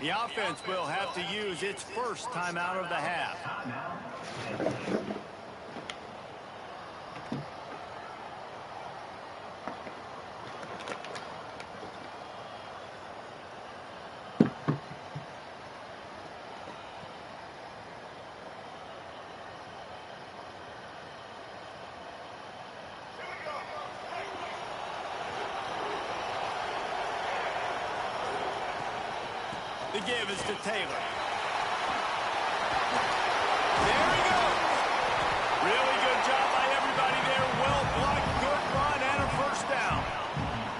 The offense will have to use its first timeout of the half. The give is to Taylor. There he goes. Really good job by everybody there. Well blocked, good run, and a first down.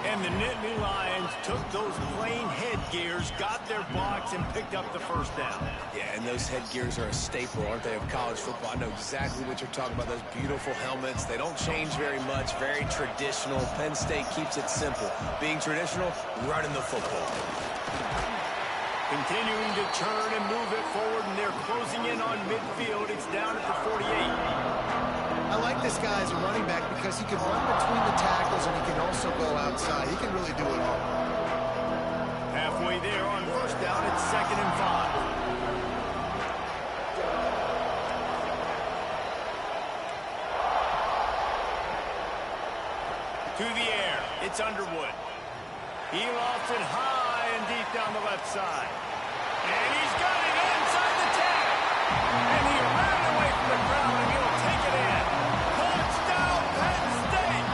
And the Nittany Lions took those plain headgears, got their blocks, and picked up the first down. Yeah, and those headgears are a staple, aren't they, of college football? I know exactly what you're talking about, those beautiful helmets. They don't change very much, very traditional. Penn State keeps it simple. Being traditional, running the football. Continuing to turn and move it forward, and they're closing in on midfield. It's down at the 48. I like this guy as a running back because he can run between the tackles and he can also go outside. He can really do it all. Halfway there on first down, it's 2nd and 5. To the air, it's Underwood. He lofts it high and deep down the left side. And he's got it inside the 10. And he ran away from the crowd, and he'll take it in. Touchdown, Penn State!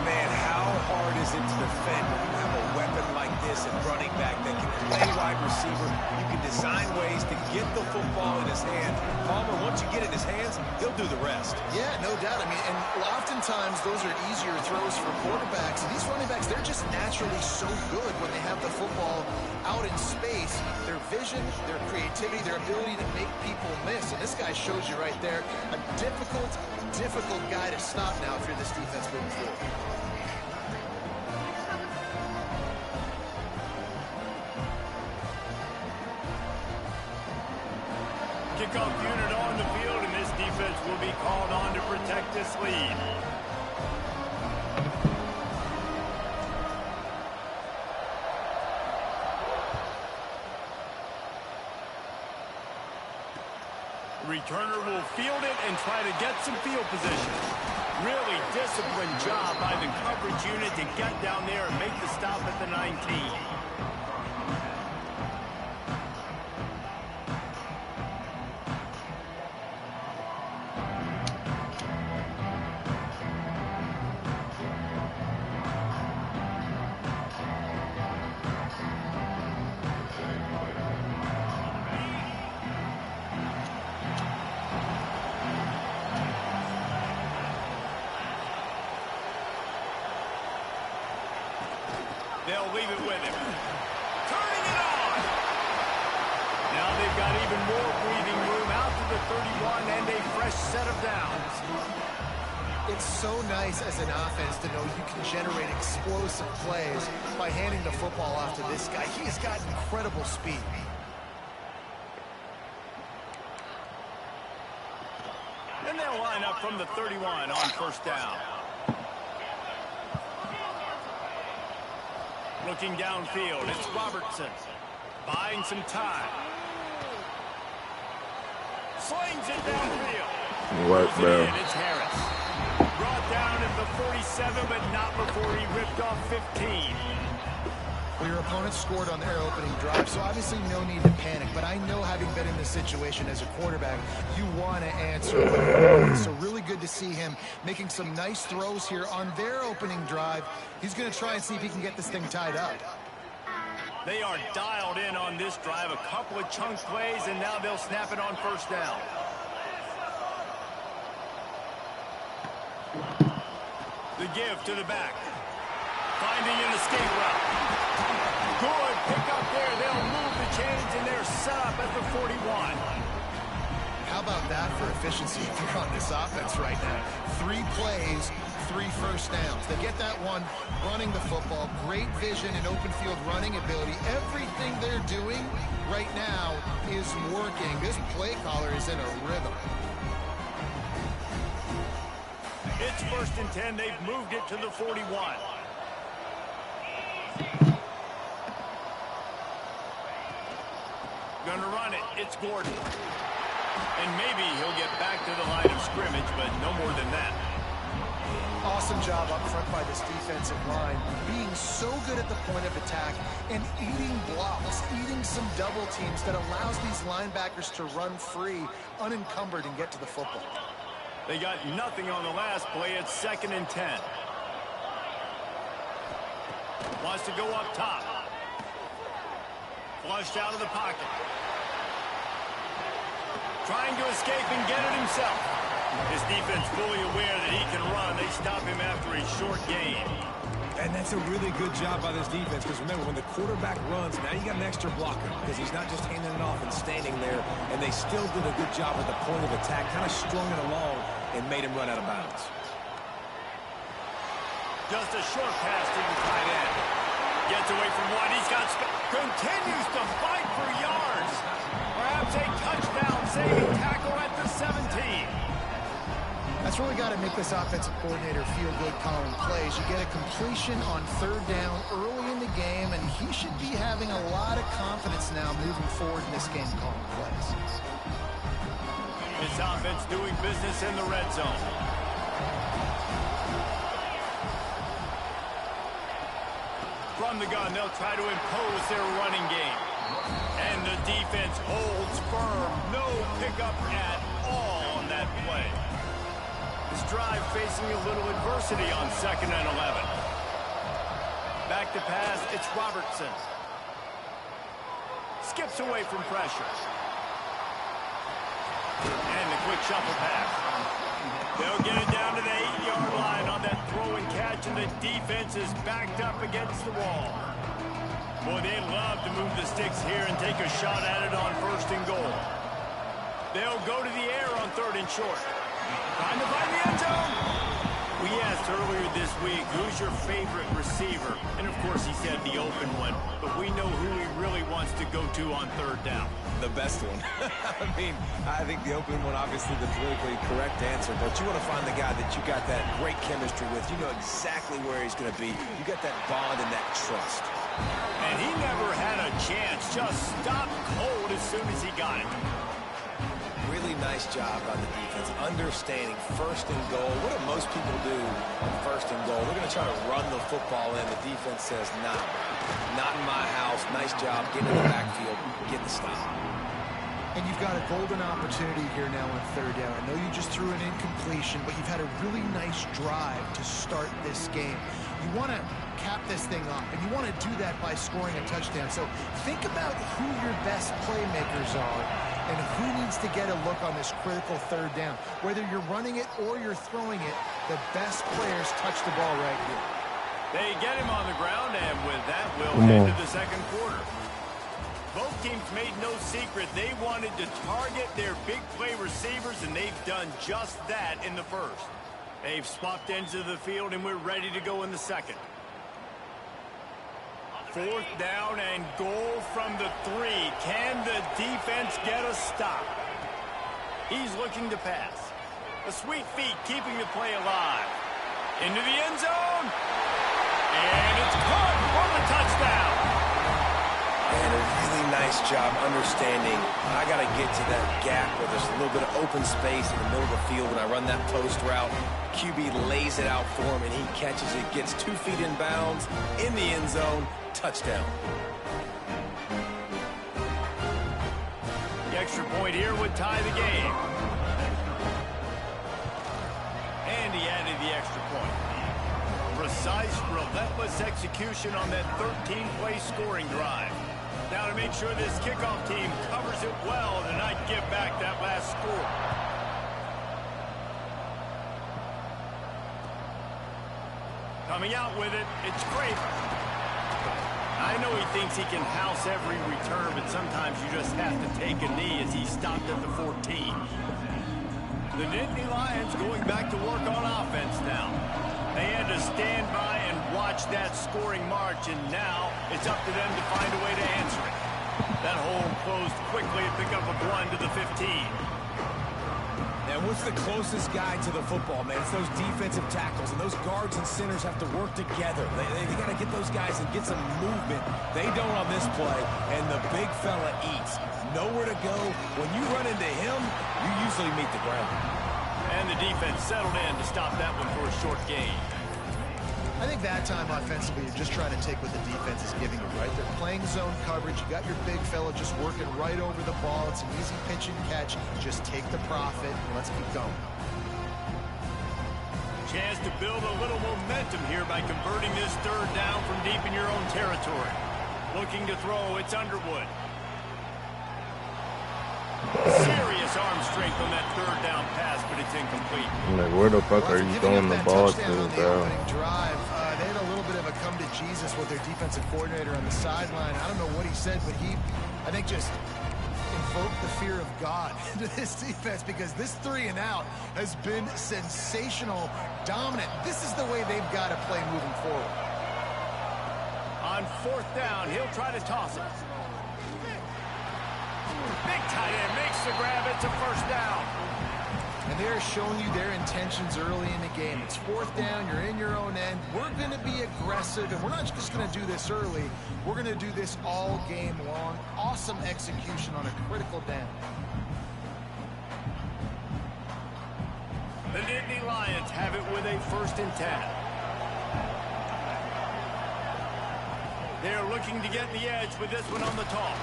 Man, how hard is it to defend when you have a weapon like this at running back that can play wide receiver? You can design ways to get the football in his hand. Palmer, once you get it in his hands, he'll do the rest. Yeah, no doubt. I mean, and oftentimes those are easier throws for quarterbacks. And these running backs, they're just naturally so good when they have the football out in space. Their vision, their creativity, their ability to make people miss. And this guy shows you right there a difficult guy to stop now if you're this defense moving forward. Kickoff unit on the field, and this defense will be called on to protect this lead. The returner will field it and try to get some field position. Really disciplined job by the coverage unit to get down there and make the stop at the 19. They'll leave it with him. Turning it on! Now they've got even more breathing room out to the 31 and a fresh set of downs. It's so nice as an offense to know you can generate explosive plays by handing the football off to this guy. He has got incredible speed. And they'll line up from the 31 on first down. Looking downfield, it's Robertson. Buying some time. Slings it downfield. What, man? It's Harris. Brought down at the 47, but not before he ripped off 15. Well, your opponent scored on their opening drive, so obviously no need to panic. But I know, having been in this situation as a quarterback, you want to answer. So really good to see him making some nice throws here on their opening drive. He's going to try and see if he can get this thing tied up. They are dialed in on this drive. A couple of chunk plays, and now they'll snap it on first down. The give to the back. Finding an escape route. Good pick up there. They'll move the chains, and they're set up at the 41. How about that for efficiency if you're on this offense right now? 3 plays, 3 first downs. They get that one running the football. Great vision and open field running ability. Everything they're doing right now is working. This play caller is in a rhythm. It's 1st and 10. They've moved it to the 41. Gonna run it. It's Gordon. And maybe he'll get back to the line of scrimmage, but no more than that. Awesome job up front by this defensive line, being so good at the point of attack and eating blocks, eating some double teams that allows these linebackers to run free, unencumbered, and get to the football. They got nothing on the last play. It's 2nd and 10. Wants to go up top. Flushed out of the pocket. Trying to escape and get it himself. His defense fully aware that he can run. They stop him after a short gain. And that's a really good job by this defense, because remember, when the quarterback runs, now you got an extra blocker, because he's not just handing it off and standing there, and they still did a good job at the point of attack, kind of strung it along and made him run out of bounds. Just a short pass to the tight end. Gets away from one. He's got continues to fight for yards. Perhaps a touchdown-saving tackle at the 17. That's really got to make this offensive coordinator feel good calling plays. You get a completion on 3rd down early in the game, and he should be having a lot of confidence now moving forward in this game calling plays. This offense doing business in the red zone. From the gun, they'll try to impose their running game. And the defense holds firm. No pickup at all on that play. This drive facing a little adversity on 2nd and 11. Back to pass, it's Robertson. Skips away from pressure. And the quick shuffle pass. They'll get it down to the 8-yard line on that throw and catch, and the defense is backed up against the wall. Boy, they love to move the sticks here and take a shot at it on 1st and goal. They'll go to the air on 3rd and short. Trying to find the end zone. We asked earlier this week, who's your favorite receiver? And, of course, he said the open one. But we know who he really wants to go to on 3rd down. The best one. I mean, I think the open one, obviously the politically correct answer, but you want to find the guy that you got that great chemistry with. You know exactly where he's going to be. You got that bond and that trust. And he never had a chance. Just stopped cold as soon as he got it. Really nice job by the defense, understanding 1st and goal. What do most people do on 1st and goal? They're going to try to run the football in. The defense says, nah, not in my house. Nice job. Get in the backfield. Get the stop. And you've got a golden opportunity here now on 3rd down. I know you just threw an incompletion, but you've had a really nice drive to start this game. You want to cap this thing off, and you want to do that by scoring a touchdown. So think about who your best playmakers are and who needs to get a look on this critical 3rd down. Whether you're running it or you're throwing it, the best players touch the ball right here. They get him on the ground, and with that, we'll head to the 2nd quarter. Both teams made no secret they wanted to target their big play receivers, and they've done just that in the 1st. They've swapped ends of the field, and we're ready to go in the 2nd. 4th down and goal from the 3. Can the defense get a stop? He's looking to pass. The sweet feet keeping the play alive. Into the end zone. And it's caught for the touchdown. And a really nice job understanding I got to get to that gap where there's a little bit of open space in the middle of the field when I run that post route. QB lays it out for him, and he catches it, gets 2 feet in bounds, in the end zone, touchdown. The extra point here would tie the game. And he added the extra point. Precise, relentless execution on that 13-play scoring drive. Now to make sure this kickoff team covers it well to not give back that last score. Coming out with it, it's Kramer. I know he thinks he can house every return, but sometimes you just have to take a knee as he stopped at the 14. The Nittany Lions going back to work on offense now. They had to stand by and watch that scoring march, and now it's up to them to find a way to answer it. That hole closed quickly and pick up a 1 to the 15. They and what's the closest guy to the football, man? It's those defensive tackles, and those guards and centers have to work together. They got to get those guys and get some movement. They don't on this play, and the big fella eats. Nowhere to go. When you run into him, you usually meet the ground. And the defense settled in to stop that one for a short gain. I think that time offensively, you're just trying to take what the defense is giving you, right? They're playing zone coverage. You got your big fella just working right over the ball. It's an easy pitch and catch. Just take the profit and let's keep going. Chance to build a little momentum here by converting this third down from deep in your own territory. Looking to throw, it's Underwood. Serious arm strength on that third down pass, but it's incomplete. I'm like, where the fuck are you throwing the ball to, bro? They had a little bit of a come to Jesus with their defensive coordinator on the sideline. I don't know what he said, but I think, just invoked the fear of God into this defense, because this 3 and out has been sensational, dominant. This is the way they've got to play moving forward. On fourth down, he'll try to toss it. Big tight end makes the grab. It's a first down. And they're showing you their intentions early in the game. It's fourth down. You're in your own end. We're going to be aggressive, and we're not just going to do this early. We're going to do this all game long. Awesome execution on a critical down. The Nittany Lions have it with a 1st and 10. They're looking to get the edge with this one on the toss.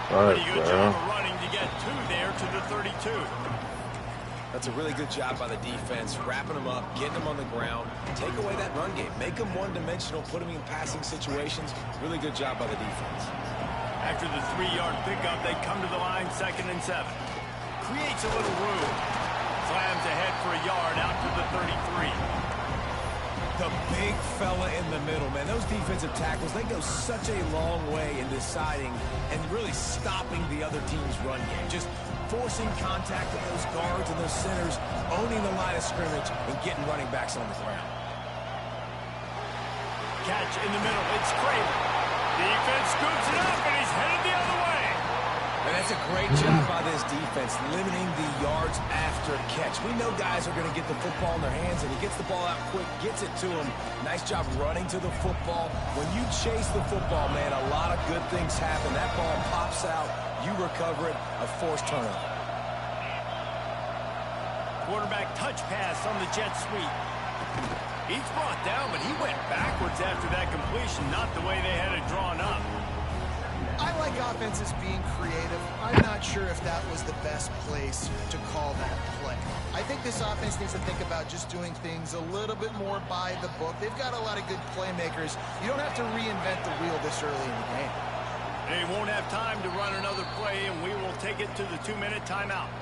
Pretty good job of running to get 2 there to the 32. That's a really good job by the defense, wrapping them up, getting them on the ground, take away that run game, make them one-dimensional, put them in passing situations. Really good job by the defense. After the 3-yard pickup, they come to the line, 2nd and 7. Creates a little room. Slams ahead for a yard out to the 33. The big fella in the middle, man. Those defensive tackles, they go such a long way in deciding and really stopping the other team's run game. Just forcing contact with those guards and those centers, owning the line of scrimmage, and getting running backs on the ground. Catch in the middle. It's Craven. Defense scoops it up, and he's headed the other way. And that's a great job by this defense, limiting the yards after catch. We know guys are going to get the football in their hands, and he gets the ball out quick, gets it to him. Nice job running to the football. When you chase the football, man, a lot of good things happen. That ball pops out, you recover it, a forced turnover. Quarterback touch pass on the jet sweep. He's brought down, but he went backwards after that completion, not the way they had it drawn up. I like offenses being creative. I'm not sure if that was the best place to call that play. I think this offense needs to think about just doing things a little bit more by the book. They've got a lot of good playmakers. You don't have to reinvent the wheel this early in the game. They won't have time to run another play, and we will take it to the 2-minute timeout.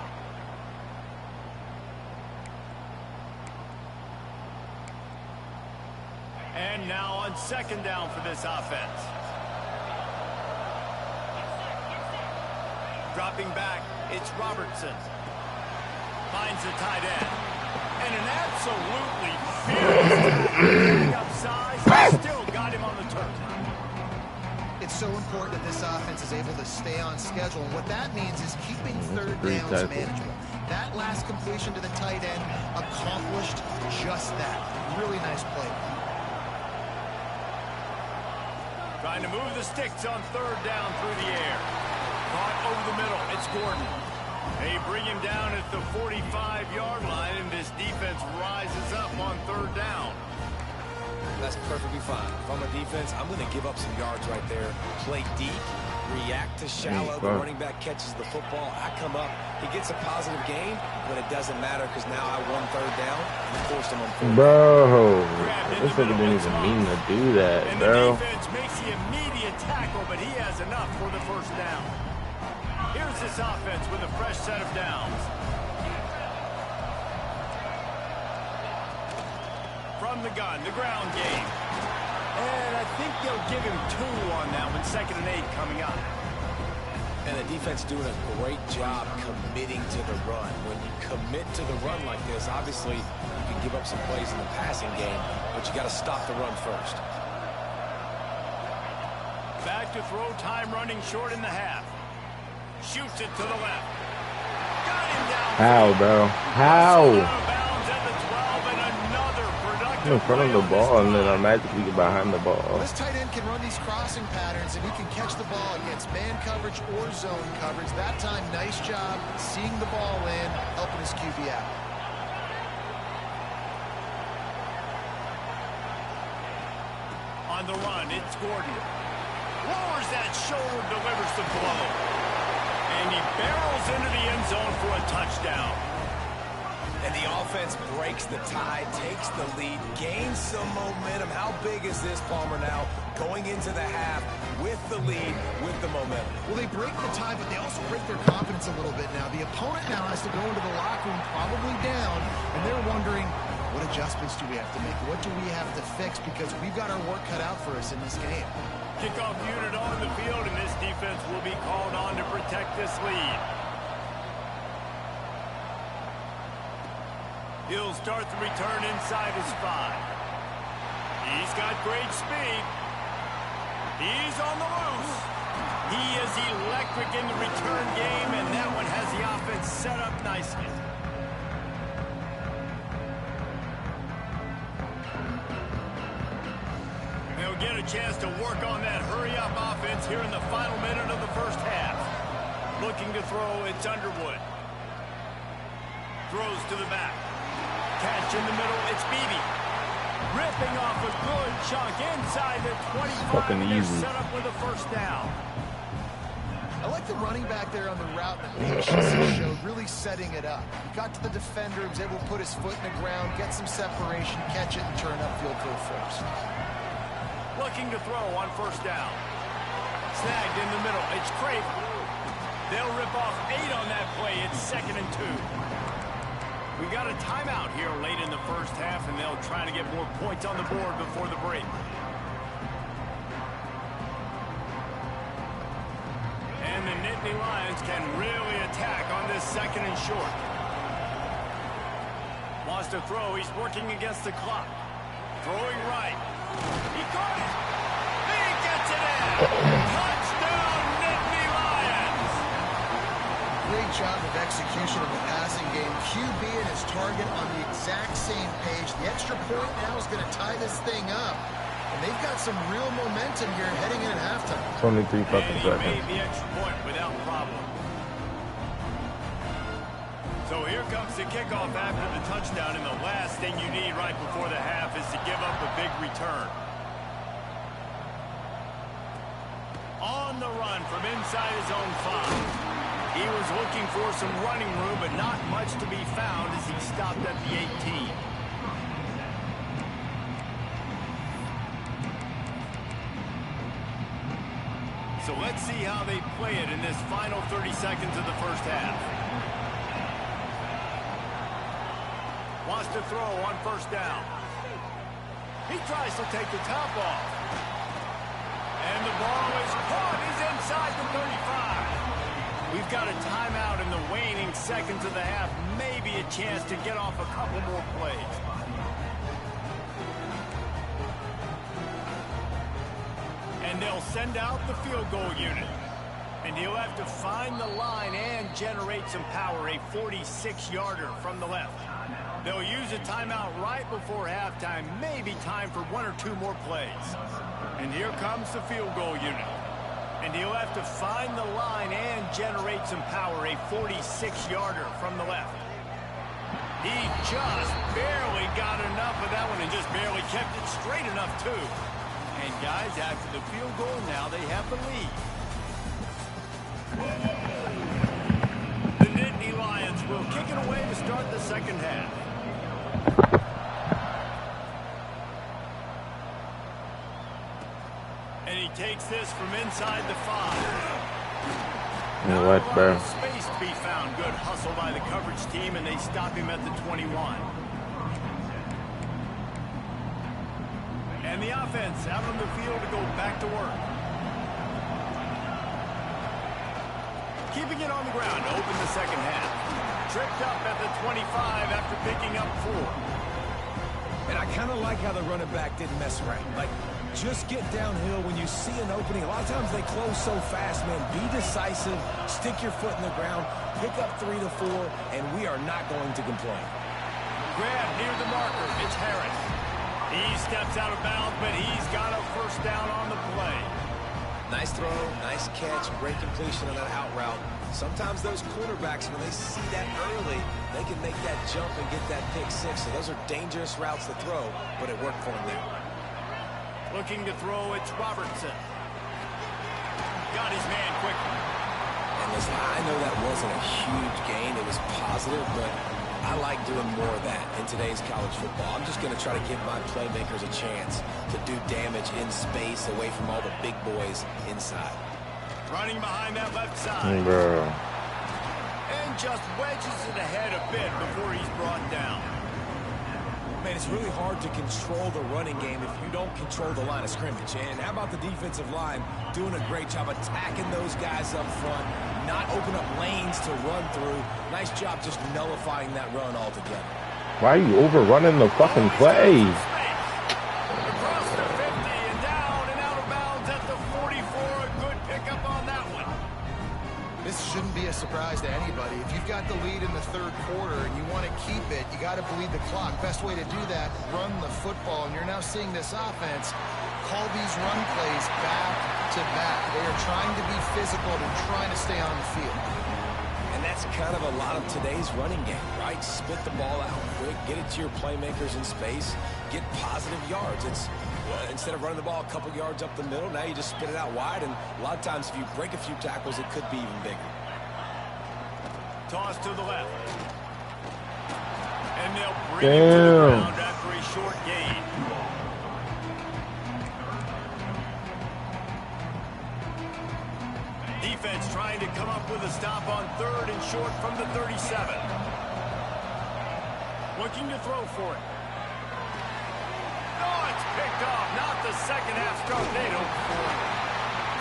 And now on 2nd down for this offense. Dropping back, it's Robertson. Finds the tight end. And an absolutely fearless up size. Still got him on the turf. It's so important that this offense is able to stay on schedule. And what that means is keeping third downs manageable. That last completion to the tight end accomplished just that. Really nice play. Trying to move the sticks on 3rd down through the air. Caught over the middle. It's Gordon. They bring him down at the 45-yard line, and this defense rises up on 3rd down. That's perfectly fine. If I'm a defense, I'm going to give up some yards right there. Play deep, react to shallow. The running back catches the football. I come up. He gets a positive gain, but it doesn't matter because now I won 3rd down and forced him on 4th. Bro, this nigga didn't even mean to do that, and bro. The defense makes the immediate tackle, but he has enough for the 1st down. Here's this offense with a fresh set of downs. From the gun, the ground game. And I think they'll give him 2 on that one. 2nd and 8 coming up. And the defense doing a great job committing to the run. When you commit to the run like this, obviously you can give up some plays in the passing game, but you got to stop the run first. Back to throw, time running short in the half. Shoots it to the left. Got him down. How, bro? How? Out of bounds at the 12, and another productive I'm in front of play the on this ball, and then drive. I magically get behind the ball. This tight end can run these crossing patterns, and he can catch the ball against man coverage or zone coverage. That time, nice job seeing the ball in, helping his QB out. On the run, it's Gordon. Lowers that shoulder, delivers the blow. And he barrels into the end zone for a touchdown. And the offense breaks the tie, takes the lead, gains some momentum. How big is this, Palmer, now? Going into the half with the lead, with the momentum. Well, they break the tie, but they also break their confidence a little bit now. The opponent now has to go into the locker room probably down, and they're wondering, what adjustments do we have to make? What do we have to fix? Because we've got our work cut out for us in this game. Kickoff unit on the field, and this defense will be called on to protect this lead. He'll start the return inside his 5. He's got great speed. He's on the loose. He is electric in the return game, and that one has the offense set up nicely. They'll get a chance to work on that hurry-up offense here in the final minute of the first half. Looking to throw, it's Underwood. Throws to the back. Catch in the middle, it's Beebe. Ripping off a good chunk inside the 25. Fucking and they're easy. set up with a first down. I like the running back there on the route that patience he showed, really setting it up. He got to the defender, he was able to put his foot in the ground, get some separation, catch it, and turn upfield for a first. Looking to throw on first down. Snagged in the middle, it's Craven. They'll rip off 8 on that play, it's 2nd and 2. We got a timeout here late in the first half, and they'll try to get more points on the board before the break. And the Nittany Lions can really attack on this 2nd and short. Wants to throw, he's working against the clock. Throwing right. He caught it. He gets it in. Touchdown, Nittany Lions. Great job of execution in the passing game. QB and his target on the exact same page. The extra point now is going to tie this thing up. And they've got some real momentum here heading in at halftime. 23 fucking And he made seconds. the extra point without problem. So here comes the kickoff after the touchdown, and the last thing you need right before the half is to give up a big return. On the run from inside his own 5. He was looking for some running room, but not much to be found as he stopped at the 18. So let's see how they play it in this final 30 seconds of the first half. Wants to throw on first down. He tries to take the top off. And the ball is caught. He's inside the 35. We've got a timeout in the waning seconds of the half. Maybe a chance to get off a couple more plays. And they'll send out the field goal unit. And he'll have to find the line and generate some power. A 46-yarder from the left. They'll use a timeout right before halftime. Maybe time for 1 or 2 more plays. And here comes the field goal unit. And he'll have to find the line and generate some power. A 46-yarder from the left. He just barely got enough of that one and just barely kept it straight enough, too. And guys, after the field goal, now they have the lead. The Nittany Lions will kick it away to start the second half. And he takes this from inside the 5. You know what, bro? Space to be found. Good hustle by the coverage team, and they stop him at the 21. And the offense out on the field to go back to work. Keeping it on the ground to open the second half. Tripped up at the 25 after picking up 4. And I kind of like how the running back didn't mess around. Like, Just get downhill when you see an opening. A lot of times they close so fast, man. Be decisive, stick your foot in the ground, pick up 3 to 4, and we are not going to complain. Grab near the marker. It's Harris. He steps out of bounds, but he's got a first down on the play. Nice throw, nice catch, great completion on that out route. Sometimes those quarterbacks, when they see that early, they can make that jump and get that pick 6. So those are dangerous routes to throw, but it worked for him there. Looking to throw, it's Robertson. Got his man quickly. And listen, I know that wasn't a huge gain. It was positive, but I like doing more of that in today's college football. I'm just going to try to give my playmakers a chance to do damage in space away from all the big boys inside. Running behind that left side. Bro. And just wedges it ahead a bit before he's brought down. Man, it's really hard to control the running game if you don't control the line of scrimmage. And how about the defensive line doing a great job attacking those guys up front, not open up lanes to run through. Nice job just nullifying that run altogether. Why are you overrunning the fucking play? Across the 50 and down and out of bounds at the 44. A good pickup on that one. This shouldn't be a surprise to anybody. If you've got the lead in the third quarter and you want to keep it, you got to bleed the clock. Best way to do that, run the football. And you're now seeing this offense call these run plays back to back. They are trying to be physical. They're trying to stay on the field. And that's kind of a lot of today's running game, right? Spit the ball out quick, get it to your playmakers in space, get positive yards. It's instead of running the ball a couple yards up the middle, now you just spit it out wide, and a lot of times if you break a few tackles, it could be even bigger. Toss to the left. And they'll bring it to the ground after a short gain. Defense trying to come up with a stop on 3rd and short from the 37. Looking to throw for it. Oh, it's picked off. Not the second half start they hoped for.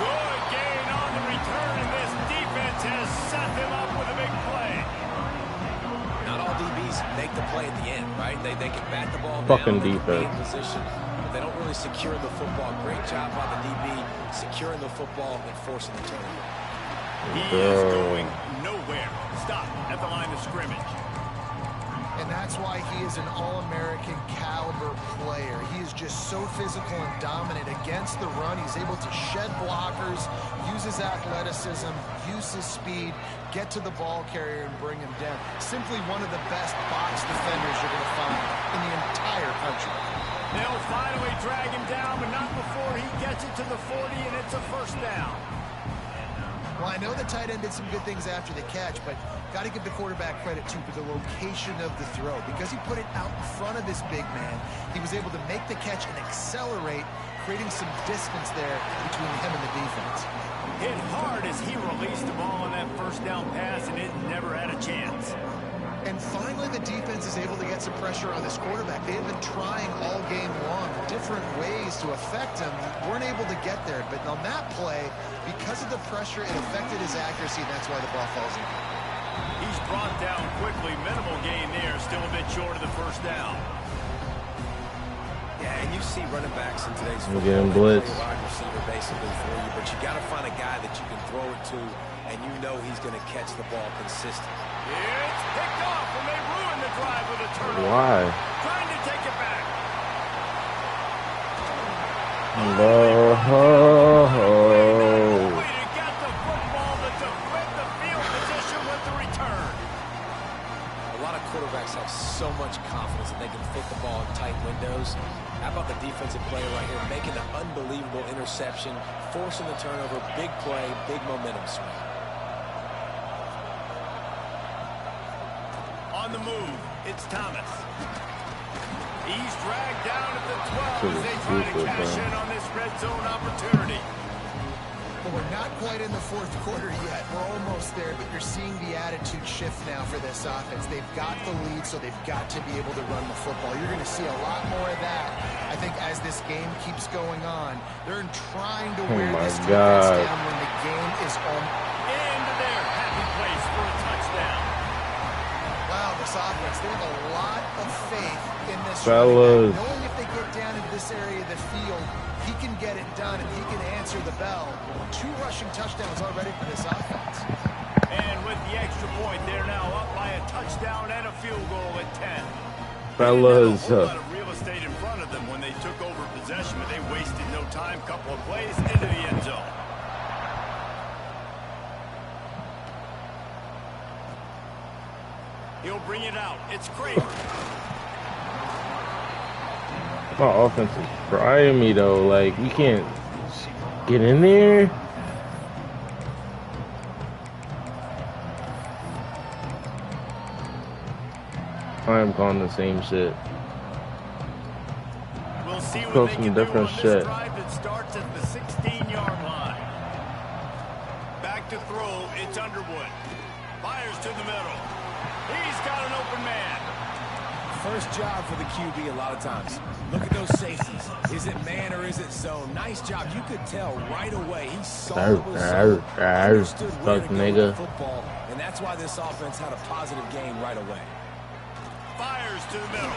Good gain on the return, and this defense has set them up with a big play. Not all DBs make the play at the end, right? They can bat the ball Fucking down, defense. in position, but they don't really secure the football. Great job by the DB securing the football and forcing the turnover. He is going nowhere. Stop at the line of scrimmage. And that's why he is an All-American caliber player. He is just so physical and dominant against the run. He's able to shed blockers, use his athleticism, use his speed, get to the ball carrier and bring him down. Simply one of the best box defenders you're going to find in the entire country. They'll finally drag him down, but not before he gets it to the 40, and it's a first down. Well, I know the tight end did some good things after the catch, but got to give the quarterback credit, too, for the location of the throw. Because he put it out in front of his big man, he was able to make the catch and accelerate, creating some distance there between him and the defense. Hit hard as he released the ball on that first down pass, and it never had a chance. And finally, the defense is able to get some pressure on this quarterback. They have been trying all game long different ways to affect him. Weren't able to get there. But on that play, because of the pressure, it affected his accuracy, and that's why the ball falls in. He's brought down quickly. Minimal gain there. Still a bit short of the first down. Yeah, and you see running backs in today's We're football. getting blitz. They play wide receiver basically for you, but you got to find a guy that you can throw it to, and you know he's going to catch the ball consistently. It's picked off, and they ruin the drive with a turnover. Why? Trying to take it back. No. Way to get the football to defend the field position with the return. A lot of quarterbacks have so much confidence that they can fit the ball in tight windows. How about the defensive player right here making an unbelievable interception, forcing the turnover, big play, big momentum swing. On the move, it's Thomas. He's dragged down at the 12 as they try to cash in on this red zone opportunity. Well, we're not quite in the fourth quarter yet. We're almost there, but you're seeing the attitude shift now for this offense. They've got the lead, so they've got to be able to run the football. You're going to see a lot more of that, I think, as this game keeps going on. They're trying to wear this defense down when the game is on. Into their happy place for a touchdown. Wow, this offense, they have a lot of faith in this Fellas. knowing if they get down into this area of the field, he can get it done and he can answer the bell. 2 rushing touchdowns already for this offense. And with the extra point, they're now up by a touchdown and a field goal at 10. Fellas. A lot of real estate in front of them when they took over possession, but they wasted no time. Couple of plays into the end zone. He'll bring it out. It's Kramer. My offense is trying me though. Like, we can't get in there. I am calling the same shit. We'll see what Call they some can different do on shit. this drive that starts at the 16-yard line. Back to throw. It's Underwood. Fires to the middle. He's got an open man. First job for the QB a lot of times. Look at those safeties. Is it man or is it zone? Nice job. You could tell right away. He saw it was zone, understood where to go with the football, and that's why this offense had a positive game right away. Fires to the middle.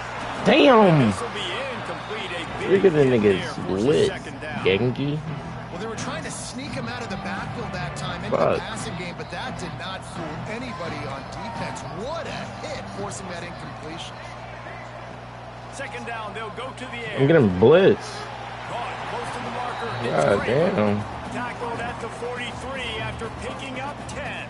Damn! This will be incomplete. Look at the niggas lit. Genki. Well, they were trying to sneak him out of the backfield that time into the passing game, but that did not fool anybody on defense. What a hit, forcing that incompletion. Second down, they'll go to the air. I'm getting blitz. Caught close to the marker. God damn. Tackled at the 43 after picking up 10.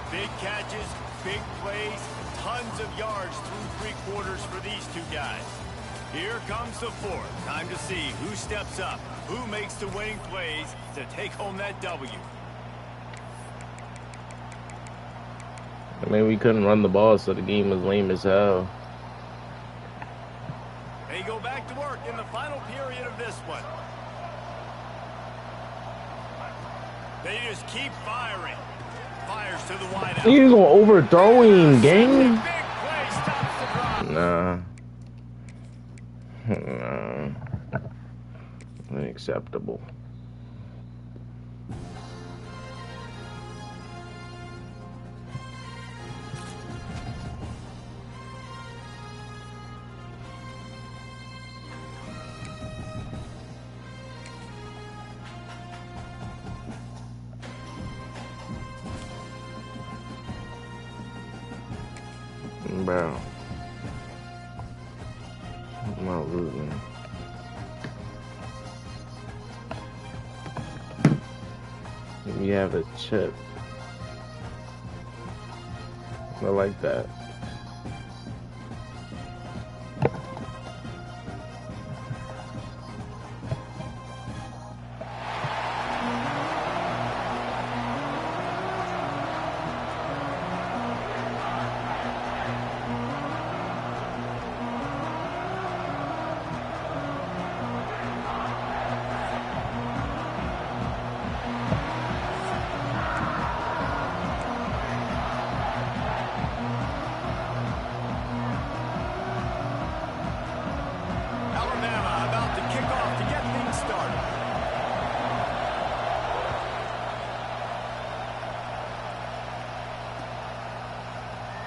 Big catches, big plays, tons of yards through 3 quarters for these 2 guys. Here comes the 4th. Time to see who steps up, who makes the winning plays to take home that W. I mean, we couldn't run the ball, so the game was lame as hell. They go back to work in the final period of this one. They just keep firing. Fires to the wideout. You gonna overthrow him, gang? Big play stops the drive. Nah. Nah. Unacceptable. Bro, I'm not losing. We have a chip. I like that.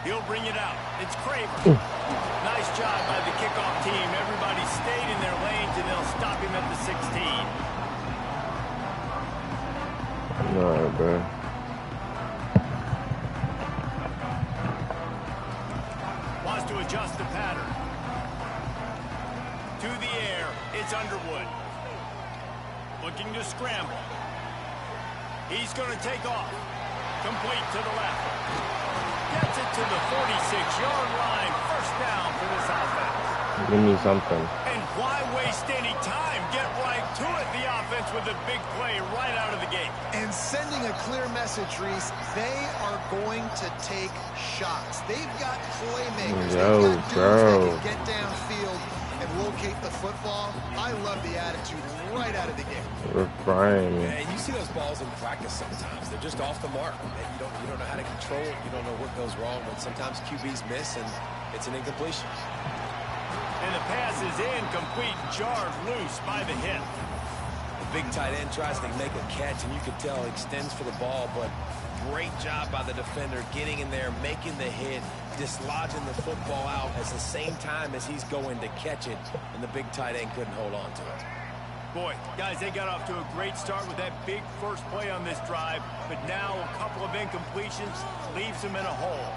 He'll bring it out. It's Kramer. Nice job by the kickoff team. Everybody stayed in their lanes, and they'll stop him at the 16. Nah, bro. Wants to adjust the pattern. To the air. It's Underwood. Looking to scramble. He's going to take off. Complete to the left. Gets it to the 46-yard line. First down for this offense. Give me something. And why waste any time? Get right to it, the offense, with a big play right out of the gate. And sending a clear message, Reese, they are going to take shots. They've got playmakers. They've got dudes that can get downfield and locate the football. I love the attitude right out of the gate. We're frying. Yeah, you see those balls in practice sometimes. They're just off the mark. You don't know how to control it. You don't know what goes wrong. But sometimes QBs miss, and it's an incompletion. And the pass is incomplete, jarred loose by the hit. The big tight end tries to make a catch, and you could tell he extends for the ball, but great job by the defender getting in there, making the hit, dislodging the football out at the same time as he's going to catch it, and the big tight end couldn't hold on to it. Boy, guys, they got off to a great start with that big first play on this drive, but now a couple of incompletions leaves them in a hole.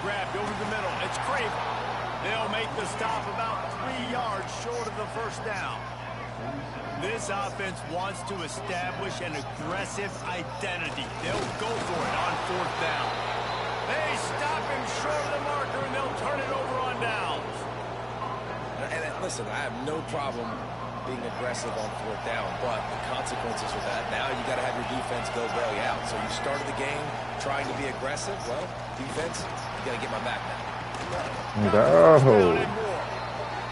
Grabbed over the middle. It's Craven. They'll make the stop about 3 yards short of the first down. This offense wants to establish an aggressive identity. They'll go for it on 4th down. They stop him short of the marker, and they'll turn it over on downs. And listen, I have no problem being aggressive on 4th down, but the consequences of that, now you got to have your defense go bail you out. So you started the game trying to be aggressive. Well, defense, you got to get my back now. No.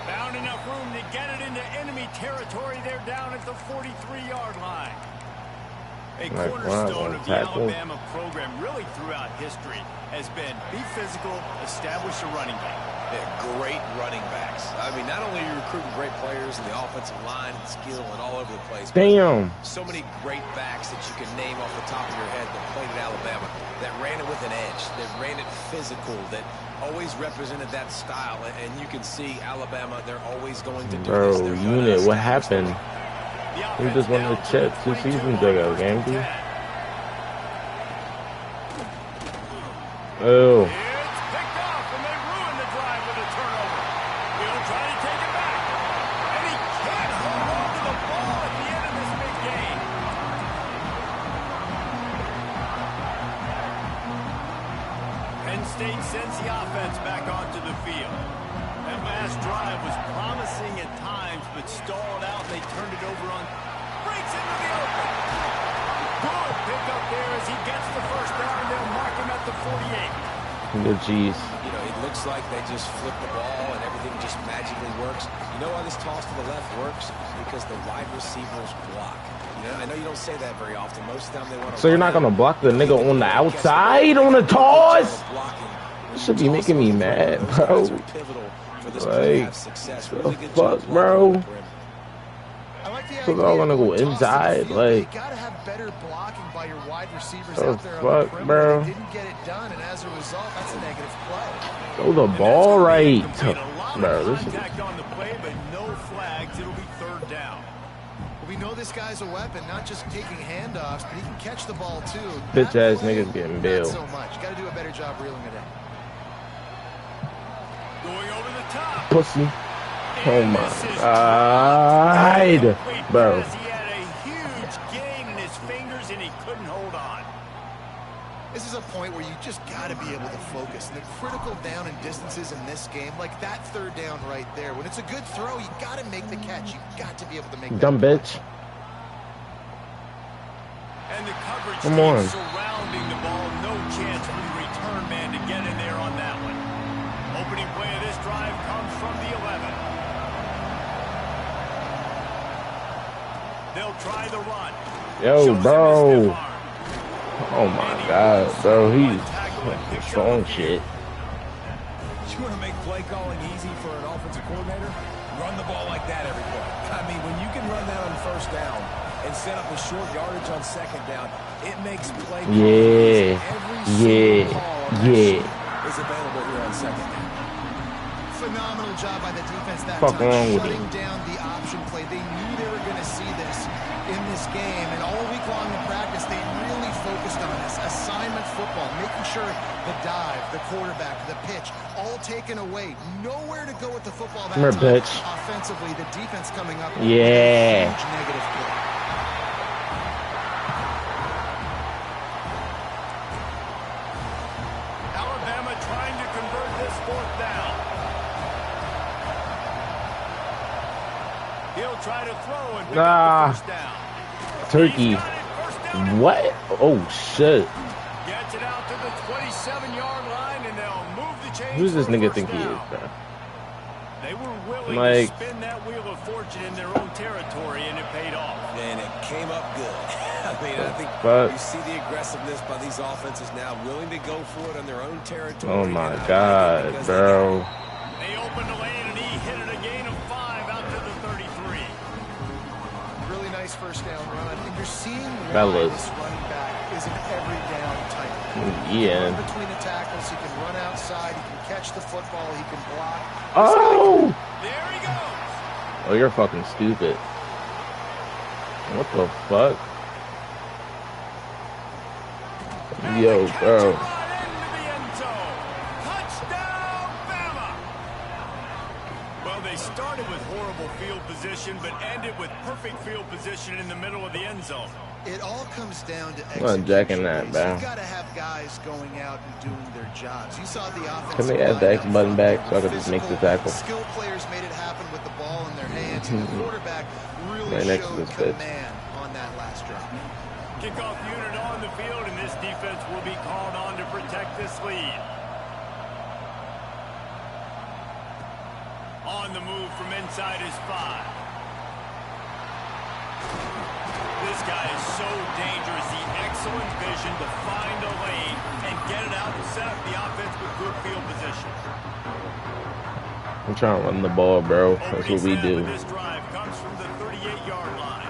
Found enough room to get it into enemy territory. They're down at the 43-yard line. A cornerstone of the Alabama program really throughout history has been be physical, establish a running back. They're great running backs. I mean, not only are you recruiting great players in the offensive line and skill and all over the place. Damn. So many great backs that you can name off the top of your head that played at Alabama, that ran it with an edge, that ran it physical, that always represented that style. And you can see Alabama, they're always going to do this. Bro, unit, what happened? We just won the chip 2 seasons ago, game 2. Oh. It's picked off, and they ruined the drive with a turnover. He'll try to take it back. And he can't hold on to the ball at the end of this big game. Penn State sends the offense back onto the field. That last drive was promising at times, but stalled out, and they turned it over on. Breaks into the open. Good pick up there as he gets the first down, and they'll mark him at the 48. Oh, jeez. You know, it looks like they just flip the ball and everything just magically works. You know why this toss to the left works? Because the wide receivers block. You know, I know you don't say that very often. Most of the time they want to. So you're not gonna block the nigga on the outside on the toss? This should be making me mad, bro. Like, the fuck, bro? So they're all gonna go inside, like. You gotta have better blocking by your wide receivers Oh, out there on fuck, the perimeter. bro. They didn't get it done, and as a result, that's a negative play. Throw the ball right. Bro, this is. Contact on the play, but no flags. It'll be 3rd down. Well, we know this guy's a weapon, not just taking handoffs, but he can catch the ball too. Bitch ass That play, niggas getting bailed. Not so much. Got to do a better job reeling it in. Going over the top. Pussy. Oh my god. Bro. He had a huge gain in his fingers, and he couldn't hold on. This is a point where you just got to be able to focus. And the critical down and distances in this game, like that 3rd down right there. When it's a good throw, you got to make the catch. You got to be able to make Dumb that bitch. And the coverage Come team on. surrounding the ball. No chance for the return man to get in there on that one. Opening play of this drive comes from the 11. They'll try the run. Yo, bro. Oh my god, bro. He's strong shit. You want to make play calling easy for an offensive coordinator? Run the ball like that every play. I mean, when you can run that on 1st down and set up a short yardage on 2nd down, it makes play calling easy. Every single call is available here on 2nd down. phenomenal job by the defense that Fuck time, wrong with shutting him. down the option play. They knew they were going to see this in this game, and all week long in practice, they really focused on this. Assignment football, making sure the dive, the quarterback, the pitch, all taken away. Nowhere to go with the football that Come here, time. bitch. Offensively, the defense coming up Yeah. with a huge negative play. Alabama trying to convert this 4th down. He'll try to throw and pick up the 1st down. Turkey. He's got it, 1st down. What? Oh shit. Gets it out to the 27-yard line, and they'll move the chains. Who's this for a nigga 1st think he is, down. bro? They were willing Like- to spin that wheel of fortune in their own territory, and it paid off. And it came up good. I mean, I think But- you see the aggressiveness by these offenses now, willing to go for it on their own territory. Oh my And I like it god, because bro. They opened the lane, and he hit it a gain of 5 out to the 33. Really nice first down run. And you're You're seeing Fellas. this running back is an every down type. Yeah. Between the tackles, he can run outside, he can catch the football, he can block. Oh! There he goes. Oh, you're fucking stupid. What the fuck? Yo, bro. Touchdown, Bama. Well, they started with horrible field position, but ended with perfect field position in the middle of the end zone. It all comes down to I'm not jacking that, bro. You've got to have guys going out and doing their jobs. You saw the offense. Can they add the X button back so I can just make the tackle? Skilled players made it happen with the ball in their hands, and the quarterback really Right next to showed this bitch. command on that last drive. Kickoff unit on the field, and this defense will be called on to protect this lead. On the move from inside his 5. This guy is so dangerous. The excellent vision to find a lane and get it out and set up the offense with good field position. I'm trying to run the ball, bro. That's what we do. This drive comes from the 38-yard line.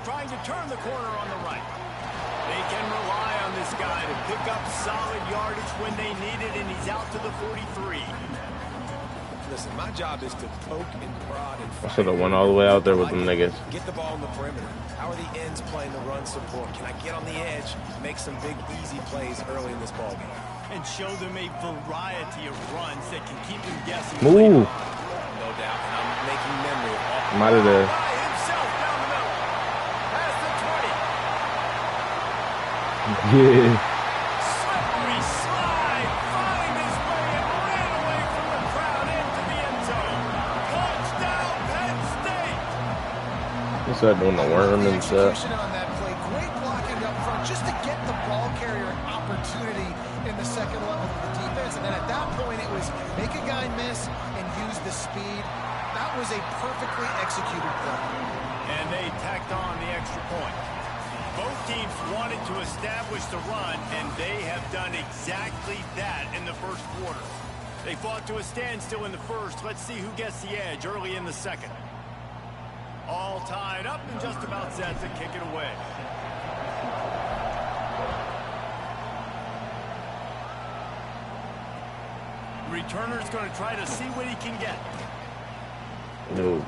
Trying to turn the corner on the right. They can rely on this guy to pick up solid yardage when they need it, and he's out to the 43. Listen, my job is to poke and prod and I should have went all the way out there with them niggas. Get the ball in the perimeter. How are the ends playing the run support? Can I get on the edge, make some big, easy plays early in this ballgame? And show them a variety of runs that can keep them guessing. Move. No doubt. And I'm making memory of all. I'm out of there. Himself down the middle. Past the 20. Yeah. Slippery slide. Find his way and ran away from the crowd into the end zone. Touchdown, Penn State. He started doing the worm and stuff. Execution on that play. Great blocking up front just to get the ball carrier an opportunity in the second level of the defense. And then at that point, it was make a guy miss and use the speed. That was a perfectly executed play. And they tacked on the extra point. Both teams wanted to establish the run, and they have done exactly that in the first quarter. They fought to a standstill in the first. Let's see who gets the edge early in the second. All tied up and just about set to kick it away. Returner's going to try to see what he can get. No.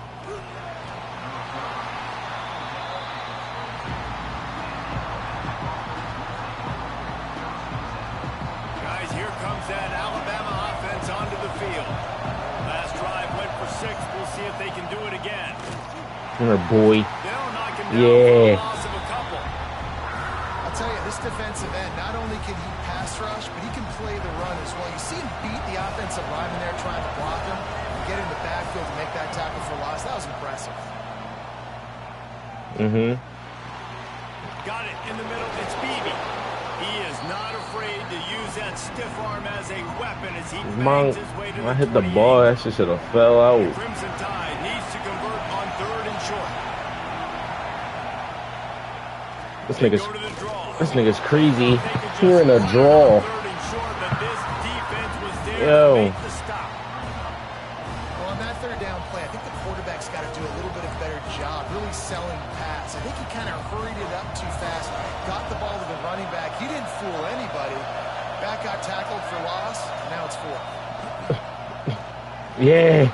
Guys, here comes that Alabama offense onto the field. Last drive went for 6. We'll see if they can do it again. Here, boy. They'll knock him down Yeah. for a loss of a couple. I'll tell you, this defensive end, not only can he pass rush, but he can play the run as well. You see him beat the offensive lineman there trying to block him and get in the backfield to make that tackle for loss. That was impressive. Mm-hmm. Got it in the middle. It's Beebe. He is not afraid to use that stiff arm as a weapon as he bangs his way to the I hit the 28. ball. That shit should have fell out. Crimson Tide needs to convert on 3rd and short. They go to the draw. This nigga's crazy. Here in a draw. 3rd and short, but this defense was there Yo. to make the stop. Well, on that third down play, I think the quarterback's got to do a little bit of a better job really selling pass. I think he kind of hurried it up too fast, got the ball to the running back. He didn't fool anybody. Back got tackled for loss, and now it's 4. Yeah.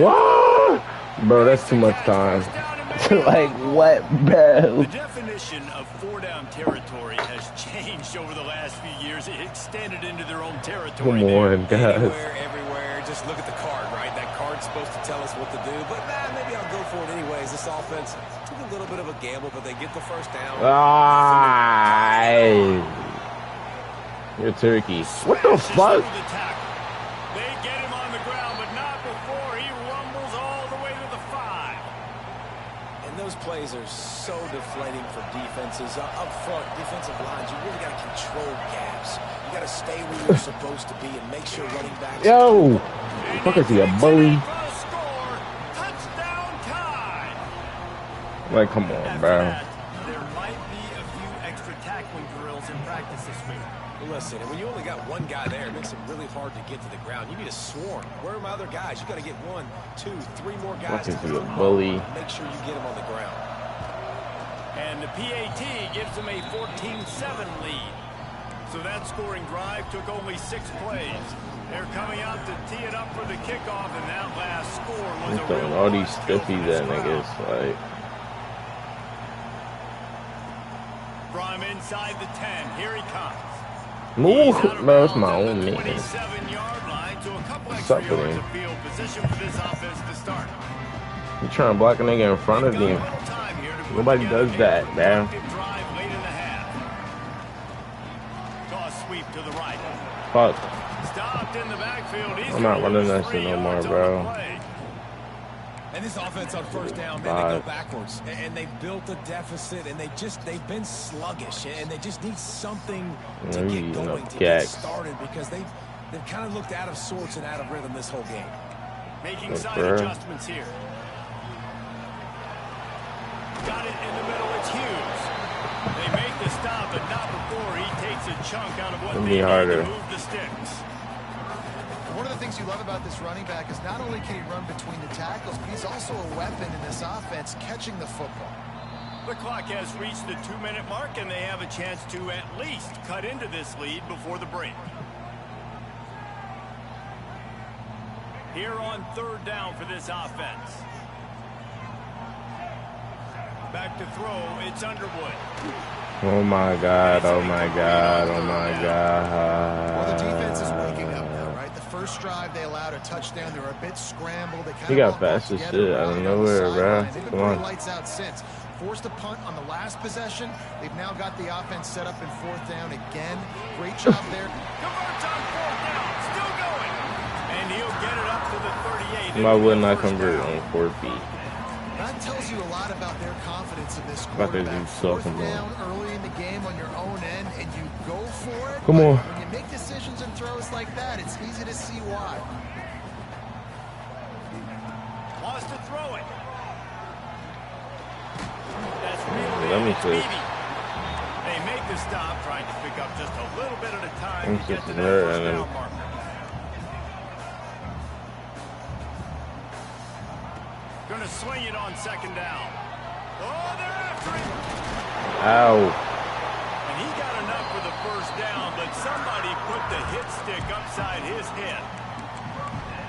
What? Bro, that's too much time. Like, what, bro? The definition of 4-down territory has changed over the last few years. It extended into their own territory. Come on, guys. Anywhere, everywhere. Just look at the card, right? That card's supposed to tell us what to do. But maybe I'll go for it anyways. This offense took a little bit of a gamble, but they get the first down. You're turkey. What the fuck? They get him on the ground, but not before he rumbles all the way to the 5. And those plays are so deflating for defenses. Up front, defensive lines, you really got to control gaps. You got to stay where you're supposed to be and make sure running backs... Yo! Fuck, is he a bully? Touchdown tie. Like, come on, bro. There might be a few extra tackling drills in practice this week. Well, listen, and when you only got one guy there, it makes it really hard to get to the ground. You need a swarm. Where are my other guys? You got to get 1, 2, 3 more guys to a bully. make sure you get them on the ground. And the PAT gives them a 14-7 lead. So that scoring drive took only 6 plays. They're coming out to tee it up for the kickoff, and that last score was a real all these stiffies that niggas like. From inside the 10, here he comes. Move, bro, it's my own man. 27-yard line to a couple What's up extra with yards him? of field position for this offense to start. You trying to block a nigga in front of him. Nobody does that, man. Fuck. I'm not running that shit no more, bro. And this offense on first down, man, they go backwards. And they built a deficit, and they've been sluggish, and they just need something to get going, to get started, because they've kind of looked out of sorts and out of rhythm this whole game. Making side adjustments here. Got it in the middle, it's Hughes. They make the stop, but not before he takes a chunk out of what they need to move the sticks. One of the things you love about this running back is not only can he run between the tackles, but he's also a weapon in this offense, catching the football. The clock has reached the 2-minute mark, and they have a chance to at least cut into this lead before the break. Here on 3rd down for this offense. Back to throw, it's Underwood. Oh my God, oh my God, oh my God. Well, the defense is waking up now, right? The first drive, they allowed a touchdown. They were a bit scrambled. He got fast as shit out of nowhere, bro. Come on. Lights out since. Forced a punt on the last possession. They've now got the offense set up in 4th down again. Great job there. Converts on 4th down, still going. And he'll get it up to the 38. Why wouldn't I convert on 4 feet? That tells you a lot about their confidence in this quarterback. 4th down early in the game on your own end, and you go for it. Come on. When you make decisions and throws like that, it's easy to see why. Wants to throw it. That's really Let me see. They make the stop, trying to pick up just a little bit at a time to get to that there, first down marker. Going to swing it on 2nd down. Oh, they're after it. Ow. And he got enough for the first down, but somebody put the hit stick upside his head.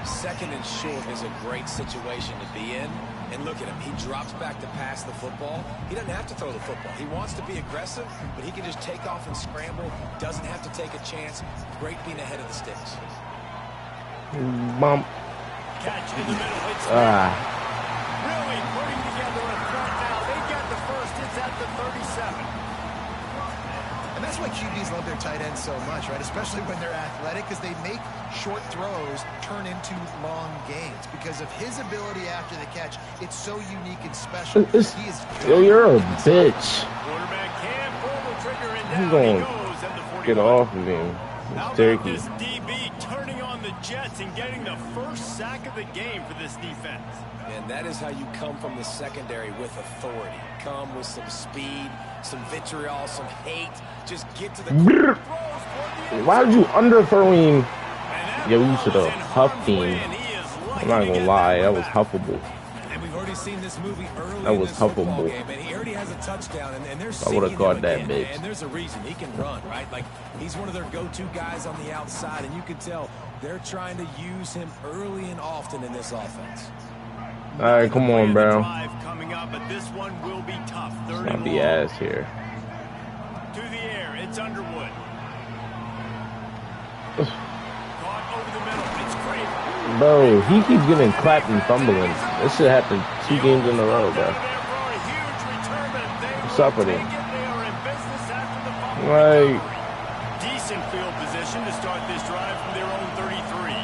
2nd and short is a great situation to be in. And look at him. He drops back to pass the football. He doesn't have to throw the football. He wants to be aggressive, but he can just take off and scramble. Doesn't have to take a chance. Great being ahead of the sticks. Bump. Catch in the middle. It's really putting together a threat now. They get the first. It's at the 37. And that's why QBs love their tight ends so much, right? Especially when they're athletic, because they make short throws turn into long gains. Because of his ability after the catch, it's so unique and special. Yo, you're a bitch. Quarterback can pull the trigger and He's down going he goes at the 41. get off of him. How about Turkey. this DB turning on the Jets and getting the first sack of the game for this defense? And that is how you come from the secondary with authority. Come with some speed, some vitriol, some hate. Just get to the Why did you underthrow him? Yo, you should have huffed him. I'm not gonna lie, that was huffable. And we've already seen this movie early That was in this football huffable. game, and he already has a touchdown, and they're I would've singing caught him that again, bitch. And there's a reason he can run, right? Like, he's one of their go-to guys on the outside, and you can tell they're trying to use him early and often in this offense. All right, come on, bro. Coming up, but this one will be tough. Not the ass here. To the air, it's Underwood. Caught over the middle, it's Craven. Bro, he keeps getting clapped and fumbling. This shit happened 2 games in a row, bro. What's up with him? Like, Decent field position to start this drive from their own 33.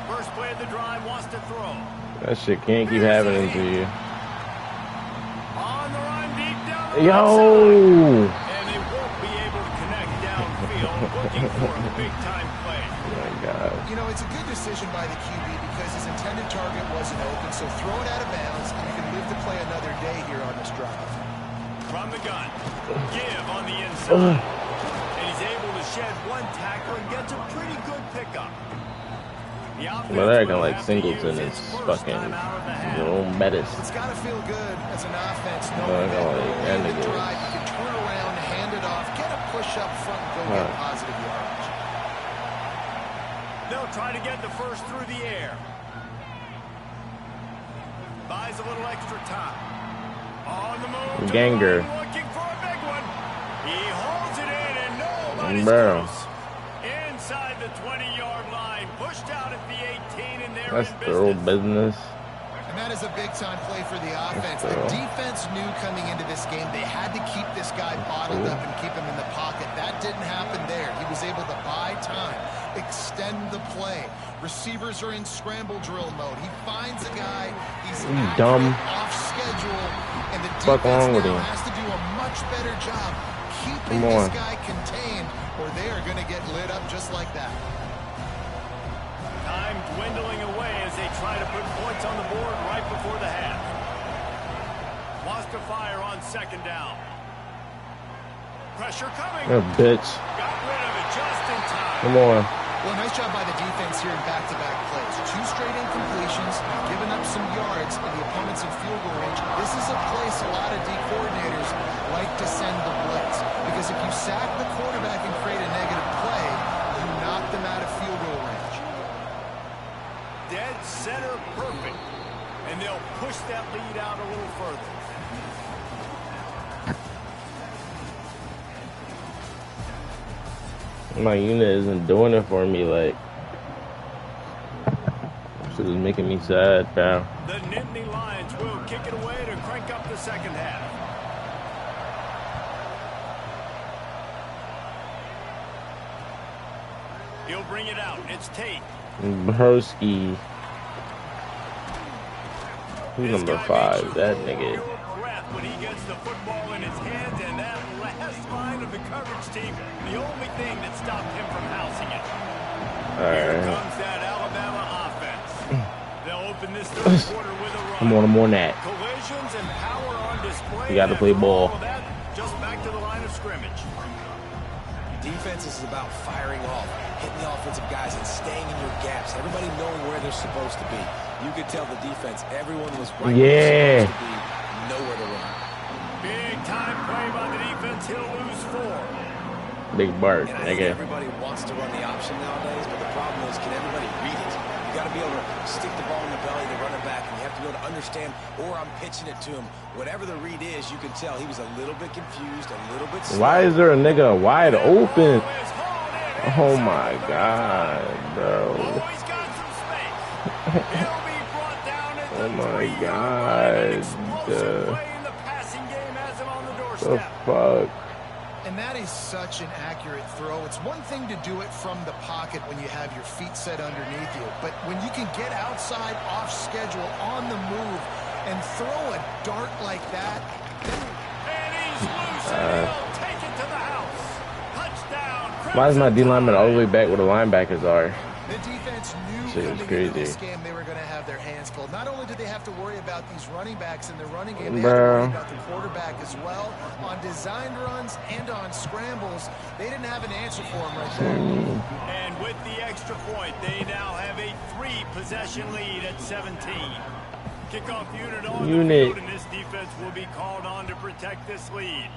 First play of the drive, wants to throw. that shit can't keep happening to you. On the run, deep down the Yo! and they won't be able to connect downfield, looking for a big-time play. Oh my God. You know, it's a good decision by the QB because his intended target wasn't open, so throw it out of bounds, and you can live to play another day here on this drive. From the gun, give on the inside. And he's able to to shed one tackle and gets a pretty good pickup. But they're acting like Singleton is fucking Jerome Bettis. It's got to feel good as an offense. Like, You can turn around, hand it off, get a push up front, and go get positive yardage. They'll try to get the first through the air. Buys a little extra time. On the move. Ganger. Looking for a big one. He holds it in and nobody's Bro. close. Inside the 20-yard line. Pushed out at the 18 and they're That's in thorough business. business. And that is a big-time play for the offense. The defense knew coming into this game they had to keep this guy bottled up and keep him in the pocket. That didn't happen there. He was able to buy time, extend the play. Receivers are in scramble drill mode. He finds a guy. He's dumb. off schedule, and the Fuck defense wrong with now him? has to do a much better job keeping this guy contained, or they are going to get lit up just like that. Time dwindling away as they try to put points on the board right before the half. Wants to fire on second down. Pressure coming. Oh, bitch. Got rid of it just in time. Come on. Well, nice job by the defense here in back-to-back plays. 2 straight incompletions, giving up some yards, and the opponent's in field goal range. This is a place a lot of D coordinators like to send the blitz, because if you sack the quarterback and create a negative play, you knock them out of field goal range. Dead center perfect. And they'll push that lead out a little further. My unit isn't doing it for me, like. Shit is making me sad, pal. The Nittany Lions will kick it away to crank up the second half. He'll bring it out. It's Tate. Broski. Who's number 5? That nigga. When he gets the football in his hands, and that last line of the coverage team, the only thing that stopped him from housing it. Here comes that Alabama offense. They'll open this third quarter with a run. I'm on more than that. Collisions and power on display. You got to play ball. Just back to the line of scrimmage. Defense is about firing off, hitting the offensive guys, and staying in your gaps. Everybody knowing where they're supposed to be. You could tell the defense, everyone was right where they're supposed to be, nowhere to run. Big time play by the defense. He'll lose 4. Big Bart, And I think everybody wants to run the option nowadays, but the problem is, can everybody read it? You got to be able to stick the ball in the belly of the running back, and you have to be able to understand, or I'm pitching it to him. Whatever the read is, you can tell he was a little bit confused, a little bit slow. Why is there a nigga wide open? Oh my god, bro. He's got some space. He'll be brought down at Oh my god. The fuck? And that is such an accurate throw. It's one thing to do it from the pocket when you have your feet set underneath you, but when you can get outside, off schedule, on the move, and throw a dart like that. And he's loose, and he'll take it to the house. Touchdown. Why is my D lineman all the way back where the linebackers are? The defense knew coming into this game they were going to have their hands full. Not only did they have to worry about these running backs in the running game, they had to worry about the quarterback as well. On designed runs and on scrambles, they didn't have an answer for him right there. And with the extra point, they now have a 3-possession lead at 17. Kickoff unit on the field, and this defense will be called on to protect this lead.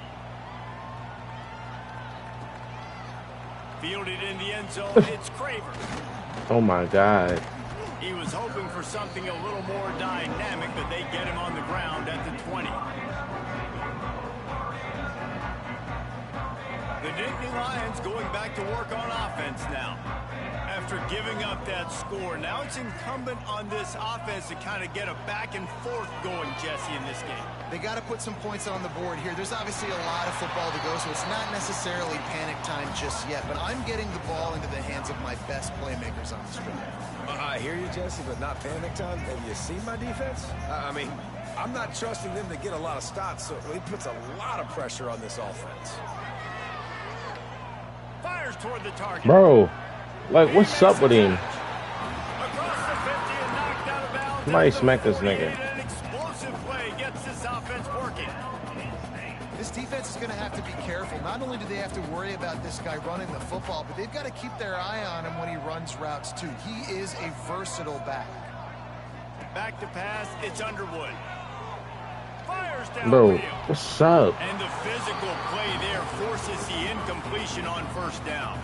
Fielded in the end zone, it's Craver. Oh my god. He was hoping for something a little more dynamic, but they get him on the ground at the 20. The Nittany Lions going back to work on offense now. After giving up that score, now it's incumbent on this offense to kind of get a back and forth going, Jesse, in this game. They got to put some points on the board here. There's obviously a lot of football to go, so it's not necessarily panic time just yet, but I'm getting the ball into the hands of my best playmakers on the string. I hear you, Jesse, but not panic time. Have you seen my defense? I mean, I'm not trusting them to get a lot of stops, so it puts a lot of pressure on this offense. Fires toward the target. Bro, like, what's up with him? Across the 50 and knocked out of bounds. Somebody smack this nigga. An explosive play gets this offense working. This defense is going to have to be careful. Not only do they have to worry about this guy running the football, but they've got to keep their eye on him when he runs routes too. He is a versatile back. Back to pass, it's Underwood. Fires down Bro, field. what's up? And the physical play there forces the incompletion on first down.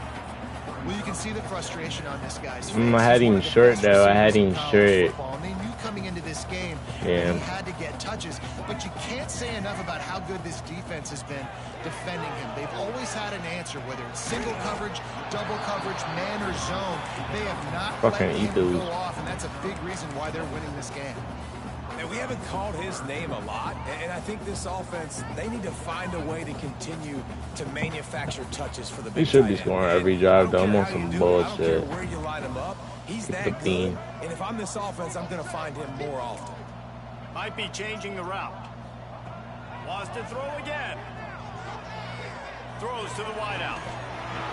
Well, you can see the frustration on this guy's face. I had him short though. I had him short. And they knew coming into this game Yeah. he had to get touches, but you can't say enough about how good this defense has been defending him. They've always had an answer, whether it's single coverage, double coverage, man or zone. They have not Fucking let him eat those. go off, and that's a big reason why they're winning this game. And we haven't called his name a lot, and I think this offense, they need to find a way to continue to manufacture touches for the big He should be tight end. scoring every drive, though. I'm on some I don't bullshit. care where you line him up. He's Get that the good, bean. and if I'm this offense, I'm going to find him more often. Might be changing the route. Wants to throw again. Throws to the wideout.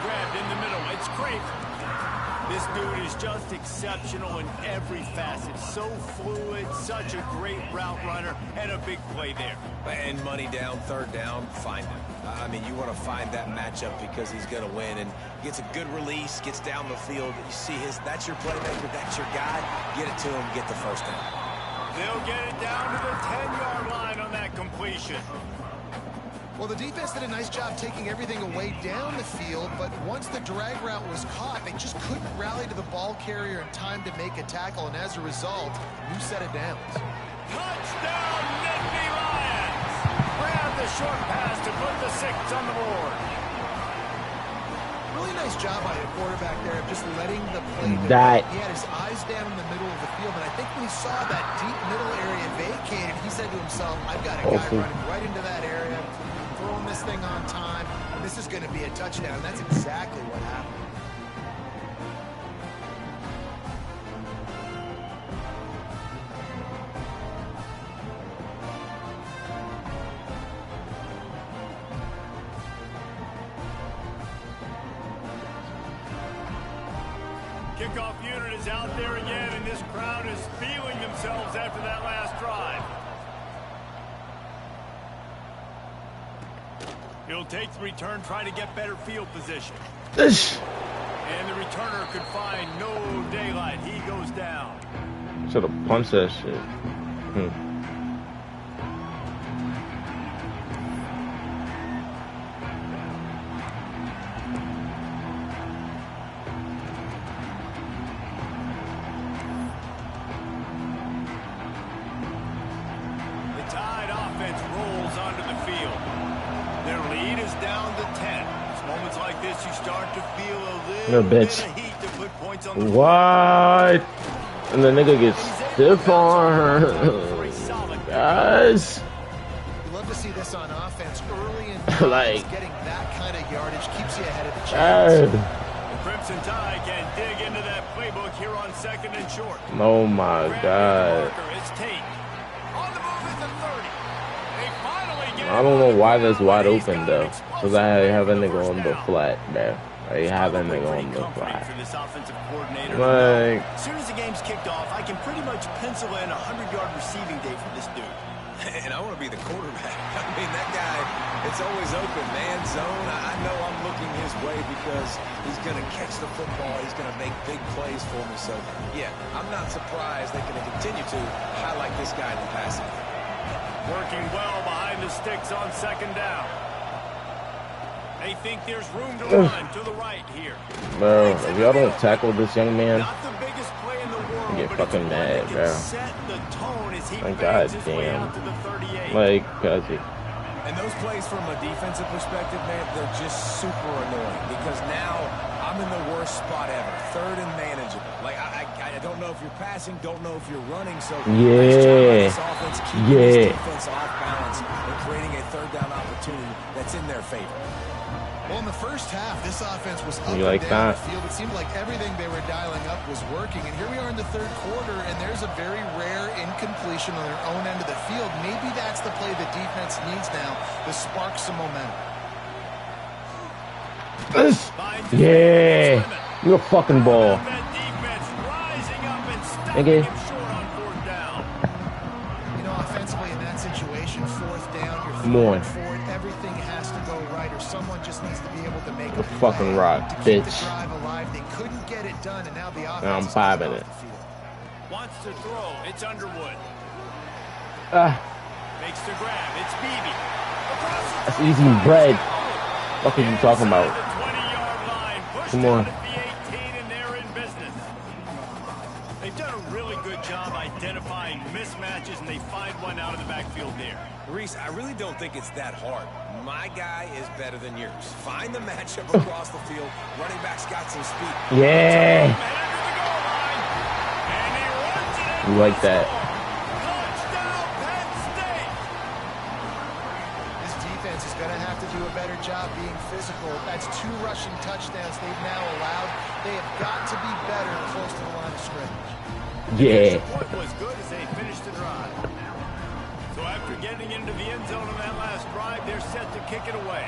Grabbed in the middle. It's Craven. This dude is just exceptional in every facet. So fluid, such a great route runner, and a big play there. And money down, third down, find him. I mean, you want to find that matchup because he's going to win, and gets a good release, gets down the field. You see that's your playmaker, that's your guy. Get it to him, get the first down. They'll get it down to the 10-yard line on that completion. Well, the defense did a nice job taking everything away down the field, but once the drag route was caught, they just couldn't rally to the ball carrier in time to make a tackle, and as a result, new set of downs. Touchdown, Nittany Lions! Grab the short pass to put the 6 on the board. Really nice job by the quarterback there of just letting the play That. develop. He had his eyes down in the middle of the field, and I think when he saw that deep middle area vacated, he said to himself, I've got a guy running right into that area, throwing this thing on time, and this is going to be a touchdown. And that's exactly what happened. Kickoff unit is out there again, and this crowd is feeling themselves after that last drive. He'll take the return, try to get better field position. And the returner could find no daylight. He goes down. Should have punched that shit. The Tide offense rolls onto the field. Their lead is down to 10. It's moments like this you start to feel a little bit of heat to put points on the board. What? And the nigga gets stiff arm. Guys. You love to see this on offense early in Like, getting that kind of yardage keeps you ahead of the chains. The Crimson Tide can dig into that playbook here on 2nd and short. Oh my God. It's Tate. On the move at the 30. They finally get I don't know why that's wide open though. Because I have a nigga on the flat there. I have a nigga on the flat. For this offensive coordinator. Like, As soon as the game's kicked off, I can pretty much pencil in a 100-yard receiving day for this dude. And I want to be the quarterback. I mean, that guy, it's always open, man, zone. I know I'm looking his way because he's going to catch the football. He's going to make big plays for me. So, yeah, I'm not surprised they're going to continue to highlight this guy in the passing. Working well behind the sticks on 2nd down. They think there's room to run to the right here. bro, if y'all don't tackle this young man, Not the biggest play in the world, I get but fucking it's one that mad, can bro. set the tone as he Like, bangs his way goddamn. out to the 38. like, cause he, And those plays from a defensive perspective, man, they're just super annoying because now I'm in the worst spot ever. 3rd and manageable. Like, I don't know if you're passing, don't know if you're running. So, nice job by this offense keeping this defense off balance and creating a 3rd down opportunity that's in their favor. Well, in the first half, this offense was up You and like down that? the field. It seemed like everything they were dialing up was working. And here we are in the 3rd quarter, and there's a very rare incompletion on their own end of the field. Maybe that's the play the defense needs now to spark some momentum. yeah, you a fucking ball. That defense rising up and stopping Nigga. him short on 4th down. You know, offensively in that situation, 4th down, you're Come on. throwing forward. Everything someone just needs to be able to make the fucking rock, to keep bitch. the drive alive. They couldn't get it done, and now the offense Now I'm is 5 coming in it. off the field. Wants to throw. It's Underwood. Ah, Makes the grab. It's Beebe. that's easy bread. What are you talking about? The 20-yard line. Pushed Come on. out at the 18, and they're in business. They've done a really good job identifying mismatches, and they find one out of the backfield there. Reese, I really don't think it's that hard. My guy is better than yours. Find the matchup across the field. Running back's got some speed. Yeah. You like that? Touchdown, Penn State. This defense is going to have to do a better job being physical. That's 2 rushing touchdowns they've now allowed. They have got to be better close to the line of scrimmage. Yeah. The point was good as they finished the drive. So after getting into the end zone on that last drive, they're set to kick it away.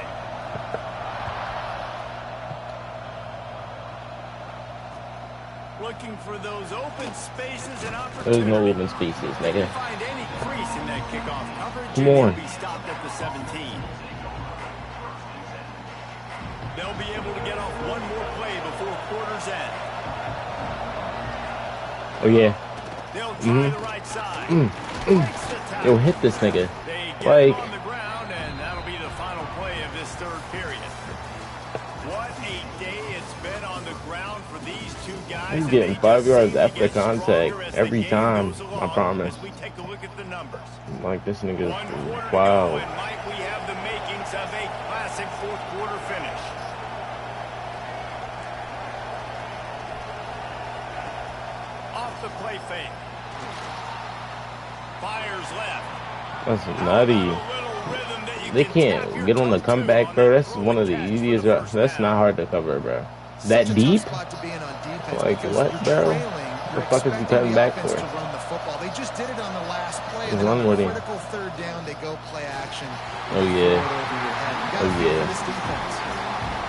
Looking for those open spaces and opportunities. There's no open spaces, nigga. Find any crease in that kickoff coverage. Come on. Be stopped at the 17. They'll be able to get off one more play before quarter's end. Oh yeah. They'll try the right side. Yo, hit this nigga. They get Like, on the ground, and that'll be the final play of this third period. What a day it's been on the ground for these two guys. he's getting 5 yards after Get contact stronger as the every game time. goes I along promise. As we take a look at the numbers. Like this nigga. One quarter to go, Wow. and Mike, we have the makings of a classic fourth quarter finish. Off the play fake. Fires left. That's nutty. They can't get on the comeback, bro. That's one of the easiest. That's not hard to cover, bro. That deep? Like what, bro? The fuck is he cutting back for? They just did it on the last play. Just run with him. Critical third down, they go play action. Oh yeah. Oh yeah.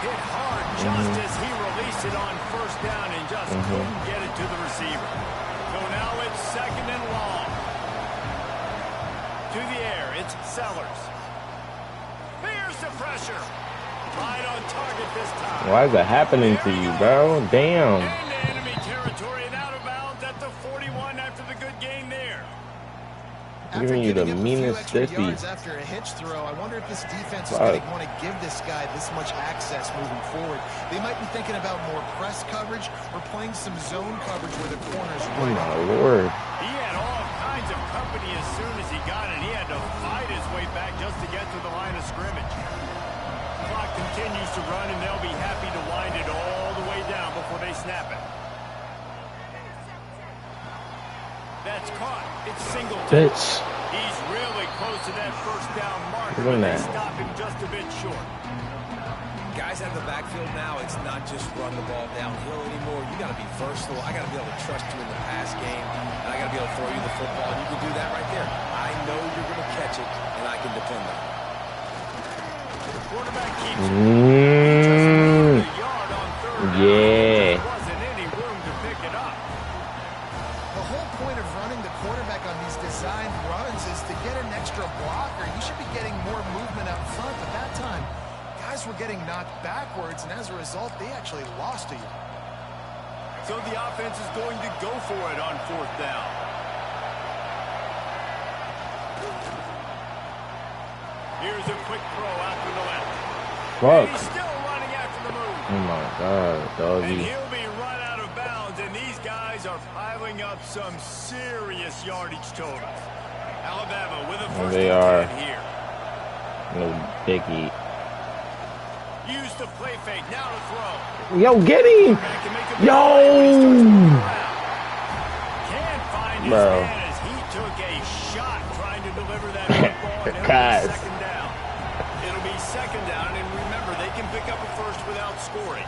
Hit hard just as he released it on first down and just couldn't get it to the receiver. So now it's second and long. To the air, it's Sellers. Fears the pressure. Right on target this time. Why is that happening to you, bro? Damn. Into enemy territory and out of bounds at the 41 after the good gain there. Giving you the meanest stiffy. After a hitch throw, I wonder if this defense is going to want to give this guy this much access moving forward. They might be thinking about more press coverage or playing some zone coverage where the corners Oh my lord. He had all kinds of company as soon as he got it. He had to fight his way back just to get to the line of scrimmage. Clock continues to run, and they'll be happy to wind it all the way down before they snap it. That's caught. It's Singleton. Bitch. He's really close to that first down marker, Look at but they that. stop him just a bit short. Guys out of the backfield now, it's not just run the ball downhill anymore. You got to be versatile. I got to be able to trust you in the pass game, and I got to be able to throw you the football, and you can do that right there. I know you're going to catch it, and I can depend on it. The quarterback keeps it. Just a yard on third down. Yeah. There wasn't any room to pick it up. The whole point of running the quarterback on these designed runs is to get an extra blocker. You should be getting more movement out front, but that time, guys were getting knocked backwards, and as a result, they actually lost a yard. So the offense is going to go for it on fourth down. Here's a quick throw out to the left. Fuck. He's still running after the move. Oh my god, And doggy. he'll be run out of bounds, and these guys are piling up some serious yardage totals. Alabama with a first They and are. 10 here. No biggie. Use the play fake, now to throw. Yo, get him! Back and make a Yo! play when he starts moving around. Can't find his Bro. man as he took a shot trying to deliver that football, and it'll Guys. be second down. It'll be second down, and remember, they can pick up a first without scoring.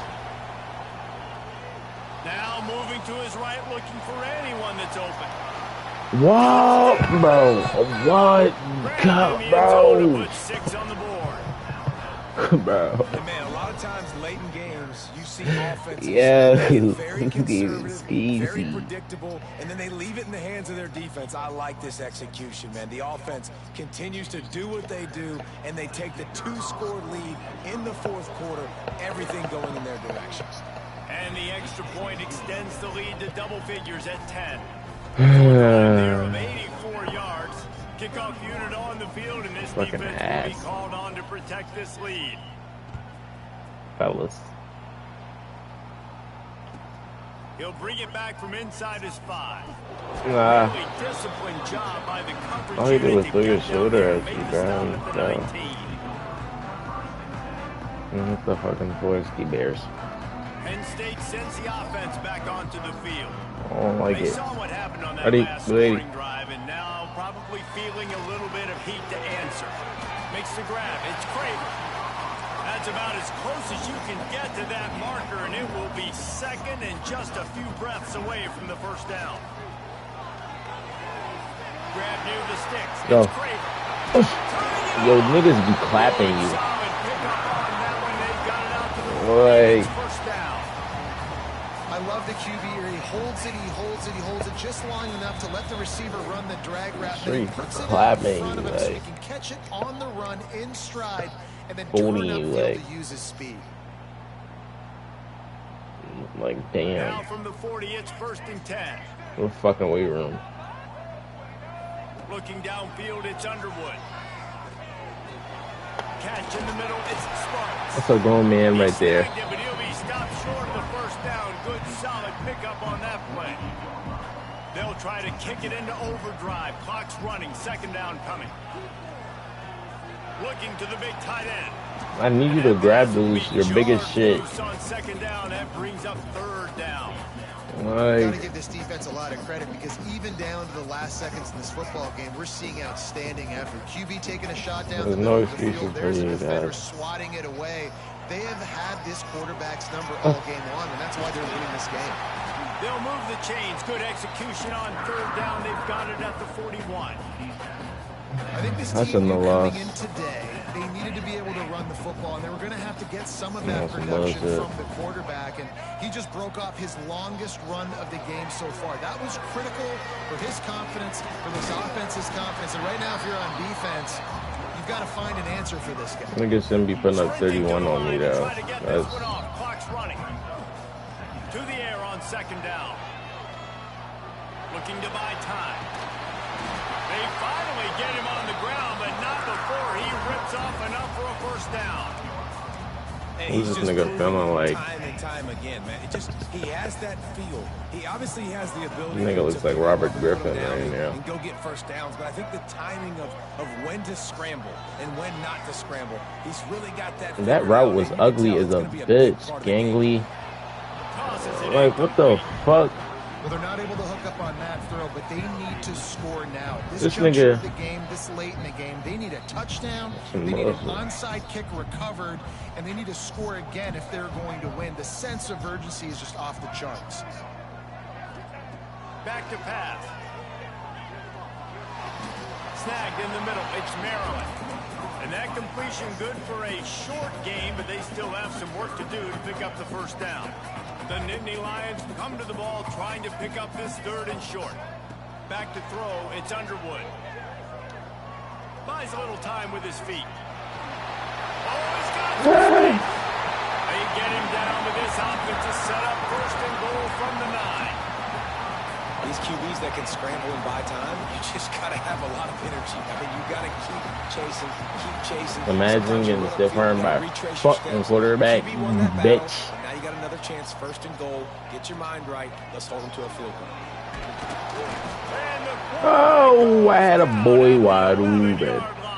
Now moving to his right, looking for anyone that's open. What, bro? What? God, Brandon Minnesota bro. put 6 on the board. Bro. And man, a lot of times late in games, you see offenses Yeah, get very conservative, it's very easy. predictable, and then they leave it in the hands of their defense. I like this execution, man. The offense continues to do what they do, and they take the 2-score lead in the fourth quarter, everything going in their direction. And the extra point extends the lead to double figures at 10. There of 84 yards. Kickoff unit on the field, and this Fucking defense ass. will be called on to protect this lead. Fellas. He'll bring it back from inside his 5. Nah. Really disciplined job by the coverage All he did unit was to throw your get down shoulder there at and you, make a bro. stop at the No. 19. What the fucking Forestry Bears? Penn State sends the offense back onto the field. I don't like They it. saw what happened on that Ready? last Ready. scoring drive, and now probably feeling a little bit of heat to answer. Makes the grab. It's Craven. That's about as close as you can get to that marker, and it will be second and just a few breaths away from the first down. Grab near the sticks. Go. It's Craven. Yo, niggas be clapping you. Solid pickup on that one. They got it out to the Like, first down. I love the QB here. He holds it, he holds it, he holds it just long enough to let the receiver run the drag route. Sure, Then he he's puts it clapping in front of you, him so he like. can catch it on the run in stride and then Booting turn you, upfield like. to use his speed. like, Now damn. from the 40, it's 1st and 10. What fucking weight room? Looking downfield, it's Underwood. Catch in the middle, it's Sparks. That's a grown man right there. Snagged it, but he'll be stopped short of the first down. Good, solid pickup on that play. They'll try to kick it into overdrive. Clock's running, 2nd down coming. Looking to the big tight end. I need you to grab those, your biggest shit. On 2nd down, that brings up 3rd down. Got to Like, give this defense a lot of credit because even down to the last seconds in this football game, we're seeing outstanding effort. QB taking a shot down There's the no middle of the excuses field. for There's a you, defender guys. swatting it away. They have had this quarterback's number all game long, and that's why they're winning this game. They'll move the chains. Good execution on 3rd down. They've got it at the 41. I think this That's team a no coming loss. in today, they needed to be able to run the football, and they were going to have to get some of that That's some production bullshit. from the quarterback, and he just broke off his longest run of the game so far. That was critical for his confidence, for this offense's confidence, and right now, if you're on defense, you've got to find an answer for this guy. niggas shouldn't be putting up 31 on me, though. Try to get That's, this one off. Clock's running. To the air on 2nd down. Looking to buy time. They finally get him on the ground, but not before he rips off enough for a 1st down. And Who's he's this just nigga proving feeling like? time and time again, man. He has that feel. He obviously has the ability. Nigga looks to like pick Robert up the ball Griffin down right now. and go get 1st downs. But I think the timing of when to scramble and when not to scramble, he's really got that. that figured route out, was and you can ugly tell as it's a gonna be a big bitch, part of the game. gangly. Tosses it Like, what the fuck? Well, they're not able to hook up on that throw, but they need to score now. This juncture nigga- of the game, this late in the game, they need a touchdown, Some they need an muscle. onside kick recovered, and they need to score again if they're going to win. The sense of urgency is just off the charts. Back to pass. Snagged in the middle. It's Maryland. And that completion good for a short game, but they still have some work to do to pick up the 1st down. The Nittany Lions come to the ball trying to pick up this 3rd and short. Back to throw. It's Underwood. Buys a little time with his feet. Oh, he's got it. They get him down with this offensive setup. 1st and goal from the 9. These QBs that can scramble and buy time, you just got to have a lot of energy. I mean, you got to keep chasing. Imagine Sometimes getting you will stiff feel armed you by gotta retrace your fucking steps. quarterback, QB won that battle, bitch. and now you got another chance, 1st and goal. Get your mind right. Let's hold them to a field goal. Oh, I had a boy wide open.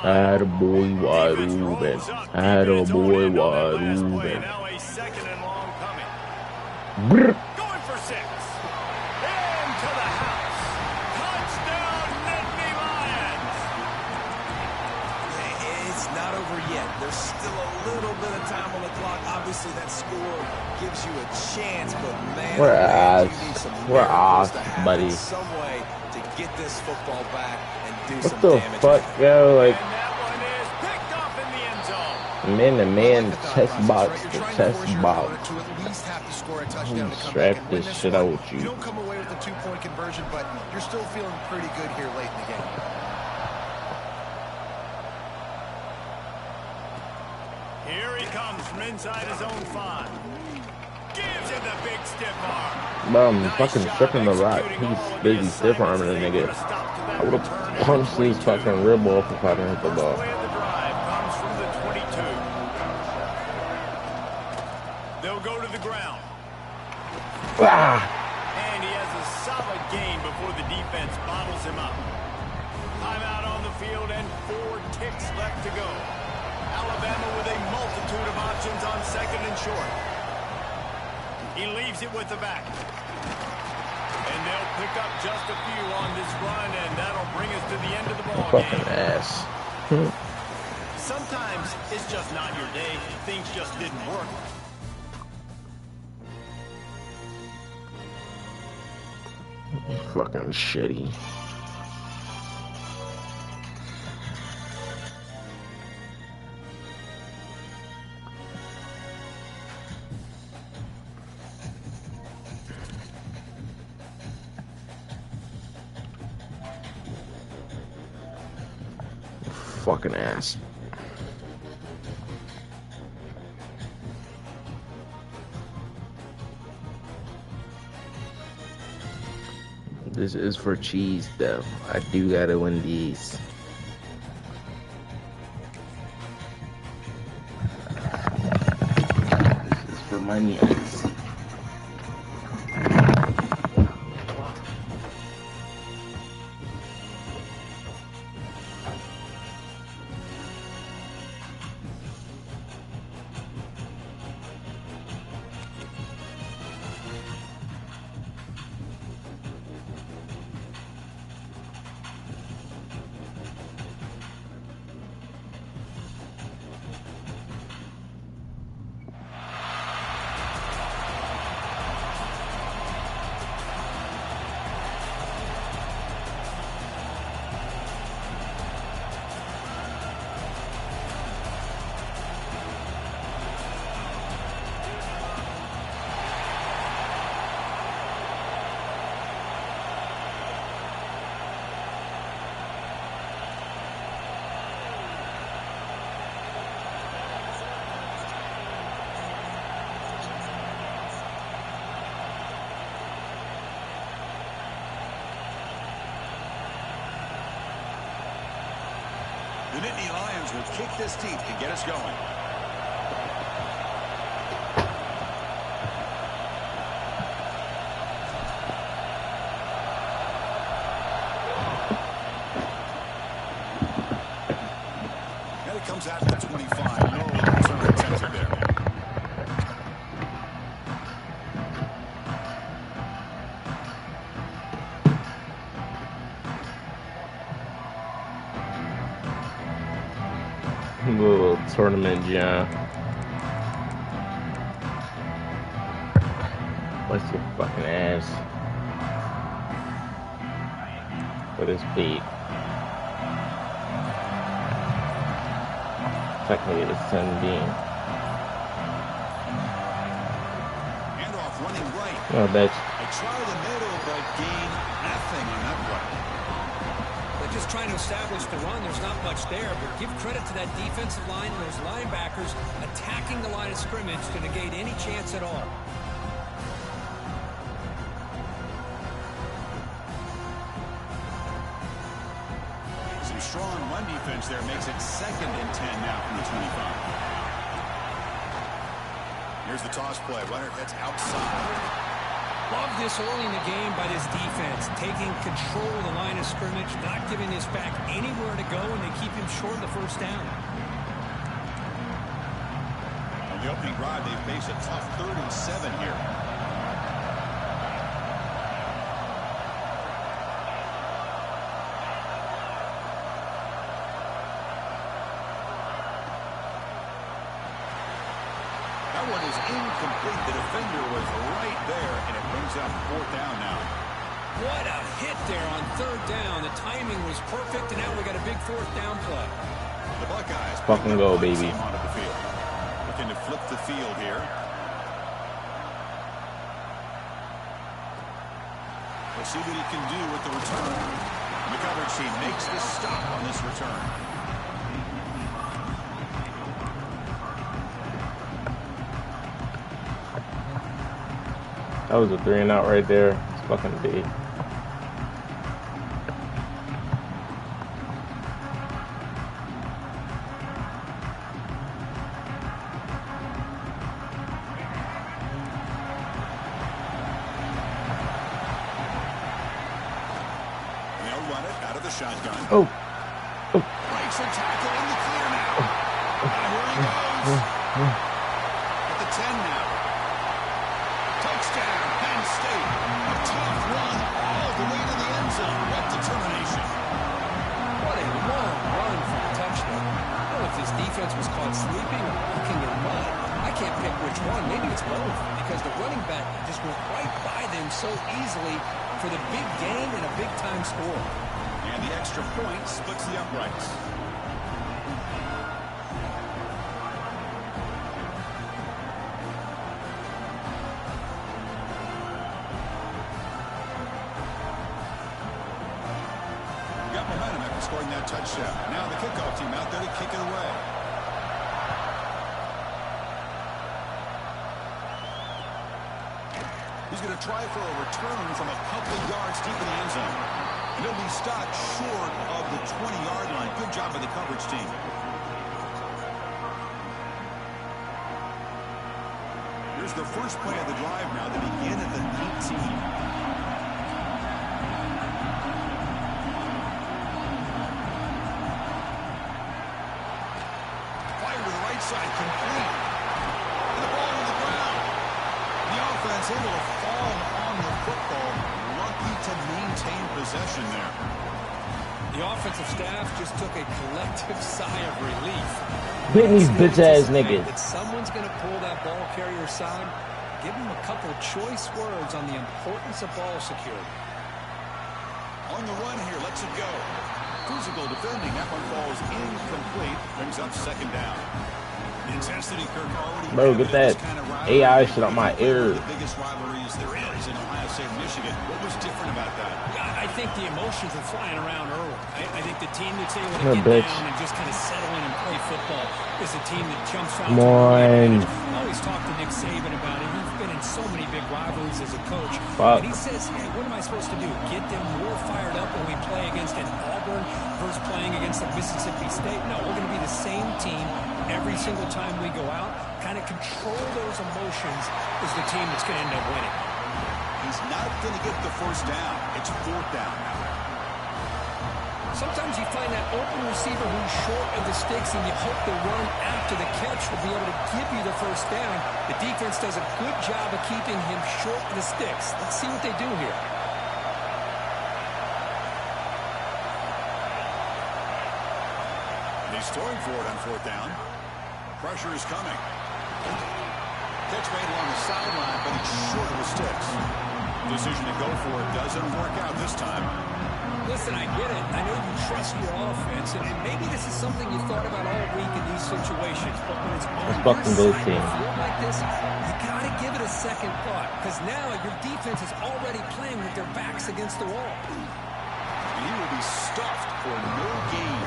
I had a boy wide open. I had a boy wide open. Now a 2nd and long coming. Brr. Going for 6. Into the house. Touchdown, Nittany Lions. It's not over yet. There's still a little bit of time on the clock. Obviously, that score gives you a chance, but man, We're man, ass. you need some We're miracles ass, to happen buddy. some way to get this football back and do What some the damage. fuck, yo? Like, And that one is picked up in the end zone. Man-to-man chest box to chest box. To at least have to score a touchdown to come Strap back and win this this shit one. out with you. You don't come away with a 2-point conversion, but you're still feeling pretty good here late in the game. Here he comes from inside his own 5. Gives him the big stiff arm. Bro, I'm fucking stripping the rock. He's busy stiff arming the nigga. I would have punched his fucking rib off if I didn't hit the ball. The drive comes from the 22. They'll go to the ground. Ah! And he has a solid gain before the defense bottles him up. Timeout on the field and 4 ticks left to go. Alabama with a multitude of options on 2nd and short. He leaves it with the back. And they'll pick up just a few on this run, and that'll bring us to the end of the ball Fucking game. ass. Sometimes it's just not your day. Things just didn't work. Fucking shitty. Fucking ass. This is for cheese, though. I do gotta win these. This is for my niece. The Nittany Lions will kick this deep to get us going. And it comes out to the 25. No return attempted there. Little tournament, yeah. What's your fucking ass? With his feet. Technically, it's 10 being. Handoff running right. Oh, bitch. A try the middle, but gain nothing on that play. They're just trying to establish the run. There's not much there, but give credit to that defensive line and those linebackers attacking the line of scrimmage to negate any chance at all. Some strong run defense there makes it 2nd and 10 now from the 25. Here's the toss play. Runner heads outside. Love this early in the game by this defense, taking control of the line of scrimmage, not giving this back anywhere to go, and they keep him short of the first down. On the opening drive, they face a tough 3rd and 7 here. That one is incomplete. The defender was right there, and it brings up 4th down now. What a hit there on 3rd down. The timing was perfect, and now we got a big 4th down play. The Buckeyes Fucking go, baby. onto the field. looking to flip the field here. We'll see what he can do with the return. And the coverage team makes the stop on this return. That was a 3-and-out right there. It's fucking big. Shotgun. Oh. Breaks a tackle in the clear now. And here he goes. At the 10 now. Touchdown, Penn State. A tough run all the way to the end zone. What determination. What a long run for a touchdown. I don't know if this defense was caught sleeping or walking in mud. I can't pick which one. Maybe it's both, because the running back just went right by them so easily for the big gain and a big-time score. And the extra point splits the uprights. Got momentum after scoring that touchdown. Now the kickoff team out there to kick it away. He's going to try for a return from a couple yards deep in the end zone. And he'll be stopped short of the 20-yard line. Good job by the coverage team. Here's the first play of the drive now. They begin at the 19. Fire to the right side, complete. And the ball on the ground. The offense able to fall on the football. Lucky to maintain possession there. The offensive staff just took a collective sigh of relief. Hitting these bitch-ass niggas. That someone's going to pull that ball carrier side. Give him a couple choice words on the importance of ball security. On the run here, lets it go. Physical defending. That one falls incomplete. Brings up second down. Intensity, Kirk, already. Bro, get that AI shit on my ear. The biggest rivalries there is in Ohio State and Michigan. What was different about that? I think the emotions are flying around early. I think the team that's able to get down and just kind of settle in and play football is a team that jumps out. Come on. I always talk to Nick Saban about it. He's been in so many big rivalries as a coach. Fuck. And he says, hey, what am I supposed to do? Get them more fired up when we play against an Auburn versus playing against a Mississippi State? No, we're going to be the same team every single time we go out. Kind of control those emotions is the team that's going to end up winning. He's not going to get the first down. It's fourth down. Sometimes you find that open receiver who's short of the sticks, and you hope the run after the catch will be able to give you the first down. The defense does a good job of keeping him short of the sticks. Let's see what they do here. He's throwing for it on fourth down. Pressure is coming. Catch made along the sideline, but it's short of the sticks. Decision to go for it doesn't work out this time. Listen, I get it. I know you trust your offense, and maybe this is something you thought about all week in these situations, but when it's on your side and feel like this, you got to give it a second thought, because now your defense is already playing with their backs against the wall. And he will be stuffed for no gain.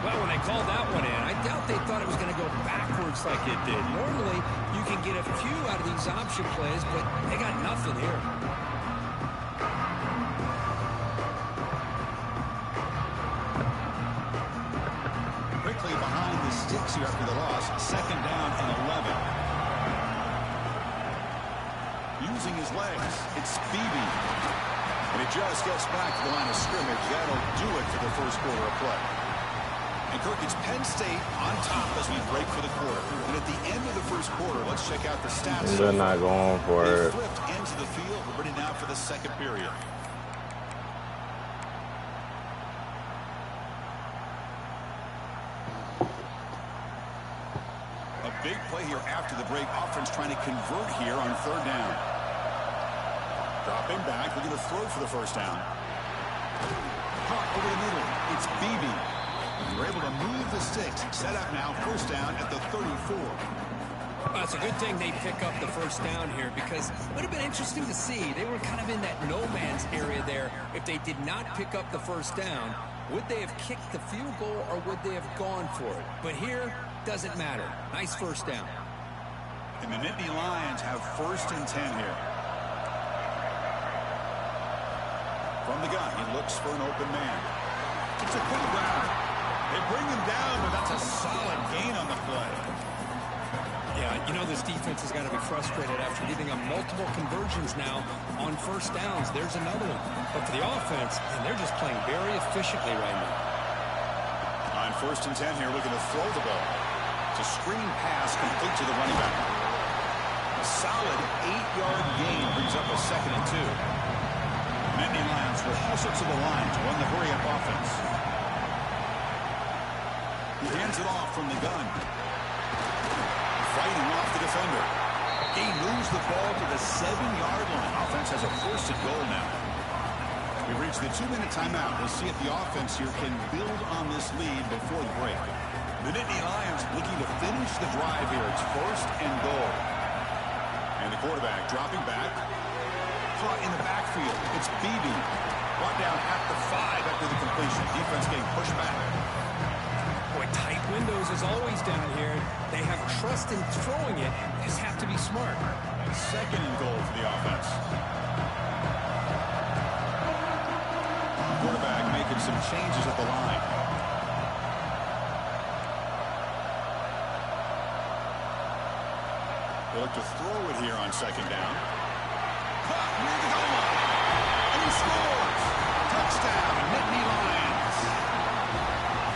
Well, when they called that one in, I doubt they thought it was going to go backwards like it did. Normally, you can get a few out of these option plays, but they got nothing here. Quickly behind the sticks here after the loss. Second down and 11. Using his legs, it's Beebe. And he just gets back to the line of scrimmage. That'll do it for the first quarter of play. And Kirk, it's Penn State on top as we break for the quarter. And at the end of the first quarter, let's check out the stats. They're not going for it. They flipped into the field. We're ready now for the second period. A big play here after the break. Offense trying to convert here on third down. Dropping back. We're going to throw for the first down. Caught over the middle. It's Beebe. They're able to move the sticks. Set up now, first down at the 34. Well, it's a good thing they pick up the first down here because it would have been interesting to see. They were kind of in that no man's area there. If they did not pick up the first down, would they have kicked the field goal or would they have gone for it? But here, doesn't matter. Nice first down. And the Nittany Lions have first and 10 here. From the gun, he looks for an open man. It's a quick round. They bring him down, but that's a solid gain on the play. Yeah, you know this defense has got to be frustrated after giving them multiple conversions now on first downs. There's another one. But for the offense, and they're just playing very efficiently right now. On first and 10 here, looking to throw the ball. It's a screen pass complete to the running back. A solid 8-yard gain brings up a second and 2. Nittany Lions will hustle to the line to run the hurry-up offense. He hands it off from the gun. Fighting off the defender. He moves the ball to the 7-yard line. Offense has a first and goal now. We've reached the 2-minute timeout. We'll see if the offense here can build on this lead before the break. The Nittany Lions looking to finish the drive here. It's first and goal. And the quarterback dropping back. Caught in the backfield. It's Beebe. Brought down at the 5 after the completion. Defense getting pushed back. Boy, tight windows is always down here. They have trust in throwing it. They just have to be smart. Second and goal for the offense. Quarterback making some changes at the line. They look to throw it here on second down. Caught near the goal line. And he scores. Touchdown, Nittany Lions.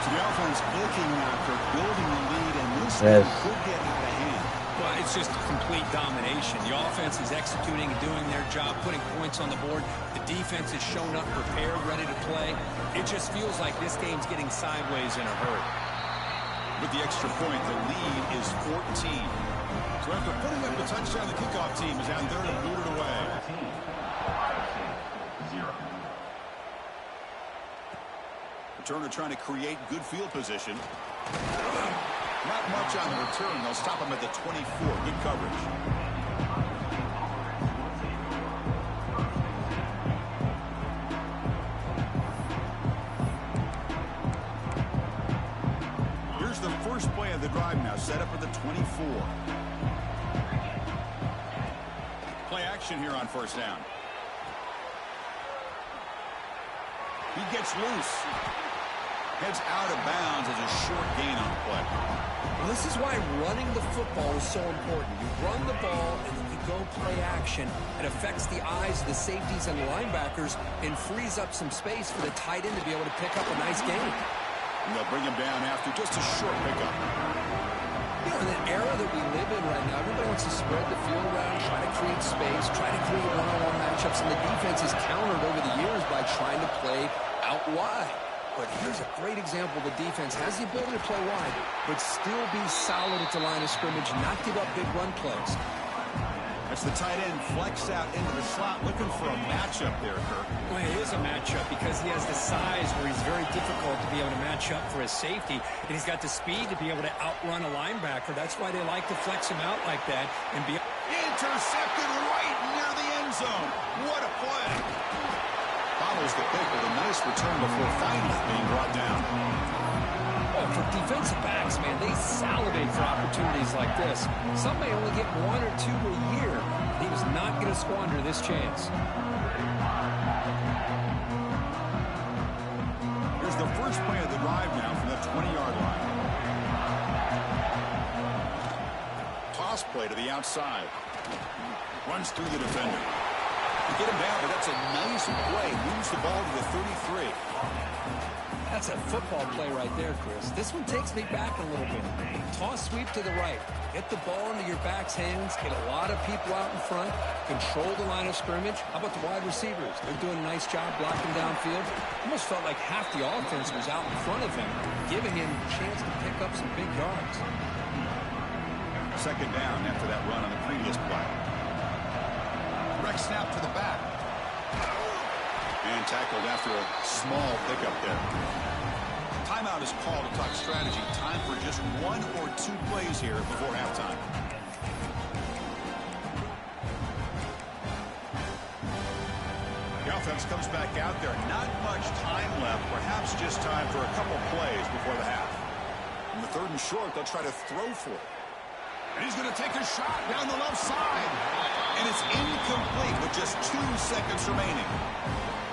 So the offense looking after building the lead, and this one could get out of hand. Well, it's just complete domination. The offense is executing and doing their job, putting points on the board. The defense has shown up prepared, ready to play. It just feels like this game's getting sideways in a hurry. With the extra point, the lead is 14. So after putting up the touchdown, the kickoff team is out there to boot it away. Returner trying to create good field position. Not much on the return. They'll stop him at the 24. Good coverage. Here's the first play of the drive now, set up at the 24. Play action here on first down. He gets loose. Heads out of bounds as a short gain on the play. Well, this is why running the football is so important. You run the ball and then you go play action. It affects the eyes of the safeties and the linebackers and frees up some space for the tight end to be able to pick up a nice gain. And they'll bring him down after just a short pickup. You know, in the era that we live in right now, everybody wants to spread the field around, try to create space, try to create one-on-one matchups, and the defense is countered over the years by trying to play out wide. But here's a great example. The defense has the ability to play wide, but still be solid at the line of scrimmage, not give up big run plays. That's the tight end flexed out into the slot, looking for a matchup there, Kirk. Well, it is a matchup because he has the size where he's very difficult to be able to match up for his safety, and he's got the speed to be able to outrun a linebacker. That's why they like to flex him out like that and be intercepted right near the end zone. What a play! Follows the pick with a nice return before finally being brought down. Well, for defensive backs, man, they salivate for opportunities like this. Some may only get 1 or 2 a year. He was not going to squander this chance. Here's the first play of the drive now from the 20-yard line. Toss play to the outside. Runs through the defender. Get him down, but that's a nice play. Moves the ball to the 33. That's a football play right there, Chris. This one takes me back a little bit. Toss sweep to the right. Get the ball into your back's hands. Get a lot of people out in front. Control the line of scrimmage. How about the wide receivers? They're doing a nice job blocking downfield. Almost felt like half the offense was out in front of him, giving him a chance to pick up some big yards. Second down after that run on the previous play. Direct snap to the back. And tackled after a small pickup there. timeout is called to talk strategy. Time for just 1 or 2 plays here before halftime. The offense comes back out there. Not much time left. Perhaps just time for a couple plays before the half. On the 3rd and short, they'll try to throw for it. And he's going to take a shot down the left side. And it's incomplete with just 2 seconds remaining.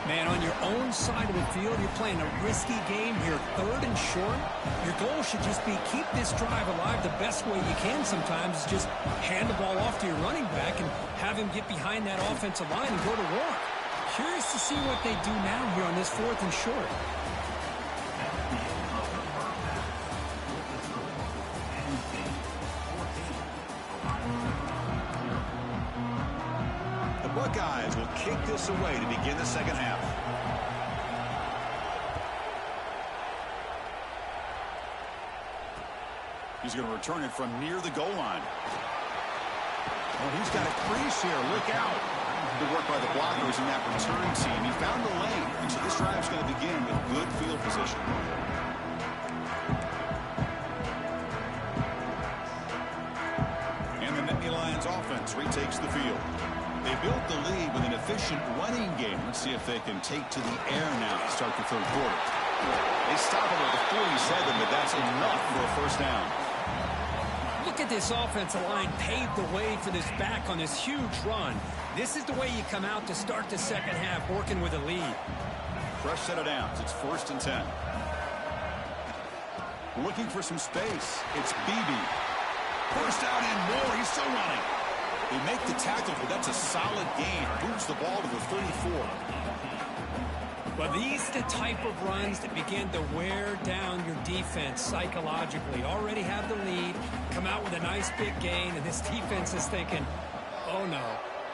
Man, on your own side of the field, you're playing a risky game here. 3rd and short. Your goal should just be keep this drive alive the best way you can sometimes is just hand the ball off to your running back and have him get behind that offensive line and go to work. Curious to see what they do now here on this 4th and short. The Buckeyes will kick this away to begin the second half. He's going to return it from near the goal line. Oh, he's got a crease here. Look out. Good work by the blockers in that return team. He found the lane, and so this drive's going to begin with good field position. And the Nittany Lions offense retakes the field. They built the lead with an efficient running game. Let's see if they can take to the air now to start the 3rd quarter. They stop him at the 47, but that's enough for a first down. Look at this offensive line paved the way for this back on this huge run. This is the way you come out to start the second half, working with a lead. Fresh set of downs. It's 1st and 10. Looking for some space. It's Beebe. First down and more. He's still running. They make the tackle, but that's a solid gain. Moves the ball to the 34. Well, these are the type of runs that begin to wear down your defense psychologically. Already have the lead, come out with a nice big gain, and this defense is thinking, oh no,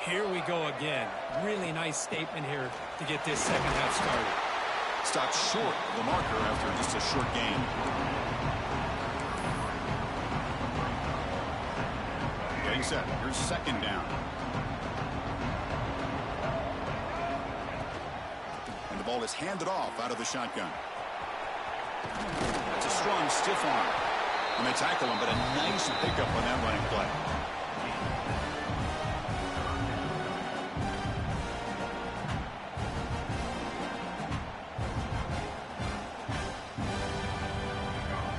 here we go again. Really nice statement here to get this second half started. Stopped short of the marker after just a short gain. Getting set. Here's 2nd down. Ball is handed off out of the shotgun. It's a strong stiff arm. And they tackle him, but a nice pickup on that running play.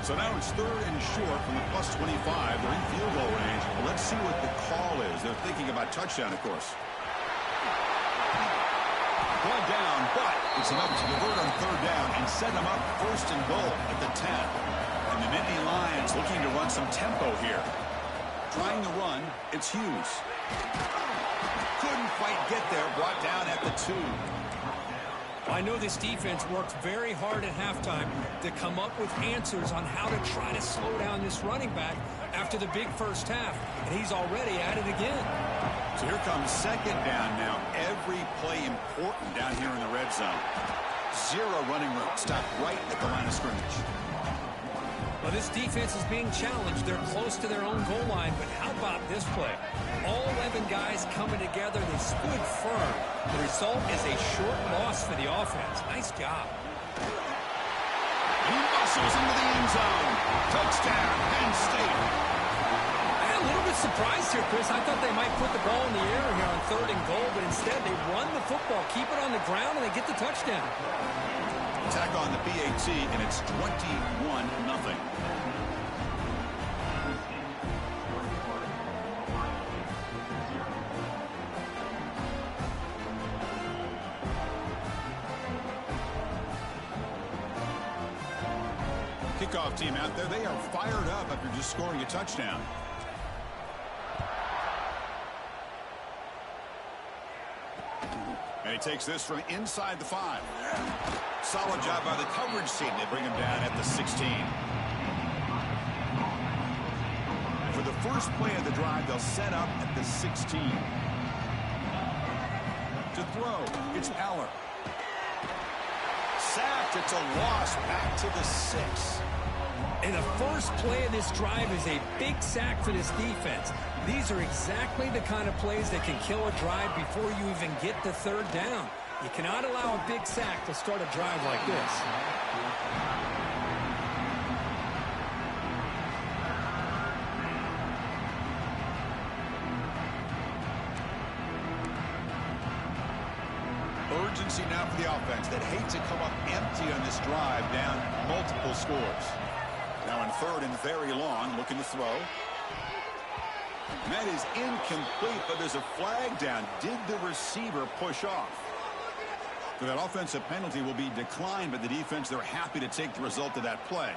So now it's 3rd and short from the +25. They're in field goal range. Well, let's see what the call is. They're thinking about touchdown, of course. One down, but it's enough to convert on 3rd down and set them up 1st and goal at the 10. And the Nittany Lions looking to run some tempo here. Trying to run, it's Hughes. Couldn't quite get there, brought down at the 2. I know this defense worked very hard at halftime to come up with answers on how to try to slow down this running back after the big first half, and he's already at it again. So here comes 2nd down now. Every play important down here in the red zone. 0 running room. Stopped right at the line of scrimmage. Well, this defense is being challenged. They're close to their own goal line, but how about this play? All 11 guys coming together. They stood firm. The result is a short loss for the offense. Nice job. He muscles into the end zone. Touchdown, Penn State. I'm a little bit surprised here, Chris. I thought they might put the ball in the air here on 3rd and goal, but instead they run the football, keep it on the ground, and they get the touchdown. Attack on the PAT, and it's 21-0. Kickoff team out there, they are fired up after just scoring a touchdown. And he takes this from inside the 5. Solid job by the coverage team. They bring him down at the 16. And for the first play of the drive, they'll set up at the 16. To throw, it's Aller. Sacked, it's a loss back to the 6. And the first play of this drive is a big sack for this defense. These are exactly the kind of plays that can kill a drive before you even get the 3rd down. You cannot allow a big sack to start a drive like this. Urgency now for the offense that hate to come up empty on this drive, down multiple scores. Now in third and very long, looking to throw. And that is incomplete, but there's a flag down. Did the receiver push off? So that offensive penalty will be declined by the defense. They're happy to take the result of that play.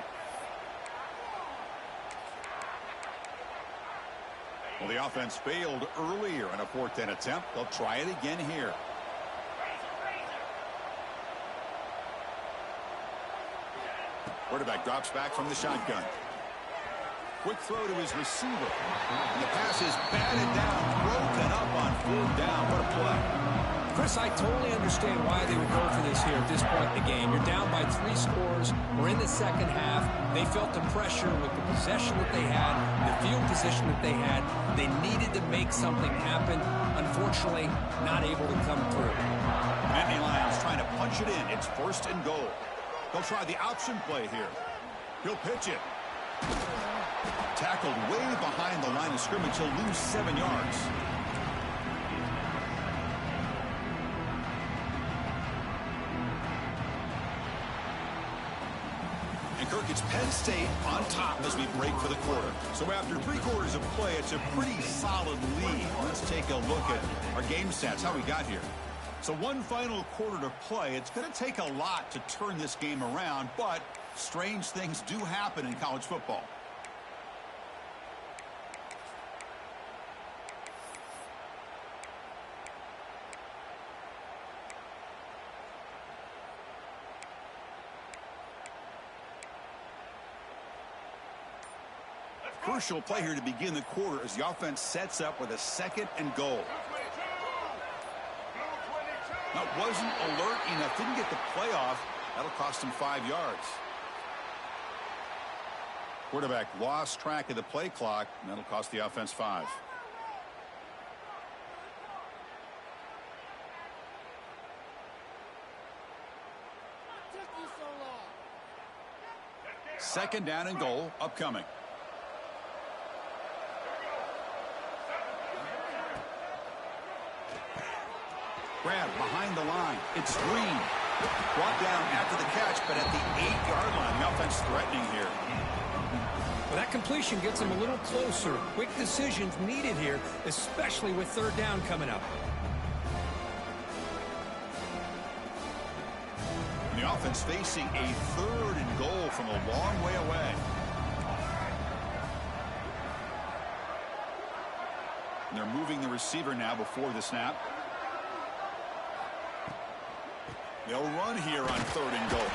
Well, the offense failed earlier on a 4th down attempt. They'll try it again here. Quarterback drops back from the shotgun. Quick throw to his receiver. And the pass is batted down, broken up on 4th down. What a play. Chris, I totally understand why they would go for this here at this point in the game. You're down by 3 scores. We're in the second half. They felt the pressure with the possession that they had, the field position that they had. They needed to make something happen. Unfortunately, not able to come through. Nittany Lions trying to punch it in. It's 1st and goal. They'll try the option play here. He'll pitch it. Tackled way behind the line of scrimmage. He'll lose 7 yards. And Kirk, it's Penn State on top as we break for the quarter. So after 3 quarters of play, it's a pretty solid lead. Let's take a look at our game stats, how we got here. So 1 final quarter to play. It's going to take a lot to turn this game around, but strange things do happen in college football. Crucial play here to begin the quarter as the offense sets up with a 2nd and goal. Now, wasn't alert enough, didn't get the play off. That'll cost him 5 yards. Quarterback lost track of the play clock, and that'll cost the offense 5. Second down and goal upcoming. Grab behind the line. It's Green. Brought down after the catch, but at the 8-yard line. The offense threatening here. Well, that completion gets them a little closer. Quick decisions needed here, especially with 3rd down coming up. And the offense facing a 3rd and goal from a long way away. And they're moving the receiver now before the snap. They'll run here on 3rd and goal.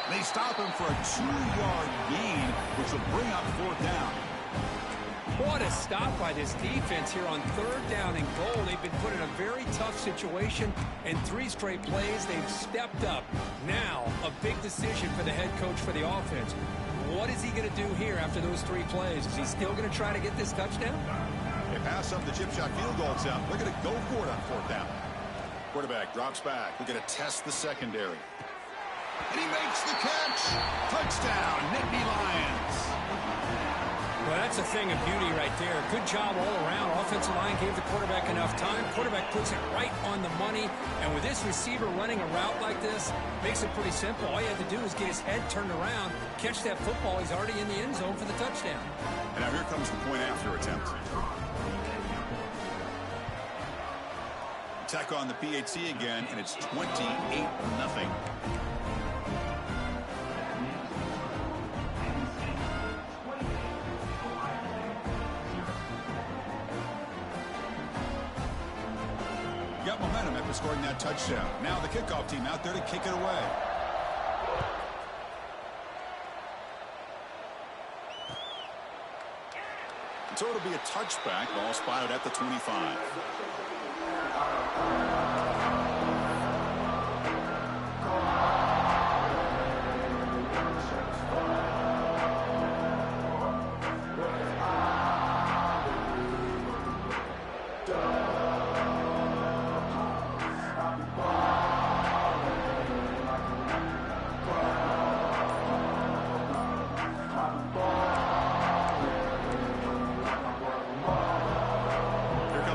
They stop him for a 2-yard gain, which will bring up 4th down. What a stop by this defense here on 3rd down and goal. They've been put in a very tough situation, and 3 straight plays, they've stepped up. Now, a big decision for the head coach for the offense. What is he going to do here after those 3 plays? Is he still going to try to get this touchdown? They pass up the chip shot field goal attempt. They're going to go for it on 4th down. Quarterback drops back. We're going to test the secondary. And he makes the catch. Touchdown, Nittany Lions. Well, that's a thing of beauty right there. Good job all around. Offensive line gave the quarterback enough time. Quarterback puts it right on the money. And with this receiver running a route like this, makes it pretty simple. All you have to do is get his head turned around, catch that football. He's already in the end zone for the touchdown. And now here comes the point after attempt. Tech on the PAT again, and it's 28-0. Got momentum after scoring that touchdown. Now the kickoff team out there to kick it away. So it'll be a touchback. Ball spotted at the 25.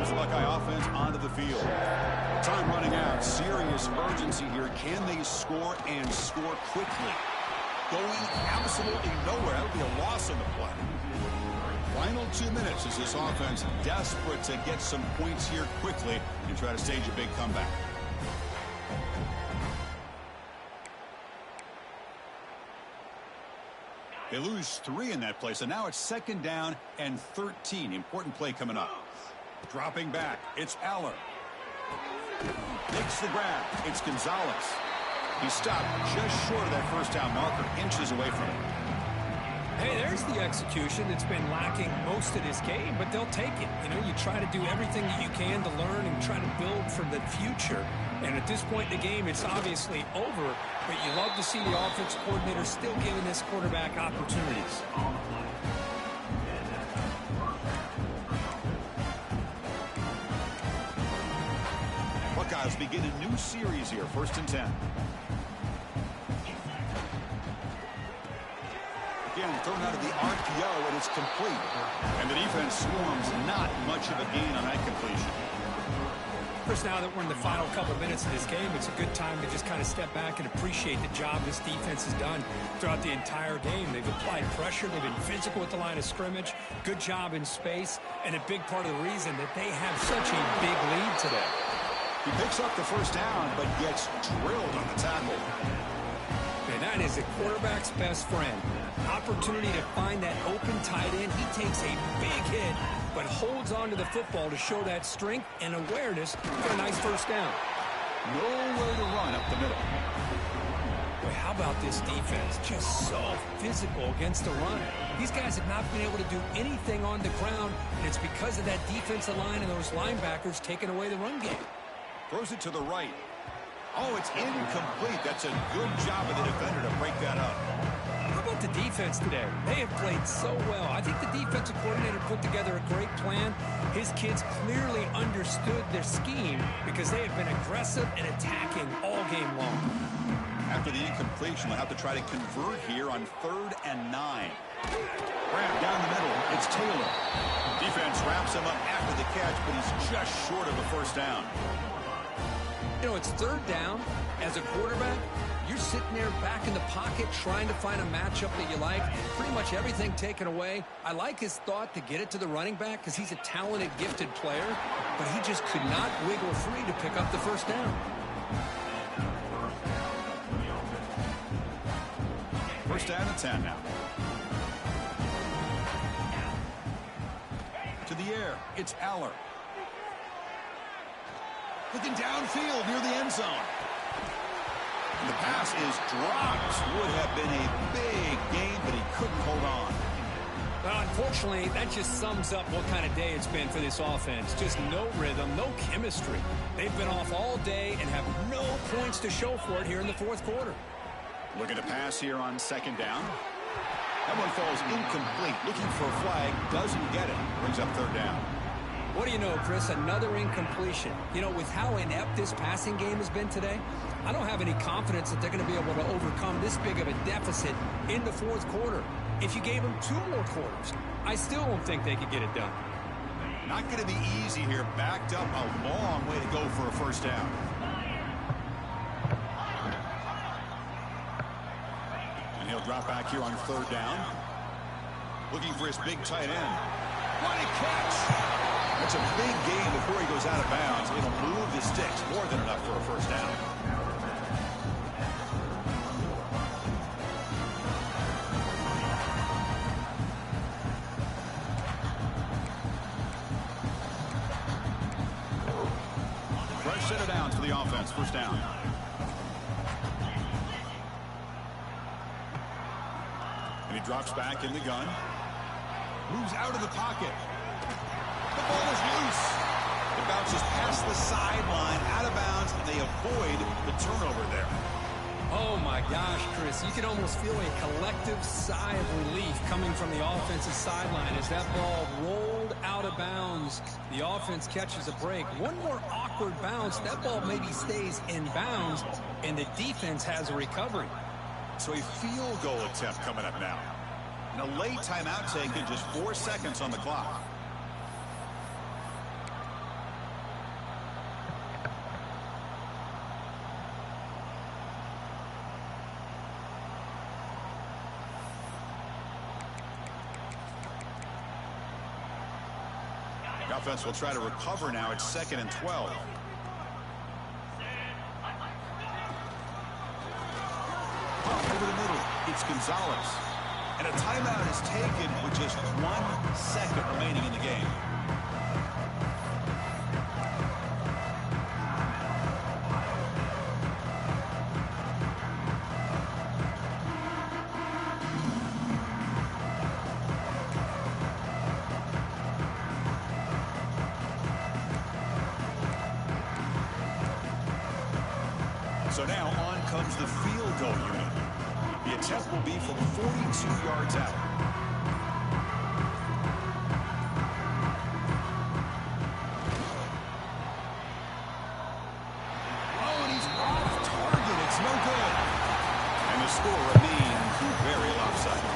Buckeye offense onto the field. Time running out. Serious urgency here. Can they score and score quickly? Going absolutely nowhere. That would be a loss on the play. Final 2 minutes as this offense desperate to get some points here quickly and try to stage a big comeback. They lose 3 in that play, so now it's 2nd down and 13. Important play coming up. Dropping back, it's Aller. Makes the grab. It's Gonzalez. He stopped just short of that first down marker, inches away from it. Hey, there's the execution that's been lacking most of this game, but they'll take it. You know, you try to do everything that you can to learn and try to build for the future. And at this point in the game, it's obviously over, but you love to see the offense coordinator still giving this quarterback opportunities. Buckeyes begin a new series here, 1st and 10. Again, thrown out of the RPO, and it's complete. And the defense swarms, not much of a gain on that completion. Chris, now that we're in the final couple of minutes of this game, it's a good time to just kind of step back and appreciate the job this defense has done throughout the entire game. They've applied pressure. They've been physical at the line of scrimmage. Good job in space, and a big part of the reason that they have such a big lead today. He picks up the first down, but gets drilled on the tackle. And that is a quarterback's best friend. Opportunity to find that open tight end. He takes a big hit, but holds on to the football to show that strength and awareness for a nice first down. Nowhere to run up the middle. Boy, how about this defense? Just so physical against the run. These guys have not been able to do anything on the ground, and it's because of that defensive line and those linebackers taking away the run game. Throws it to the right. Oh, it's incomplete. That's a good job of the defender to break that up. How about the defense today? They have played so well. I think the defensive coordinator put together a great plan. His kids clearly understood their scheme because they have been aggressive and attacking all game long. After the incompletion, they'll have to try to convert here on 3rd and 9. Grab down the middle. It's Taylor. Defense wraps him up after the catch, but he's just short of a first down. You know, it's 3rd down. As a quarterback, you're sitting there back in the pocket trying to find a matchup that you like. Pretty much everything taken away. I like his thought to get it to the running back because he's a talented, gifted player, but he just could not wiggle free to pick up the first down. First down and 10 now. To the air, it's Aller. Looking downfield near the end zone. And the pass is dropped. Would have been a big game, but he couldn't hold on. Well, unfortunately, that just sums up what kind of day it's been for this offense. Just no rhythm, no chemistry. They've been off all day and have no points to show for it here in the 4th quarter. Looking to pass here on 2nd down. That one falls incomplete. Looking for a flag. Doesn't get it. Brings up 3rd down. What do you know, Chris? Another incompletion. You know, with how inept this passing game has been today, I don't have any confidence that they're going to be able to overcome this big of a deficit in the 4th quarter. If you gave them 2 more quarters, I still don't think they could get it done. Not going to be easy here. Backed up a long way to go for a first down. And he'll drop back here on 3rd down. Looking for his big tight end. What a catch! That's a big gain before he goes out of bounds. It'll move the sticks more than enough for a first down. Fresh set of downs for the offense. First down. And he drops back in the gun. Moves out of the pocket. The ball is loose. It bounces past the sideline, out of bounds, and they avoid the turnover there. Oh, my gosh, Chris. You can almost feel a collective sigh of relief coming from the offensive sideline as that ball rolled out of bounds. The offense catches a break. One more awkward bounce. That ball maybe stays in bounds, and the defense has a recovery. So a field goal attempt coming up now. And a late timeout taken, just 4 seconds on the clock. The offense will try to recover now. It's 2nd and 12. Over the middle, it's Gonzalez. And a timeout is taken with just 1 second remaining in the game. So now on comes the field goal unit. The attempt will be from 42 yards out. Oh, and he's off target. It's no good. And the score remains very lopsided.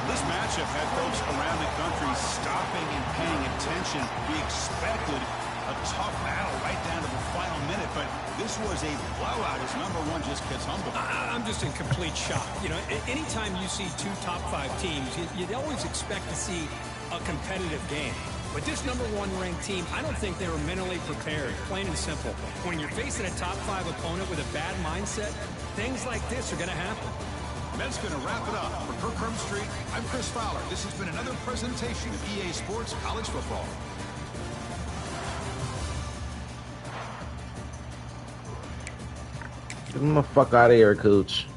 This matchup had folks around the country stopping and paying attention. We expected a tough battle right down to the final minute, but this was a blowout as number one just gets humbled. I'm just in complete shock. You know, anytime you see 2 top 5 teams, you'd always expect to see a competitive game. But this number 1 ranked team, I don't think they were mentally prepared, plain and simple. When you're facing a top 5 opponent with a bad mindset, things like this are going to happen. And that's going to wrap it up. For Kirk Street, I'm Chris Fowler. This has been another presentation of EA Sports College Football. Get the fuck out of here, coach.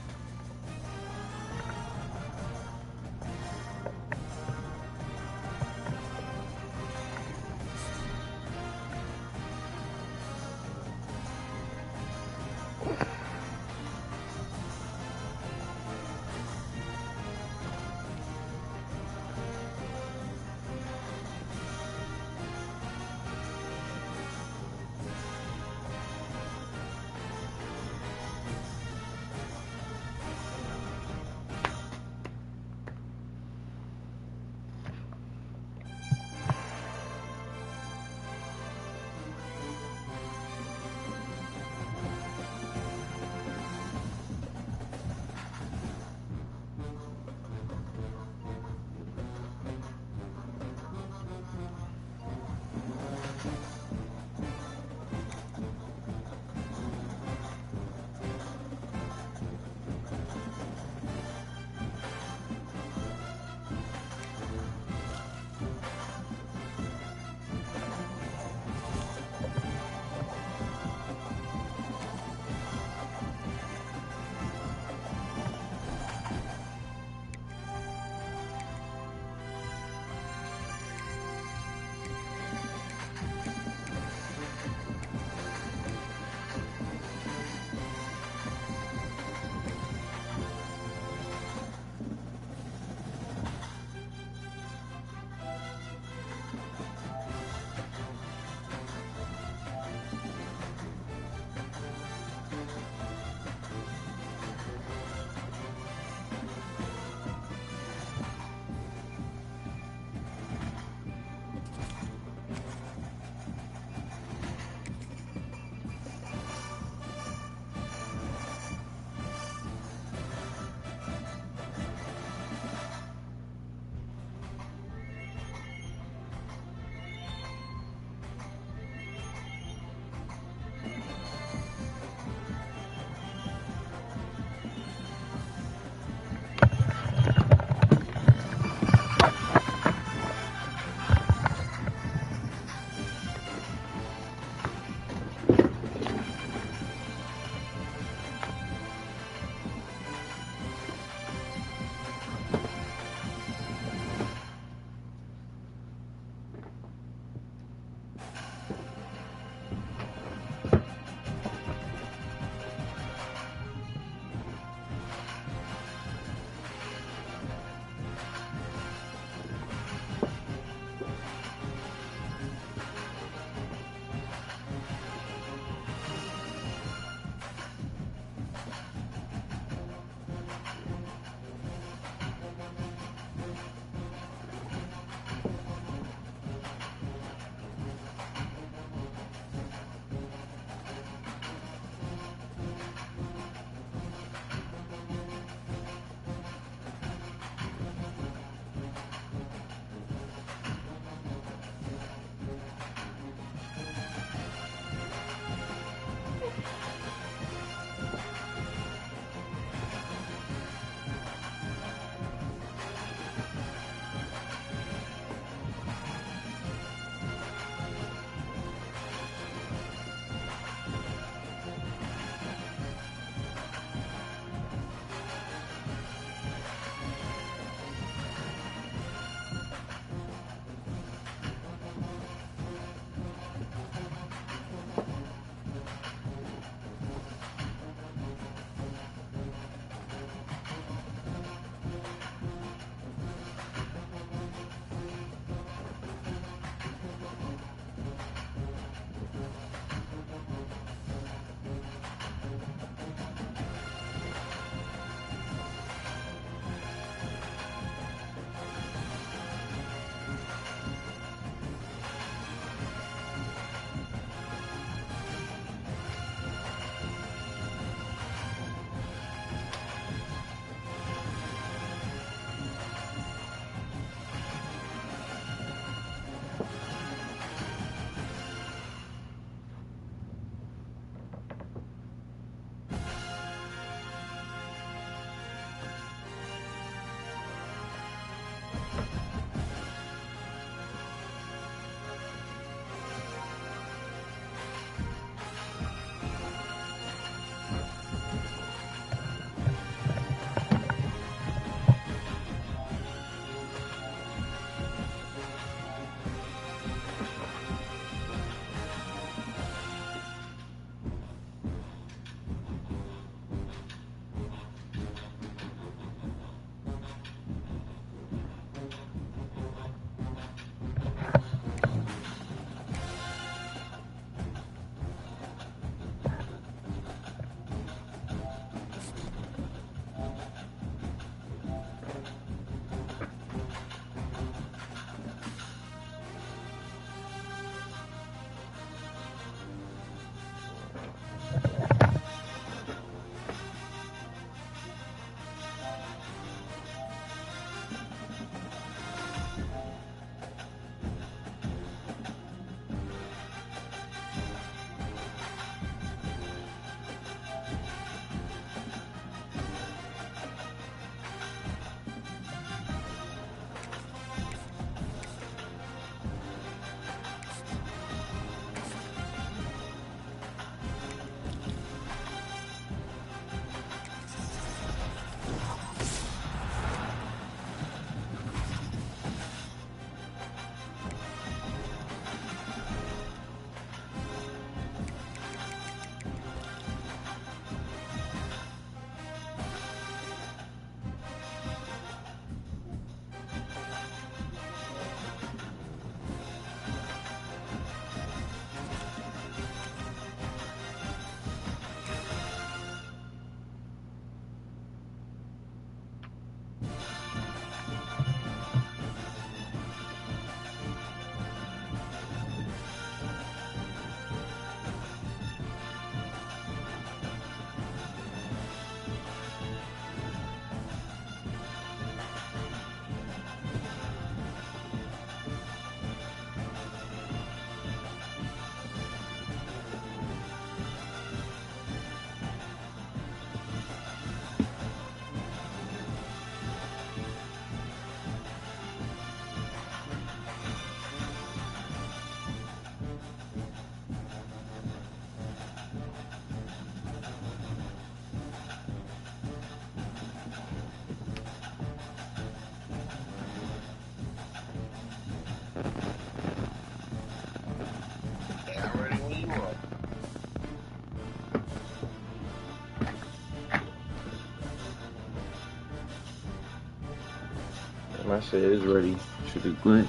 My shit is ready. Should be glitch.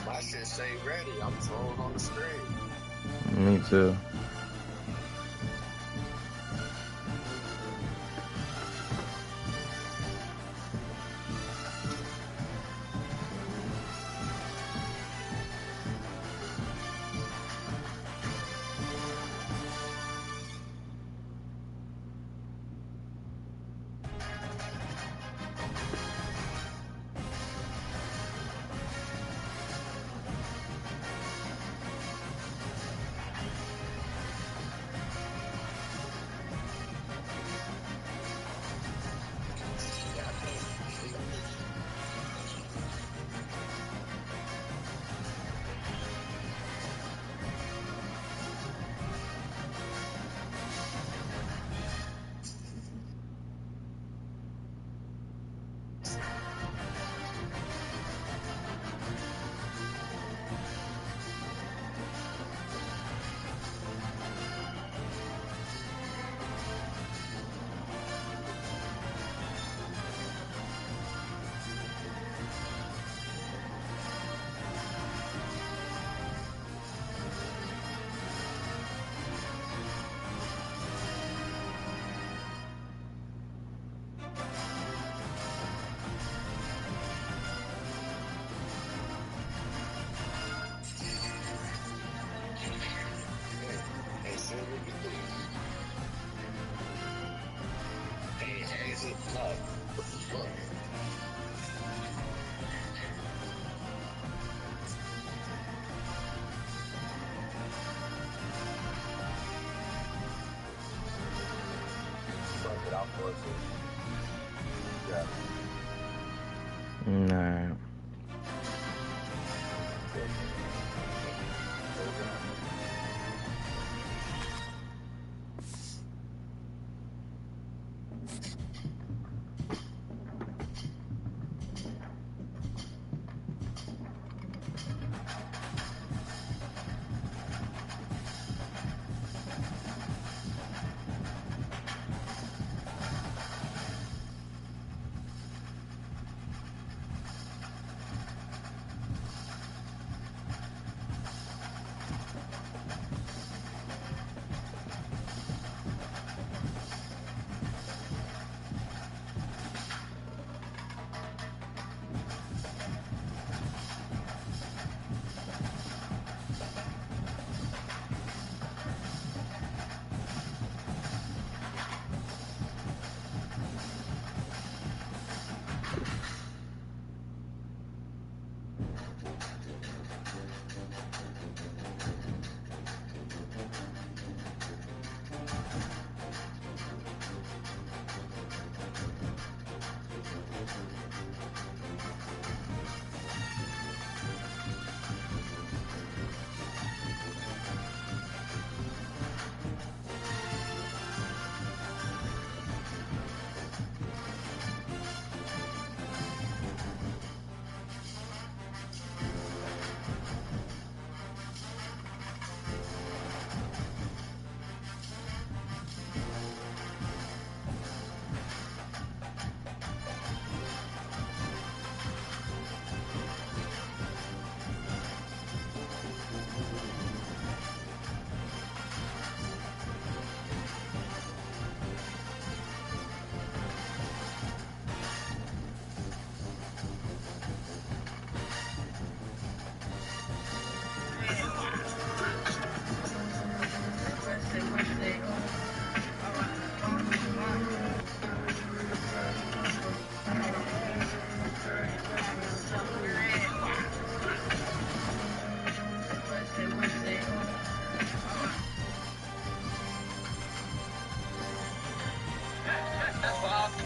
My shit say ready. I'm throwing on the screen. Me too. Hey, Silver, hey, Hazel, love. What the fuck? Fuck it, I'll force it. Yeah. Nah.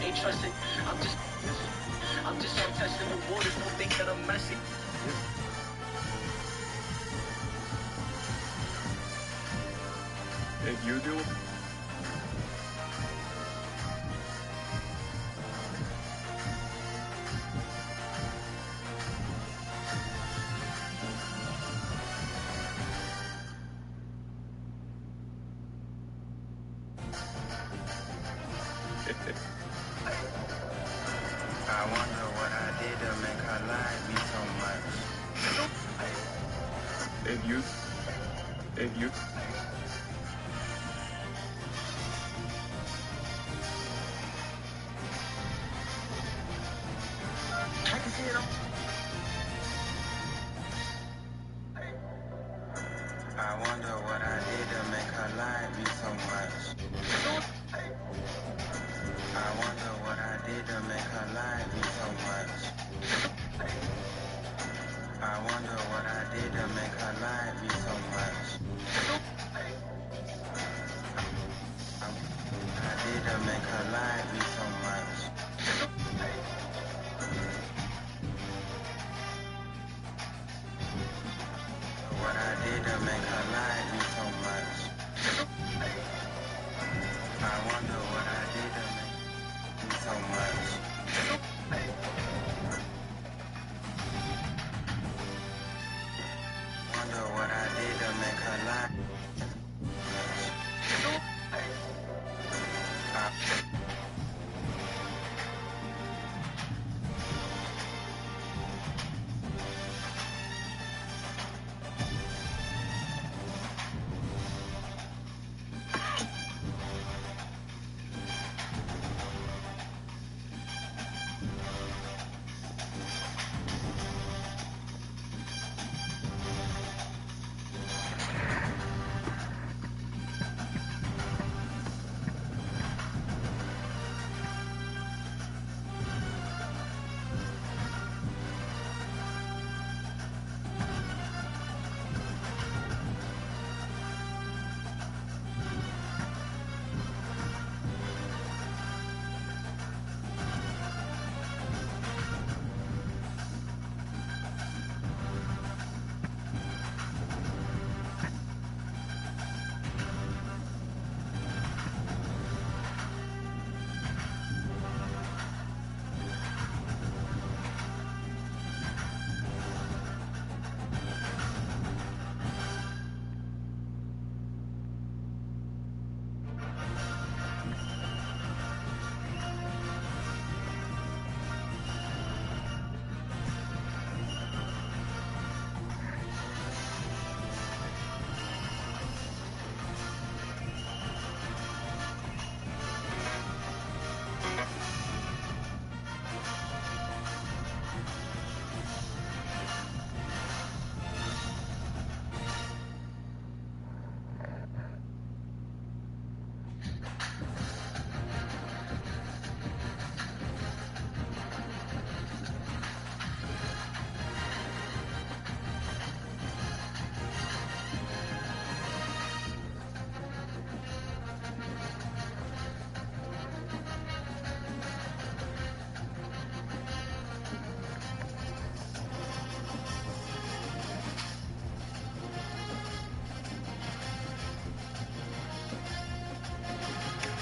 Ain't trusting. I'm just out testing the waters. Don't think that I'm messy. If you do. I wonder what I did to make her like me so much. If you. I can see it on. I wonder what I did to make her like me so much. I wonder what I did to make her like me so much. I wonder what I did to make her like me so much. I did to make her like me so much. What I did to make her like me so much. I wonder what I did to make me so much. Wonder what I did to make her like me so much.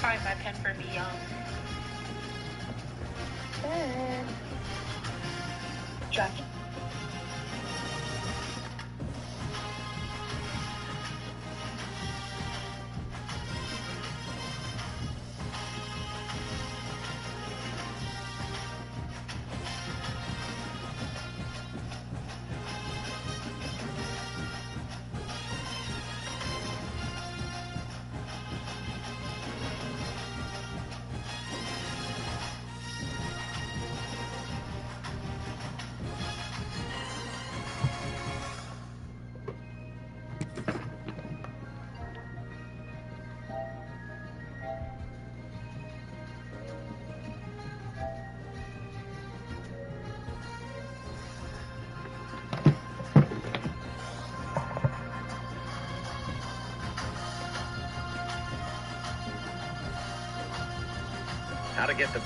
Find my pen for me, Drop it. How to get the...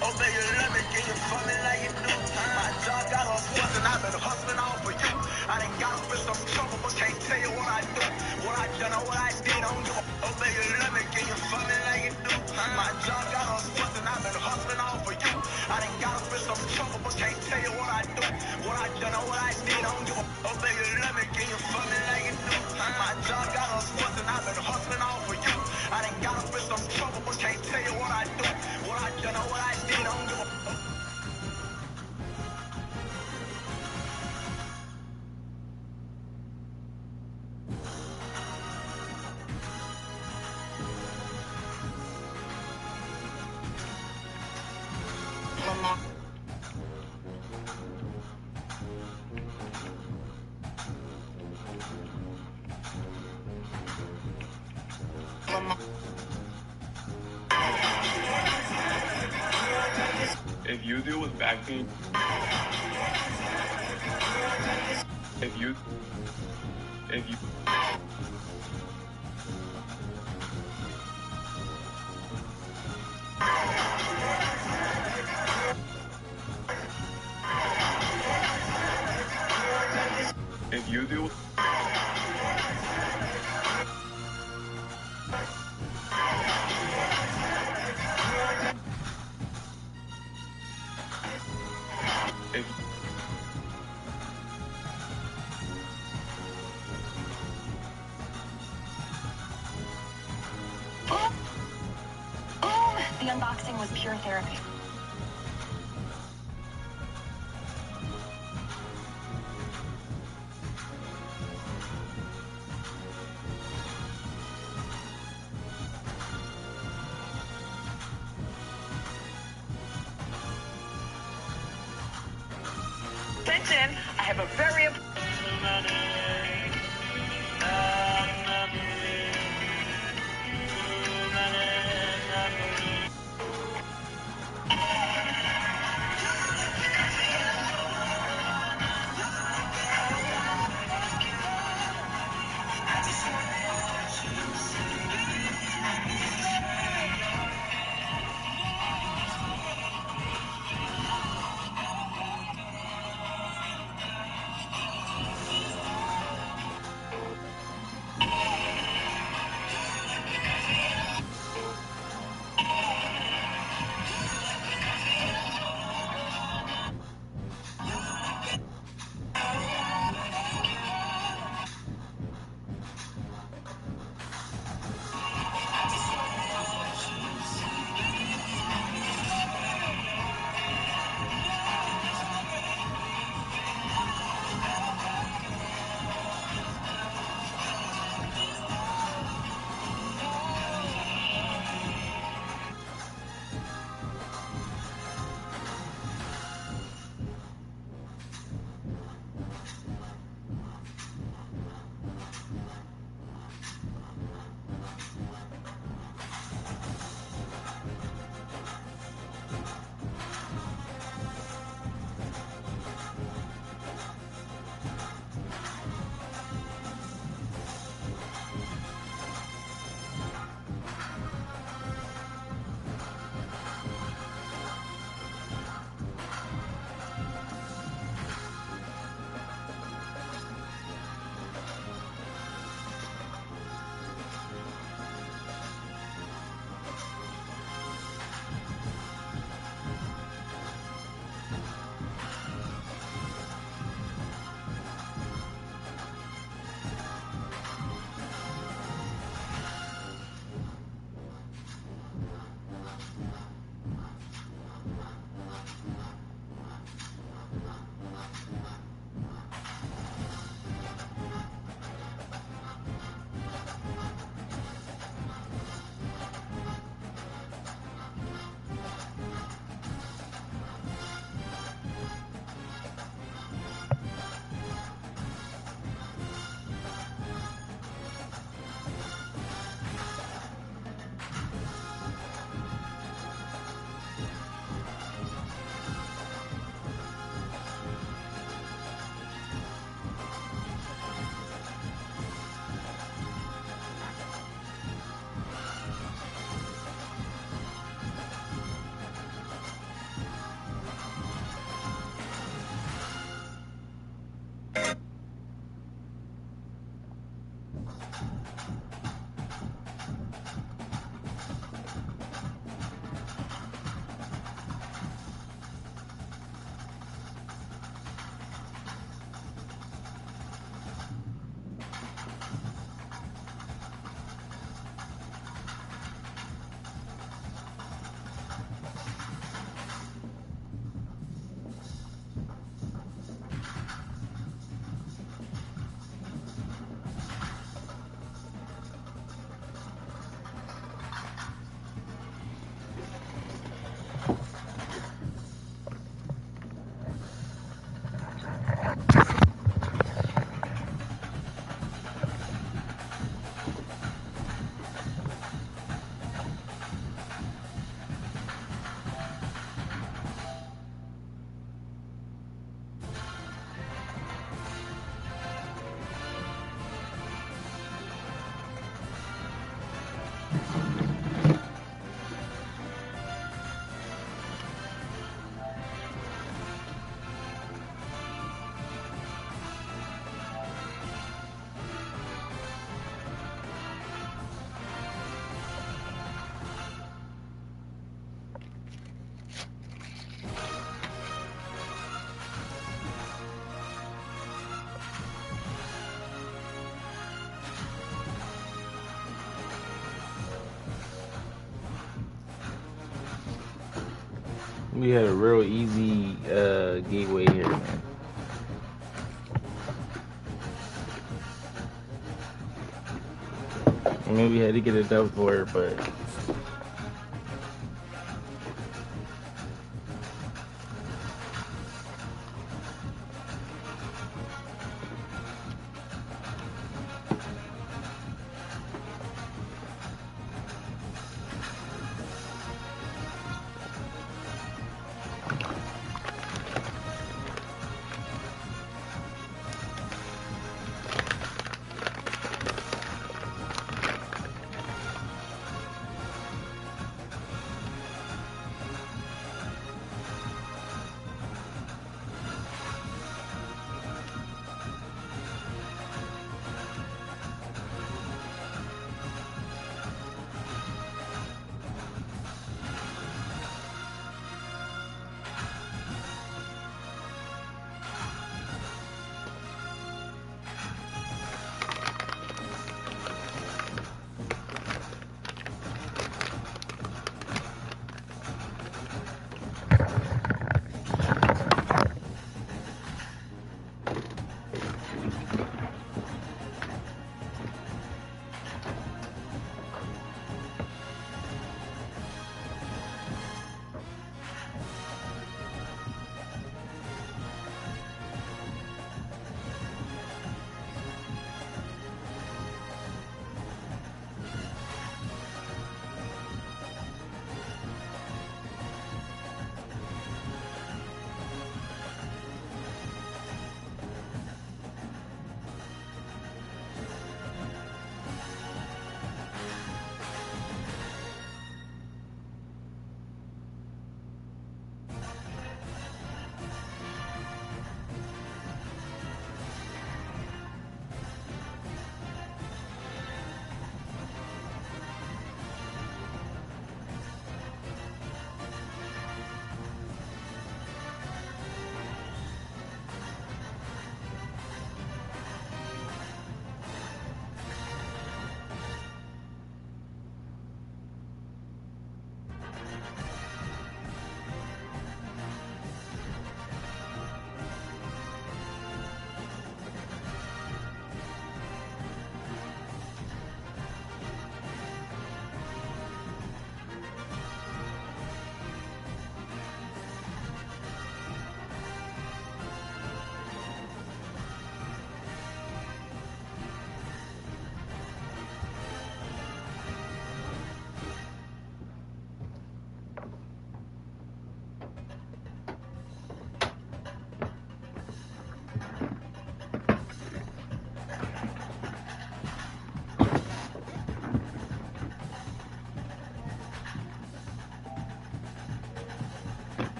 Oh, baby, let me get you for me like you do. My job got us fussing, I've been hustling all for you. I done got up in some trouble, but can't tell you what I do. What I done or what I did, don't give a... Oh, baby, let me get you for me like you do. My job got us fussing, I've been hustling all for you. I done got up in some trouble, but can't tell you what I do. What I done or what I did, don't give a... Oh, baby, let me get you for me like you do. My job got us fussing, I've been hustling all for you. I done got up in some trouble, but can't tell you what I do. What I done or what I did, don't give a... If you deal with back pain, if you, if you, if you deal with, if The unboxing was pure therapy. Attention, I have a very We had a real easy gateway here, man. I mean, we had to get it done for it, but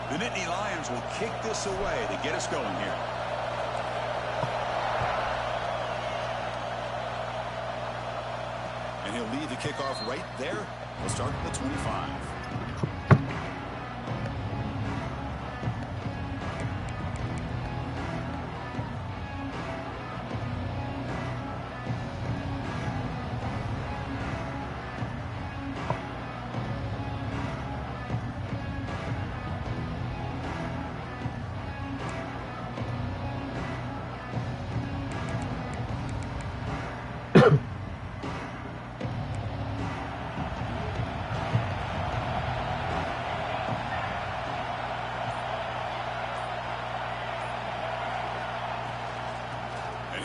The Nittany Lions will kick this away to get us going here. And he'll lead the kickoff right there. We'll start at the 25.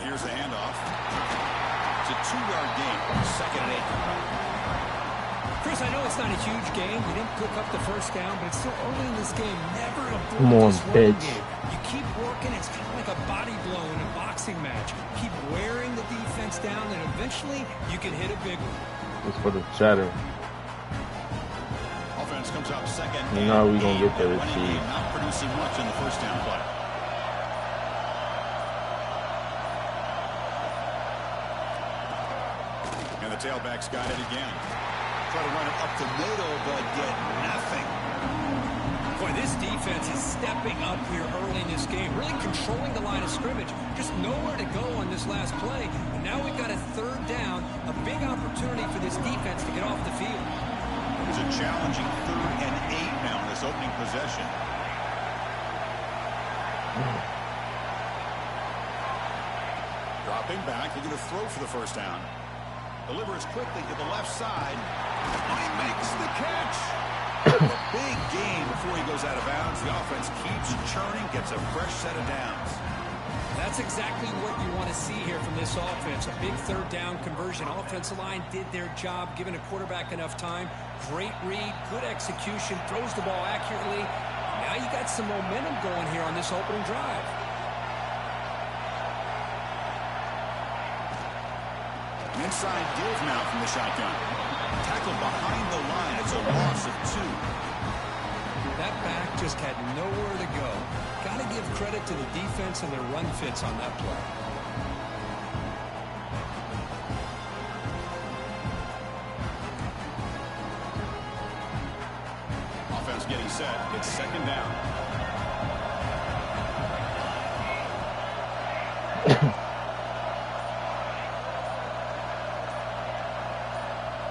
Here's the handoff. It's a 2-yard gain. 2nd and 8. Chris, I know it's not a huge game. You didn't pick up the first down, but it's still early in this game. Never abort Come on, this running bitch. game. You keep working. It's kind of like a body blow in a boxing match. Keep wearing the defense down, and eventually you can hit a big one. It's for the chatter. Offense comes out second. You know we're going to get there, Not producing much in the first down play. And the tailback's got it again. Try to run it up the middle, but get nothing. Boy, this defense is stepping up here early in this game, really controlling the line of scrimmage. Just nowhere to go on this last play. And now we've got a 3rd down, a big opportunity for this defense to get off the field. It's a challenging 3rd and 8 now in this opening possession. Dropping back, they're going to throw for the first down. Delivers quickly to the left side. He makes the catch. A big gain before he goes out of bounds. The offense keeps churning, gets a fresh set of downs. That's exactly what you want to see here from this offense. A big 3rd down conversion. Offensive line did their job, giving a quarterback enough time. Great read, good execution, throws the ball accurately. Now you got some momentum going here on this opening drive. An inside give now from the shotgun. Tackled behind the line. It's a loss of 2. That back just had nowhere to go. Got to give credit to the defense and their run fits on that play. Offense getting set. It's 2nd down.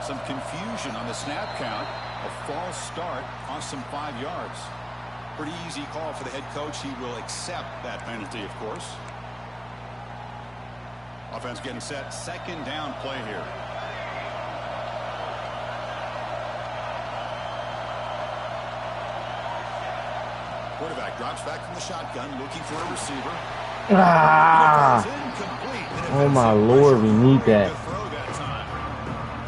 Some confusion on the snap count. A false start cost him 5 yards. Pretty easy call for the head coach. He will accept that penalty, of course. Offense getting set. 2nd down play here. Quarterback drops back from the shotgun, looking for a receiver. Ah! Oh my Lord, we need that.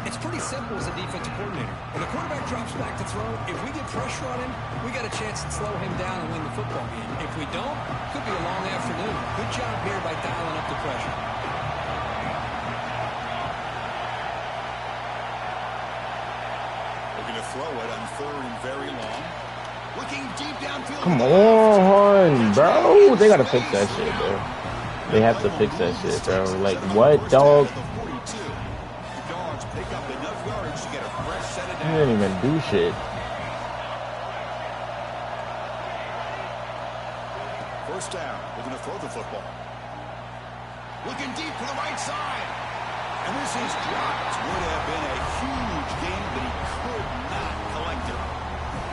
It's pretty simple as a defensive coordinator. When the quarterback drops back to throw, if we get pressure on him, we got a chance to slow him down and win the football game. If we don't, could be a long afternoon. Good job here by dialing up the pressure. Looking to throw it on 3rd and very long. Looking deep downfield. Come on, bro. They gotta fix that shit, bro. They have to fix that shit, bro. Like, what, dog? He didn't even do shit. First down. We're going to throw the football. Looking deep to the right side. And this is dropped. Would have been a huge game, but he could not collect it.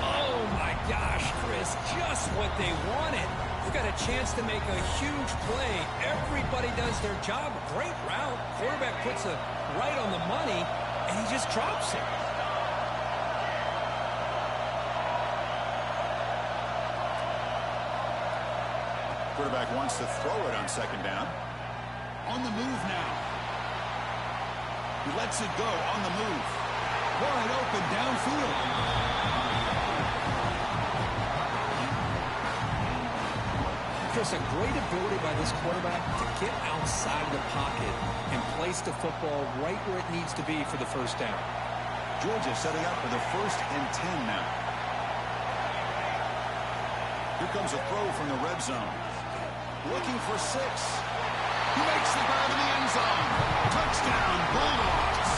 Oh, my gosh, Chris. Just what they wanted. You got a chance to make a huge play. Everybody does their job. Great route. Quarterback puts it right on the money, and he just drops it. Quarterback wants to throw it on 2nd down. On the move now. He lets it go on the move. Wide open downfield. Chris, a great ability by this quarterback to get outside of the pocket and place the football right where it needs to be for the first down. Georgia setting up for the 1st and 10 now. Here comes a throw from the red zone. Looking for 6. He makes the grab in the end zone. Touchdown, Bulldogs.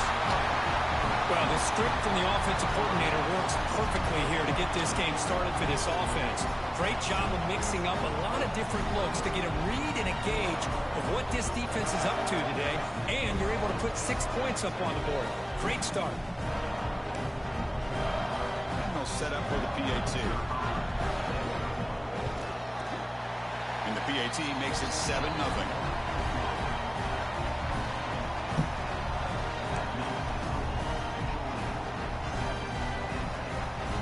Well, the script from the offensive coordinator works perfectly here to get this game started for this offense. Great job of mixing up a lot of different looks to get a read and a gauge of what this defense is up to today, and you're able to put 6 points up on the board. Great start. And they'll set up for the PAT. And the PAT makes it 7-0.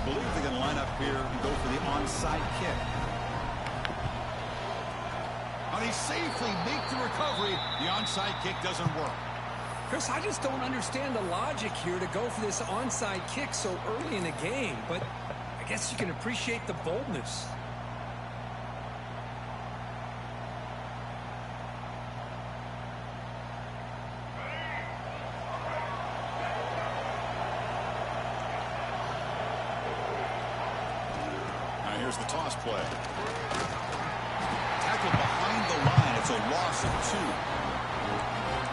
Believe they're going to line up here and go for the onside kick. And he safely makes the recovery. The onside kick doesn't work. Chris, I just don't understand the logic here to go for this onside kick so early in the game, but I guess you can appreciate the boldness. Here's the toss play. Tackled behind the line. It's a loss of 2.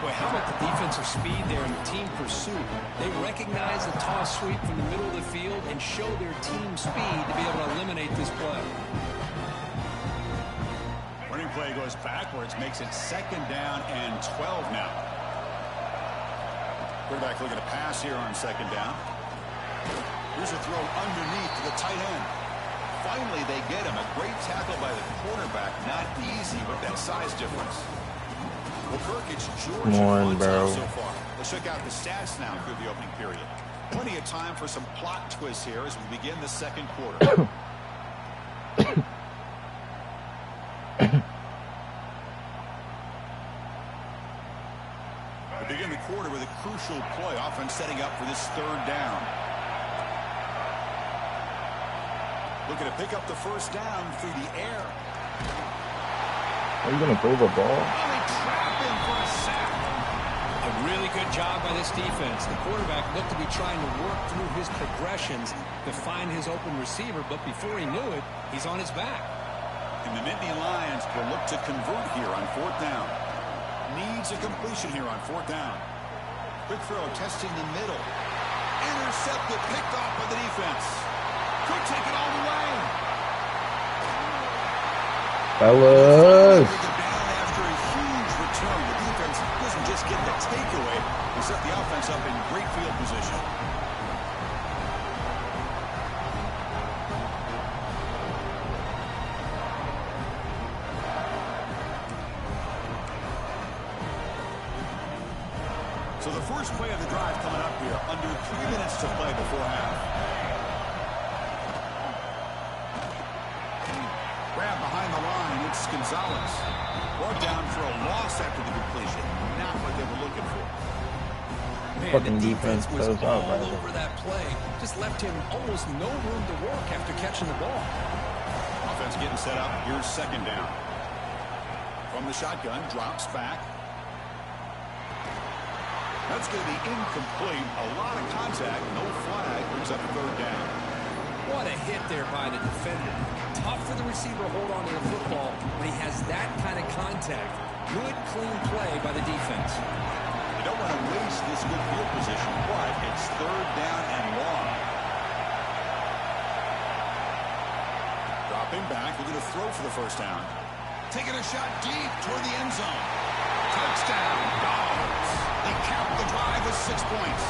Boy, how about the defensive speed there in the team pursuit? They recognize the toss sweep from the middle of the field and show their team speed to be able to eliminate this play. Running play goes backwards, makes it 2nd down and 12 now. Quarterback looking to pass here on 2nd down. Here's a throw underneath to the tight end. Finally, they get him. A great tackle by the quarterback. Not easy with that size difference. Well, Kirk, it's Georgia on top so far. Let's check out the stats now through the opening period. Plenty of time for some plot twists here as we begin the 2nd quarter. We begin the quarter with a crucial play. Offense setting up for this 3rd down. Looking to pick up the 1st down through the air. Are you going to throw the ball? Oh, they trap him for a sack. A really good job by this defense. The quarterback looked to be trying to work through his progressions to find his open receiver, but before he knew it, he's on his back. And the Nittany Lions will look to convert here on 4th down. Needs a completion here on 4th down. Quick throw testing the middle. Intercepted, picked off by the defense. Could take it all the way. Fellas. After a huge return, the defense doesn't just get the takeaway, they set the offense up in great field position. So the first play of the drive coming up here, under 3 minutes to play before half. Grab behind the line, it's Gonzalez. Brought down for a loss after the completion. Not what they were looking for. Man, Fucking the defense was goes all out, right? over that play. Just left him almost no room to work after catching the ball. Offense getting set up. Here's 2nd down. From the shotgun, drops back. That's going to be incomplete. A lot of contact, no flag. brings up 3rd down. What a hit there by the defender. Tough for the receiver to hold on to the football when he has that kind of contact. Good, clean play by the defense. You don't want to waste this good field position, but it's 3rd down and long. Dropping back, looking to throw for the 1st down. Taking a shot deep toward the end zone. Touchdown, Dogs. They count the drive with 6 points.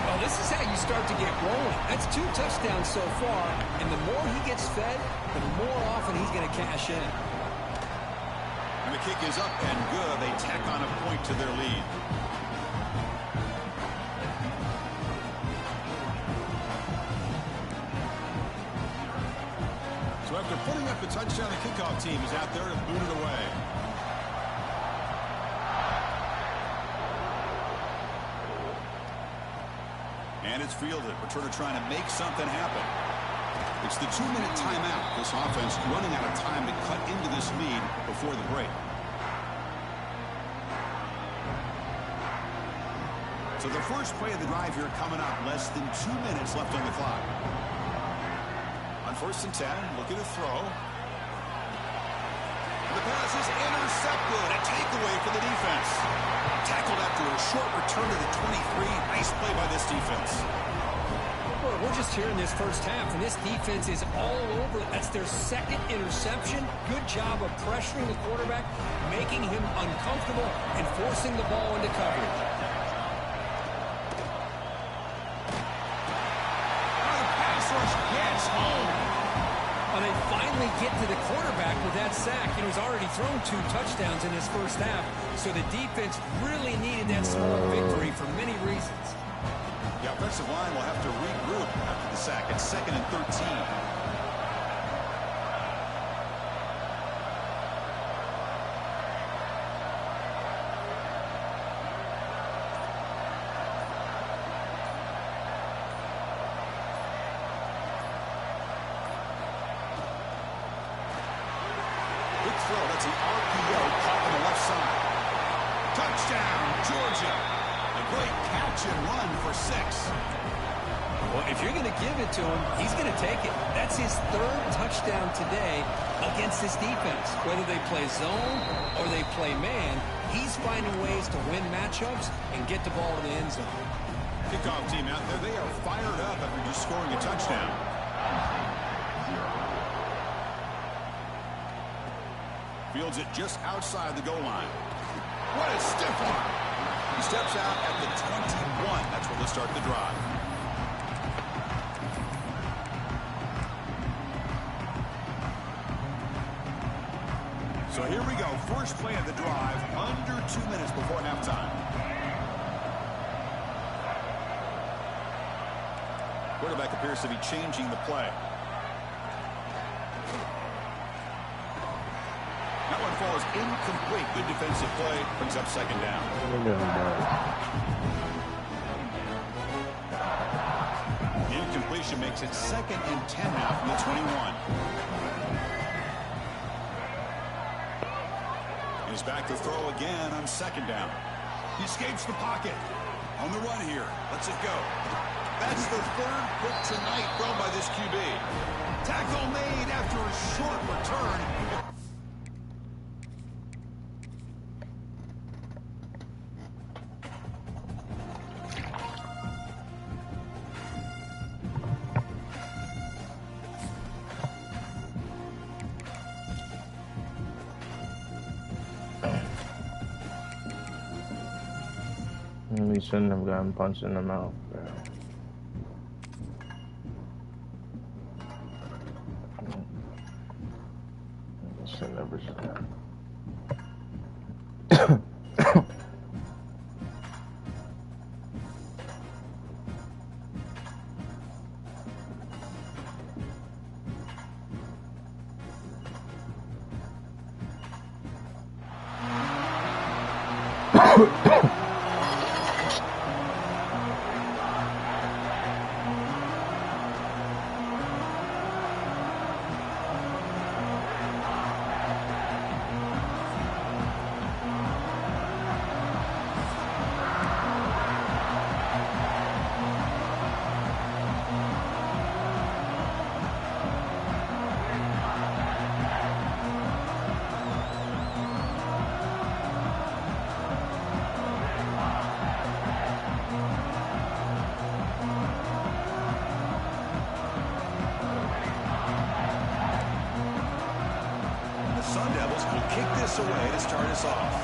Well, this is how you start to get rolling. That's 2 touchdowns so far, and the more he gets fed, the more often he's going to cash in. And the kick is up and good. They tack on a point to their lead. So after putting up the touchdown, the kickoff team is out there to boot it away. And it's fielded. Returner trying to make something happen. It's the 2-minute timeout. This offense running out of time to cut into this lead before the break. So the first play of the drive here coming up. Less than 2 minutes left on the clock. On 1st and 10, looking to throw. And the pass is intercepted. A takeaway for the defense. Tackled after a short return to the 23. Nice play by this defense. Well, we're just here in this first half, and this defense is all over. That's their 2nd interception. Good job of pressuring the quarterback, making him uncomfortable, and forcing the ball into coverage. The pass rush gets home. Well, they finally get to the quarterback with that sack. You know, he's already thrown 2 touchdowns in his first half, so the defense really needed that small victory for many reasons. The offensive line will have to regroup after the sack. It's 2nd and 13. Good throw. That's an RPO caught on the left side. Touchdown, Georgia. A great catch and run for 6. Well, if you're going to give it to him, he's going to take it. That's his 3rd touchdown today against this defense. Whether they play zone or they play man, he's finding ways to win matchups and get the ball to the end zone. Kickoff team out there, they are fired up after just scoring a touchdown. Fields it just outside the goal line. What a stiff arm. He steps out at the 21. That's where they'll start the drive. So here we go. First play of the drive, under 2 minutes before halftime. Quarterback appears to be changing the play. That one falls incomplete. Good defensive play. Brings up 2nd down. The incompletion makes it 2nd and 10 now from the 21. He's back to throw again on 2nd down. He escapes the pocket. On the run here. Lets it go. That's the 3rd pick tonight thrown by this QB. Tackle made after a short return. We shouldn't have gotten punched in the mouth, bro. Should never should. Devils will kick this away to start us off.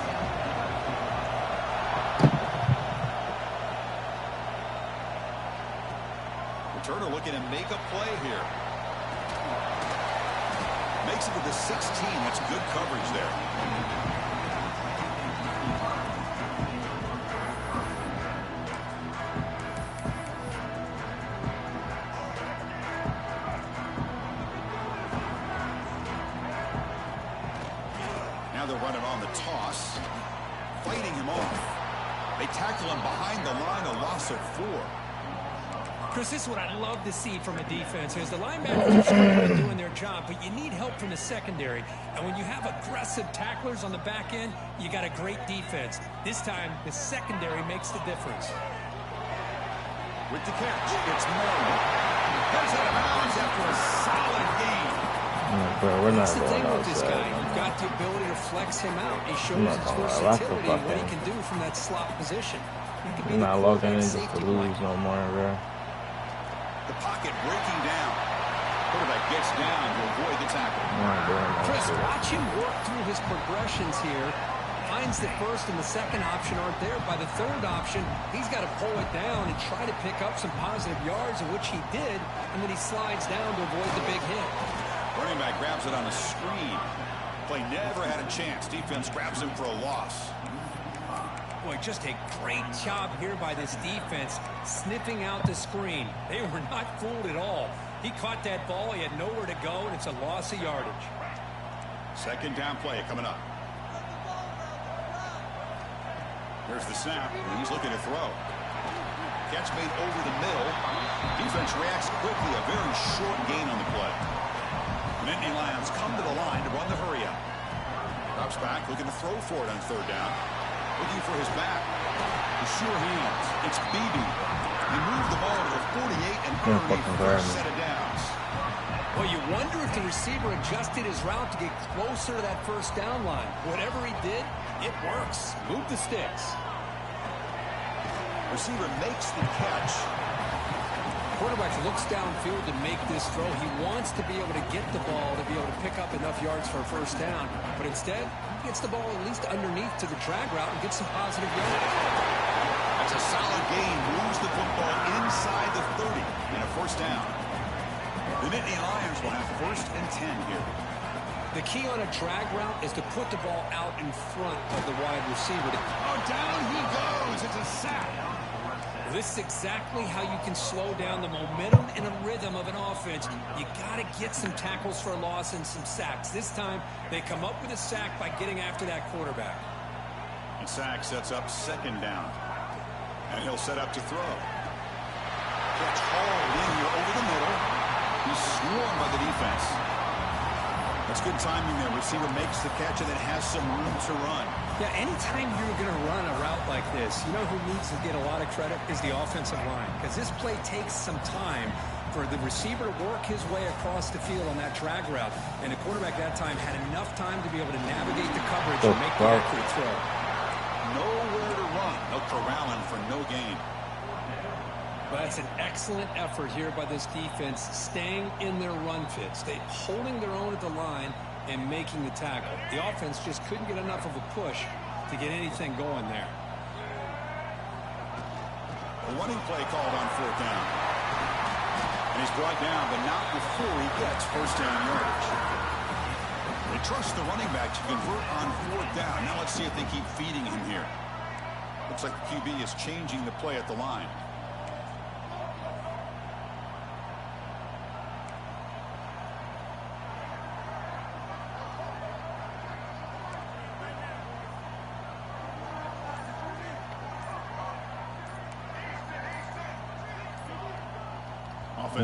Returner looking to make a play here. Makes it to the 16. That's good coverage there. Now they're running on the toss. Fighting him off. They tackle him behind the line, a loss of 4. Chris, this is what I'd love to see from a defense. Is the linebackers are struggling doing their job, but you need help from the secondary. And when you have aggressive tacklers on the back end, you got a great defense. This time, the secondary makes the difference. With the catch, it's Merrill. Goes out of bounds after a solid gain. Bro, we're not That's the going thing with this outside. guy. You've got the ability to flex him out. He shows his versatility and what he can do from that slot position. I'm not logging in just to lose no more, bro. The pocket breaking down. Quarterback gets down to avoid the tackle. Chris, watch him work through his progressions here. Finds the first and the second option aren't there. By the third option, he's got to pull it down and try to pick up some positive yards, of which he did, and then he slides down to avoid the big hit. Running back grabs it on a screen. Play never had a chance. Defense grabs him for a loss. Boy, just a great job here by this defense, sniffing out the screen. They were not fooled at all. He caught that ball. He had nowhere to go, and it's a loss of yardage. Second down play coming up. Here's the snap. He's looking to throw. Catch made over the middle. Defense reacts quickly. A very short gain on the play. Nittany Lions come to the line to run the hurry up. Drops back, looking to throw for it on third down. Looking for his back. The sure hands. It's Beebe. He moved the ball to the 48 and earned a first set of downs. Well, you wonder if the receiver adjusted his route to get closer to that first down line. Whatever he did, it works. Move the sticks. Receiver makes the catch. Quarterback looks downfield to make this throw. He wants to be able to get the ball to be able to pick up enough yards for a first down. But instead, he gets the ball at least underneath to the drag route and gets some positive yards. That's a solid gain. Moves the football inside the 30 and a first down. The Nittany Lions will have first and 10 here. The key on a drag route is to put the ball out in front of the wide receiver. Oh, down he goes. It's a sack. This is exactly how you can slow down the momentum and the rhythm of an offense. You got to get some tackles for a loss and some sacks. This time, they come up with a sack by getting after that quarterback. And sack sets up second down. And he'll set up to throw. Catch hauled in here over the middle. He's swarmed by the defense. That's good timing there. Receiver makes the catch and it has some room to run. Yeah, anytime you're going to run a route like this, you know who needs to get a lot of credit is the offensive line. Because this play takes some time for the receiver to work his way across the field on that drag route. And the quarterback that time had enough time to be able to navigate the coverage and make the accurate throw. Nowhere to run. They'll corral him for no gain. But that's an excellent effort here by this defense, staying in their run fit, holding their own at the line and making the tackle. The offense just couldn't get enough of a push to get anything going there. A running play called on fourth down. And he's brought down, but not before he gets first down yardage. They trust the running back to convert on fourth down. Now let's see if they keep feeding him here. Looks like the QB is changing the play at the line.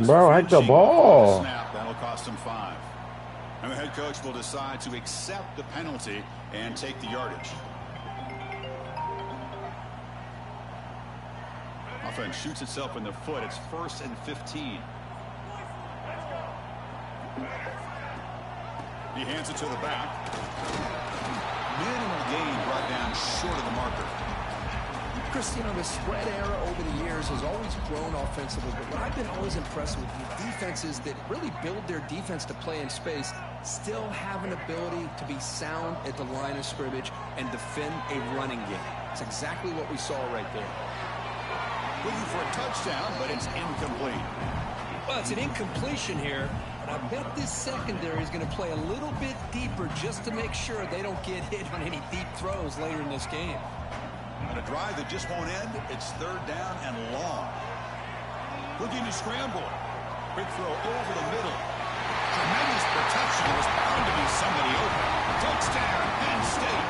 Bro, hit the ball. Snap. That'll cost him 5. And the head coach will decide to accept the penalty and take the yardage. Offense shoots itself in the foot. It's 1st and 15. He hands it to the back. Minimal gain brought down short of the marker. Chris, you know, the spread era over the years has always grown offensively, but what I've been always impressed with the defenses that really build their defense to play in space still have an ability to be sound at the line of scrimmage and defend a running game. It's exactly what we saw right there. Looking for a touchdown, but it's incomplete. Well, it's an incompletion here, but I bet this secondary is going to play a little bit deeper just to make sure they don't get hit on any deep throws later in this game. On a drive that just won't end, it's third down and long. Looking to scramble. Quick throw over the middle. Tremendous protection. There's bound to be somebody open. Touchdown, Penn State.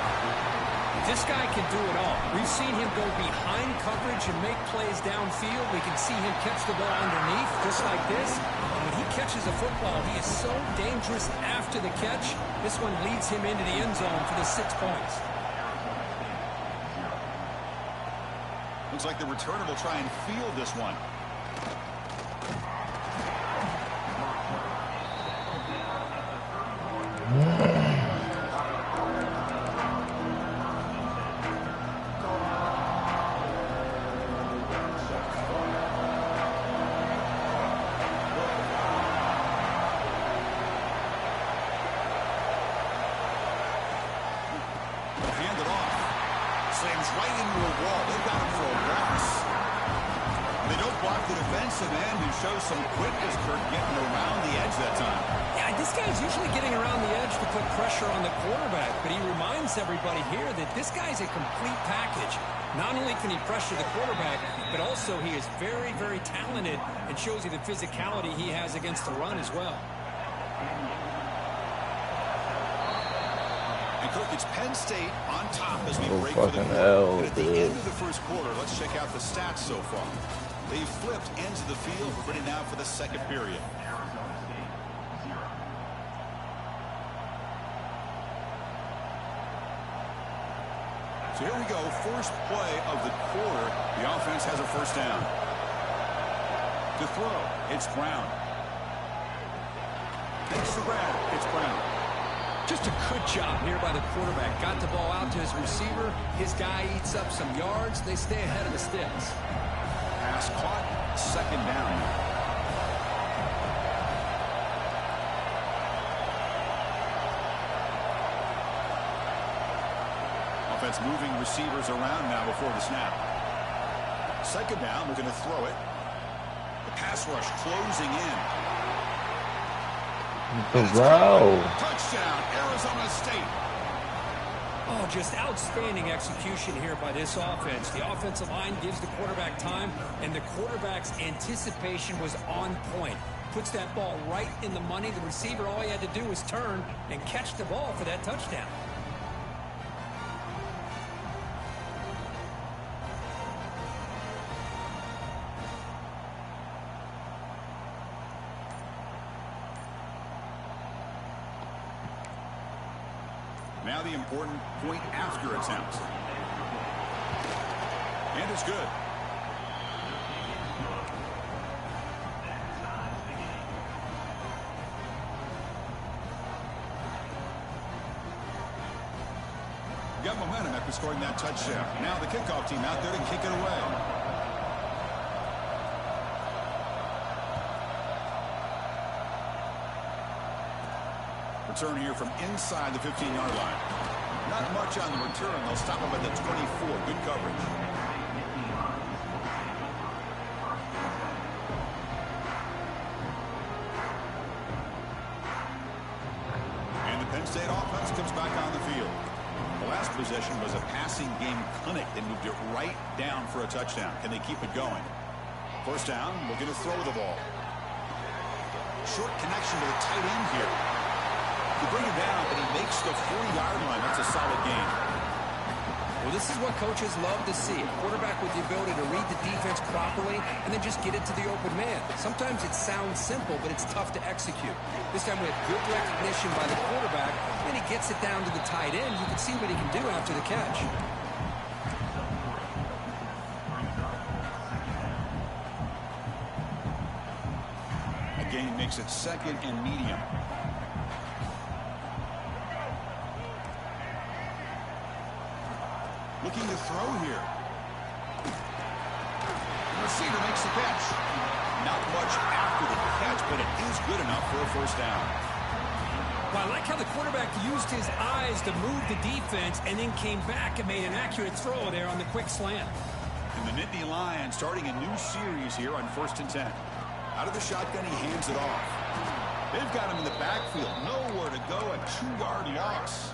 This guy can do it all. We've seen him go behind coverage and make plays downfield. We can see him catch the ball underneath, just like this. And when he catches a football, he is so dangerous after the catch. This one leads him into the end zone for the 6 points. Looks like the returner will try and field this one. Hand it off. Slams right into a wall. They've got him for a loss. They don't block the defensive end, who shows some quickness, Kirk, getting around the edge that time. Yeah, this guy's usually getting around the edge to put pressure on the quarterback, but he reminds everybody here that this guy's a complete package. Not only can he pressure the quarterback, but also he is very, very talented and shows you the physicality he has against the run as well. And Kirk, it's Penn State on top as we break Oh, for the fucking quarter. hell, And at the dude. end of the first quarter, let's check out the stats so far. They've flipped ends of the field, ready now for the second period. So here we go, first play of the quarter. The offense has a first down. To throw, it's Brown. Thanks to Brown, it's Brown. Just a good job here by the quarterback. Got the ball out to his receiver. His guy eats up some yards. They stay ahead of the sticks. Pass caught, second down. Offense moving receivers around now before the snap. Second down, they're going to throw it. The pass rush closing in. Bro. Touchdown, Arizona State. Oh, just outstanding execution here by this offense. The offensive line gives the quarterback time, and the quarterback's anticipation was on point. Puts that ball right in the money. The receiver, all he had to do was turn and catch the ball for that touchdown. Now the important point after attempt. And it's good. Got momentum after scoring that touchdown. Now the kickoff team out there to kick it away. Return here from inside the 15-yard line. Not much on the return. They'll stop him at the 24. Good coverage. And the Penn State offense comes back on the field. The last possession was a passing game clinic. They moved it right down for a touchdown. Can they keep it going? First down, looking to throw the ball. Short connection to the tight end here. To bring him down, but he makes the 40-yard line. That's a solid gain. Well, this is what coaches love to see. A quarterback with the ability to read the defense properly and then just get it to the open man. Sometimes it sounds simple, but it's tough to execute. This time we have good recognition by the quarterback, and he gets it down to the tight end. You can see what he can do after the catch. A gain makes it second and medium. Looking to throw here. receiver makes the catch. Not much after the catch, but it is good enough for a first down. Well, I like how the quarterback used his eyes to move the defense and then came back and made an accurate throw there on the quick slant. And the Nittany Lions starting a new series here on 1st and 10. Out of the shotgun, he hands it off. They've got him in the backfield. Nowhere to go, a 2-yard loss.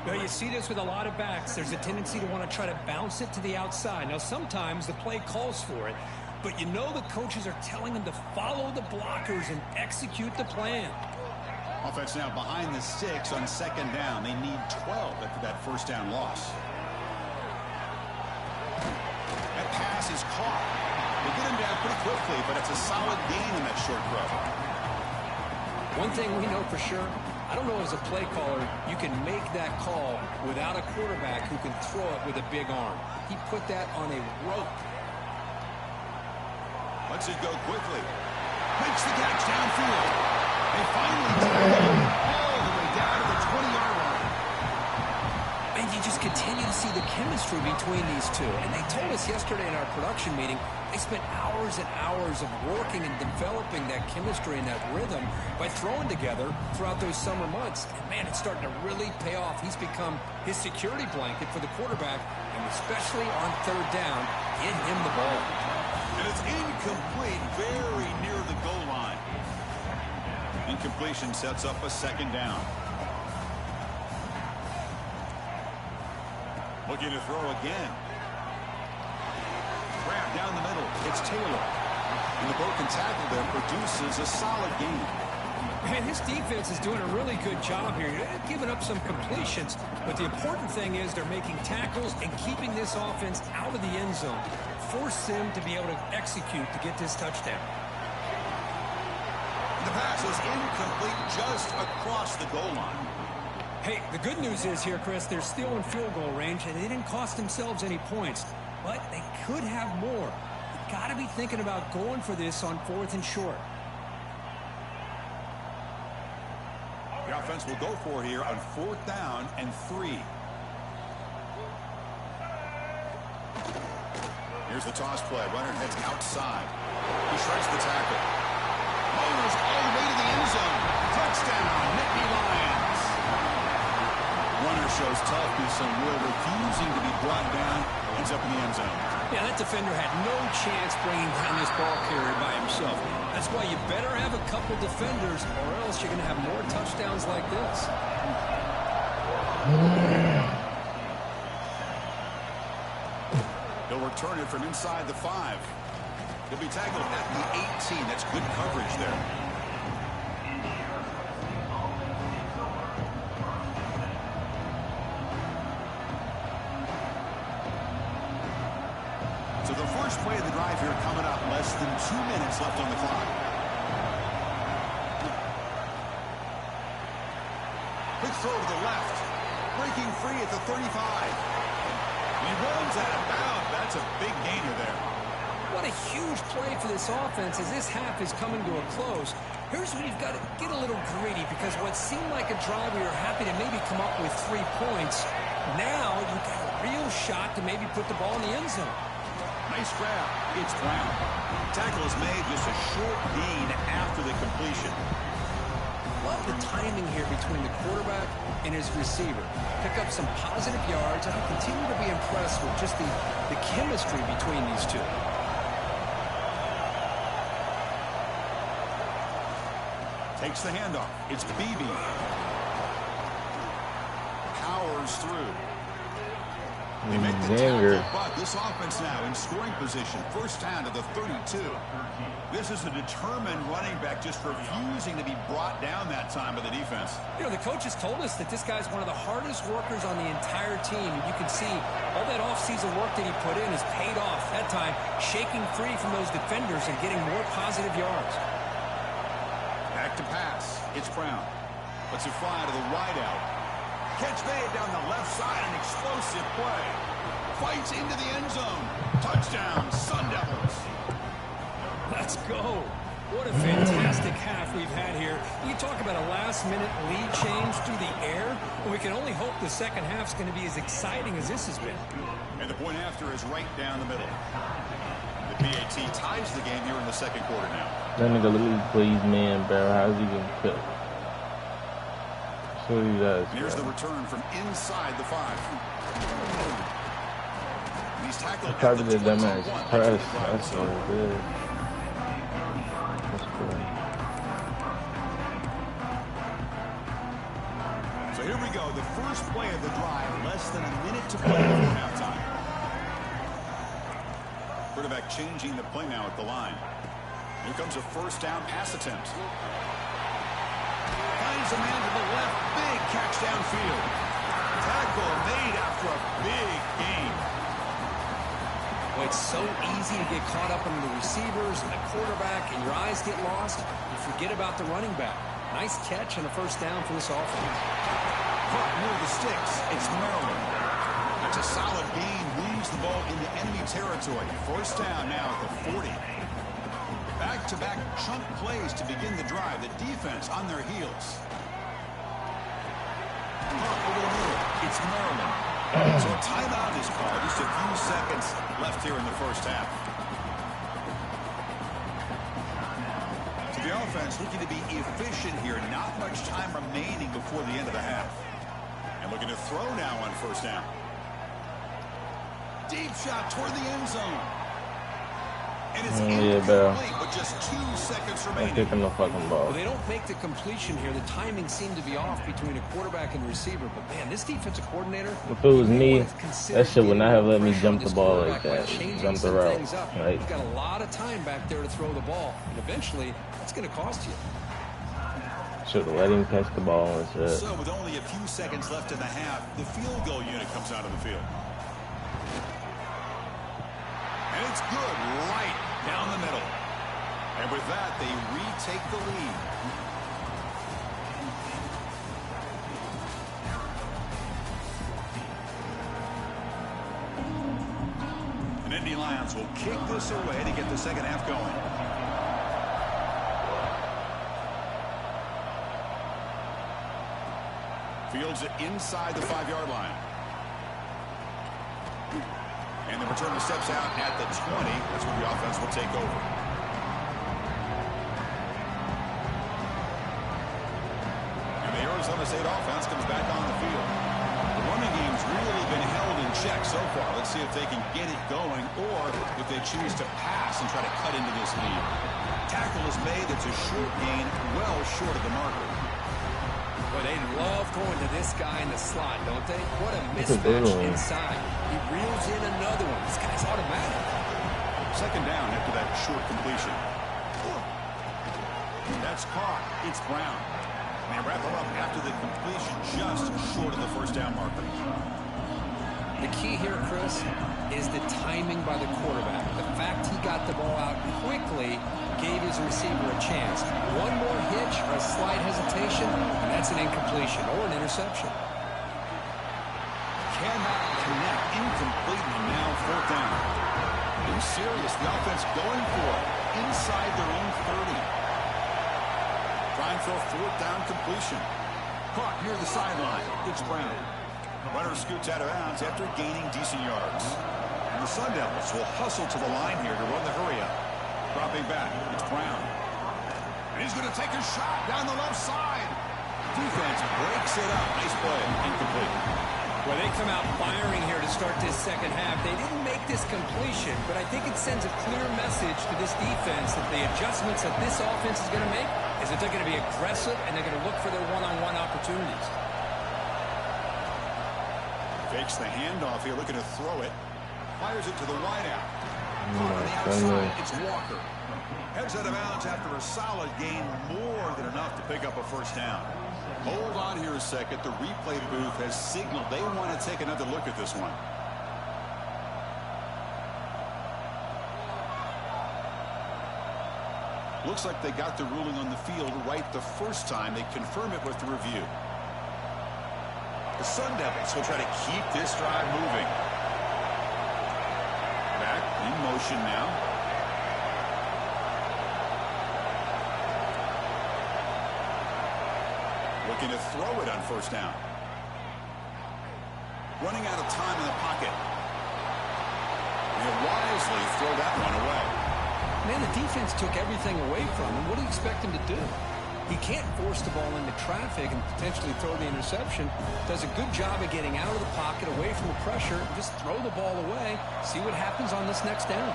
Well, you see this with a lot of backs. There's a tendency to want to try to bounce it to the outside. Now, sometimes the play calls for it, but you know the coaches are telling them to follow the blockers and execute the plan. Offense now behind the 6 on 2nd down. They need 12 after that first down loss. That pass is caught. They get him down pretty quickly, but it's a solid gain in that short throw. One thing we know for sure, I don't know as a play caller, you can make that call without a quarterback who can throw it with a big arm. He put that on a rope. Lets it go quickly. Makes the catch downfield. They finally take it all the way down to the 20-yard line. And you just continue to see the chemistry between these two. And they told us yesterday in our production meeting, they spent hours and hours of working and developing that chemistry and that rhythm by throwing together throughout those summer months. And, man, it's starting to really pay off. He's become his security blanket for the quarterback, and especially on 3rd down, get him the ball. And it's incomplete, very near the goal line. Incompletion sets up a 2nd down. Looking to throw again. Grab down the middle. It's Taylor. And the broken tackle there produces a solid gain. Man, this defense is doing a really good job here. They're giving up some completions, but the important thing is they're making tackles and keeping this offense out of the end zone. Force them to be able to execute to get this touchdown. The pass is incomplete just across the goal line. Hey, the good news is here, Chris, they're still in field goal range, and they didn't cost themselves any points. But they could have more. You got to be thinking about going for this on 4th and short. The offense will go for here on 4th down and 3. Here's the toss play. Runner heads outside. He shreds the tackle. Motors all the way to the end zone. Touchdown, Nittany Lions. Runner shows toughness and will, refusing to be brought down. Ends up in the end zone. Yeah, that defender had no chance bringing down this ball carrier by himself. That's why you better have a couple defenders, or else you're going to have more touchdowns like this. He'll return it from inside the 5. He'll be tackled at the 18. That's good coverage there. So the first play of the drive here coming up. Less than 2 minutes left on the clock. Quick throw to the left. Breaking free at the 35. He runs out of bounds. That's a big gainer there. What a huge play for this offense as this half is coming to a close. Here's where you've got to get a little greedy, because what seemed like a drive where you're happy to maybe come up with 3 points, now you've got a real shot to maybe put the ball in the end zone. Nice grab. It's Brown. Tackle is made, just a short gain after the completion. Love the timing here between the quarterback and his receiver. Pick up some positive yards, and I continue to be impressed with just the chemistry between these two. Takes the handoff. It's Beebe. Powers through. They make the tackle, but this offense now in scoring position. First down to the 32. This is a determined running back, just refusing to be brought down that time by the defense. You know, the coaches told us that this guy's one of the hardest workers on the entire team. And you can see all that offseason work that he put in has paid off. That time, shaking free from those defenders and getting more positive yards. Back to pass. It's Brown. Lets it fly to the wideout. Catch made down the left side, an explosive play. Fights into the end zone. Touchdown, Sun Devils. Let's go. What a fantastic half we've had here. You talk about a last-minute lead change through the air, and we can only hope the second half's going to be as exciting as this has been. And the point after is right down the middle. The PAT ties the game here in the second quarter now. That nigga literally plays man, bro. How's he getting cooked? That's what he does. And here's the return from inside the 5. He's tackled I tried at to the do them 21. as press. That's so good. That's cool. So here we go. The first play of the drive. Less than a minute to play before halftime. Quarterback changing the play now at the line. Here comes a first down pass attempt. Finds a man to the left. Big catch downfield. Tackle made after a big gain. Well, it's so easy to get caught up in the receivers and the quarterback, and your eyes get lost. You forget about the running back. Nice catch and a first down for this offense. Caught near the sticks. It's Maryland. That's a solid gain. Moves the ball into enemy territory. First down now at the 40. Back-to-back chunk plays to begin the drive. The defense on their heels. Caught over the middle. It's Maryland. So a timeout is called. Just a few seconds left here in the first half. So the offense looking to be efficient here. Not much time remaining before the end of the half. And looking to throw now on first down. Deep shot toward the end zone. And it's incomplete, but just 2 seconds remaining. Kicking the fucking ball. Well, they don't make the completion here. The timing seemed to be off between a quarterback and receiver. But, man, this defensive coordinator... If it was me, that shit would not have let me jump the ball like that. Jump the route. Right? You've got a lot of time back there to throw the ball. And eventually, that's going to cost you. Should have let him catch the ball and shit. So with only a few seconds left in the half, the field goal unit comes out of the field. And it's good right down the middle. And with that, they retake the lead. And Indy Lions will kick this away to get the second half going. Fields it inside the 5-yard line. And the returner steps out at the 20. That's where the offense will take over. And the Arizona State offense comes back on the field. The running game's really been held in check so far. Let's see if they can get it going or if they choose to pass and try to cut into this lead. Tackle is made. It's a short gain, well short of the marker. But they love going to this guy in the slot, don't they? What a mismatch inside. He reels in another one. This guy's automatic. Second down after that short completion. That's caught. It's Brown. And they wrap him up after the completion, just short of the first down marker. The key here, Chris, is the timing by the quarterback. The fact he got the ball out quickly gave his receiver a chance. One more hitch or a slight hesitation, and that's an incompletion or an interception. Cannot connect. Incomplete, and now fourth down. Being serious. The offense going for it. Inside their own 30. Trying for a fourth down completion. Caught near the sideline. It's Brown. Runner scoots out of bounds after gaining decent yards. And the Sun Devils will hustle to the line here to run the hurry up. Dropping back, it's Brown. And he's going to take a shot down the left side. Defense breaks it up. Nice play. Incomplete. Well, they come out firing here to start this second half. They didn't make this completion, but I think it sends a clear message to this defense that the adjustments that this offense is going to make is that they're going to be aggressive and they're going to look for their one-on-one opportunities. Fakes the handoff here, looking to throw it. Fires it to the wideout. On the outside, it's Walker. Heads out of bounds after a solid gain, more than enough to pick up a first down. Hold on here a second. The replay booth has signaled they want to take another look at this one. Looks like they got the ruling on the field right the first time. They confirm it with the review. The Sun Devils will try to keep this drive moving. Back in motion now. Looking to throw it on first down. Running out of time in the pocket. he'll wisely throw that one away. Man, the defense took everything away from him. What do you expect him to do? He can't force the ball into traffic and potentially throw the interception. Does a good job of getting out of the pocket, away from the pressure, and just throw the ball away. See what happens on this next down.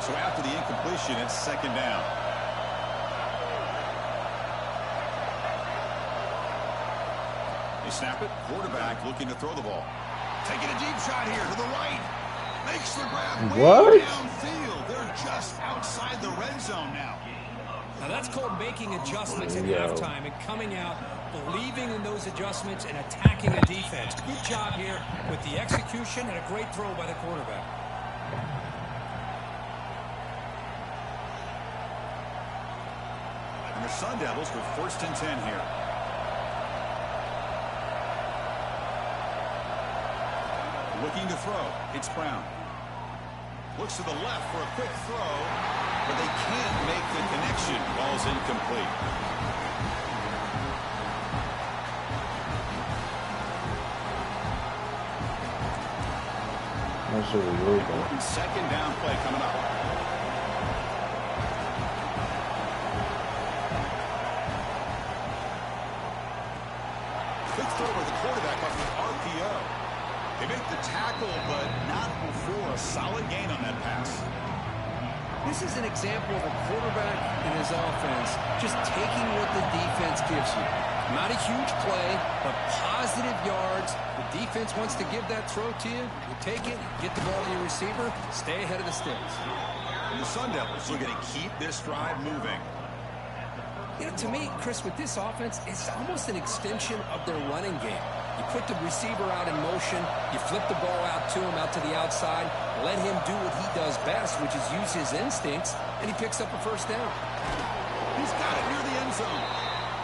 So after the incompletion, it's second down. They snap it. Quarterback looking to throw the ball. Taking a deep shot here to the right. Makes the grab way downfield. They're just outside the red zone now. Now that's called making adjustments at halftime and coming out, believing in those adjustments and attacking the defense. Good job here with the execution and a great throw by the quarterback. And the Sun Devils with 1st and 10 here. Looking to throw. It's Brown. Looks to the left for a quick throw, but they can't make the connection. Ball's incomplete. That's really good. Second down play coming up. Quick throw by the quarterback off the RPO. They make the tackle, but not before a solid gain on that pass. This is an example of a quarterback and his offense just taking what the defense gives you. Not a huge play, but positive yards. The defense wants to give that throw to you. You take it, get the ball to your receiver, stay ahead of the sticks. And the Sun Devils are going to keep this drive moving. You know, to me, Chris, with this offense, it's almost an extension of their running game. You put the receiver out in motion, you flip the ball out to him, out to the outside, let him do what he does best, which is use his instincts, and he picks up a first down. He's got it near the end zone.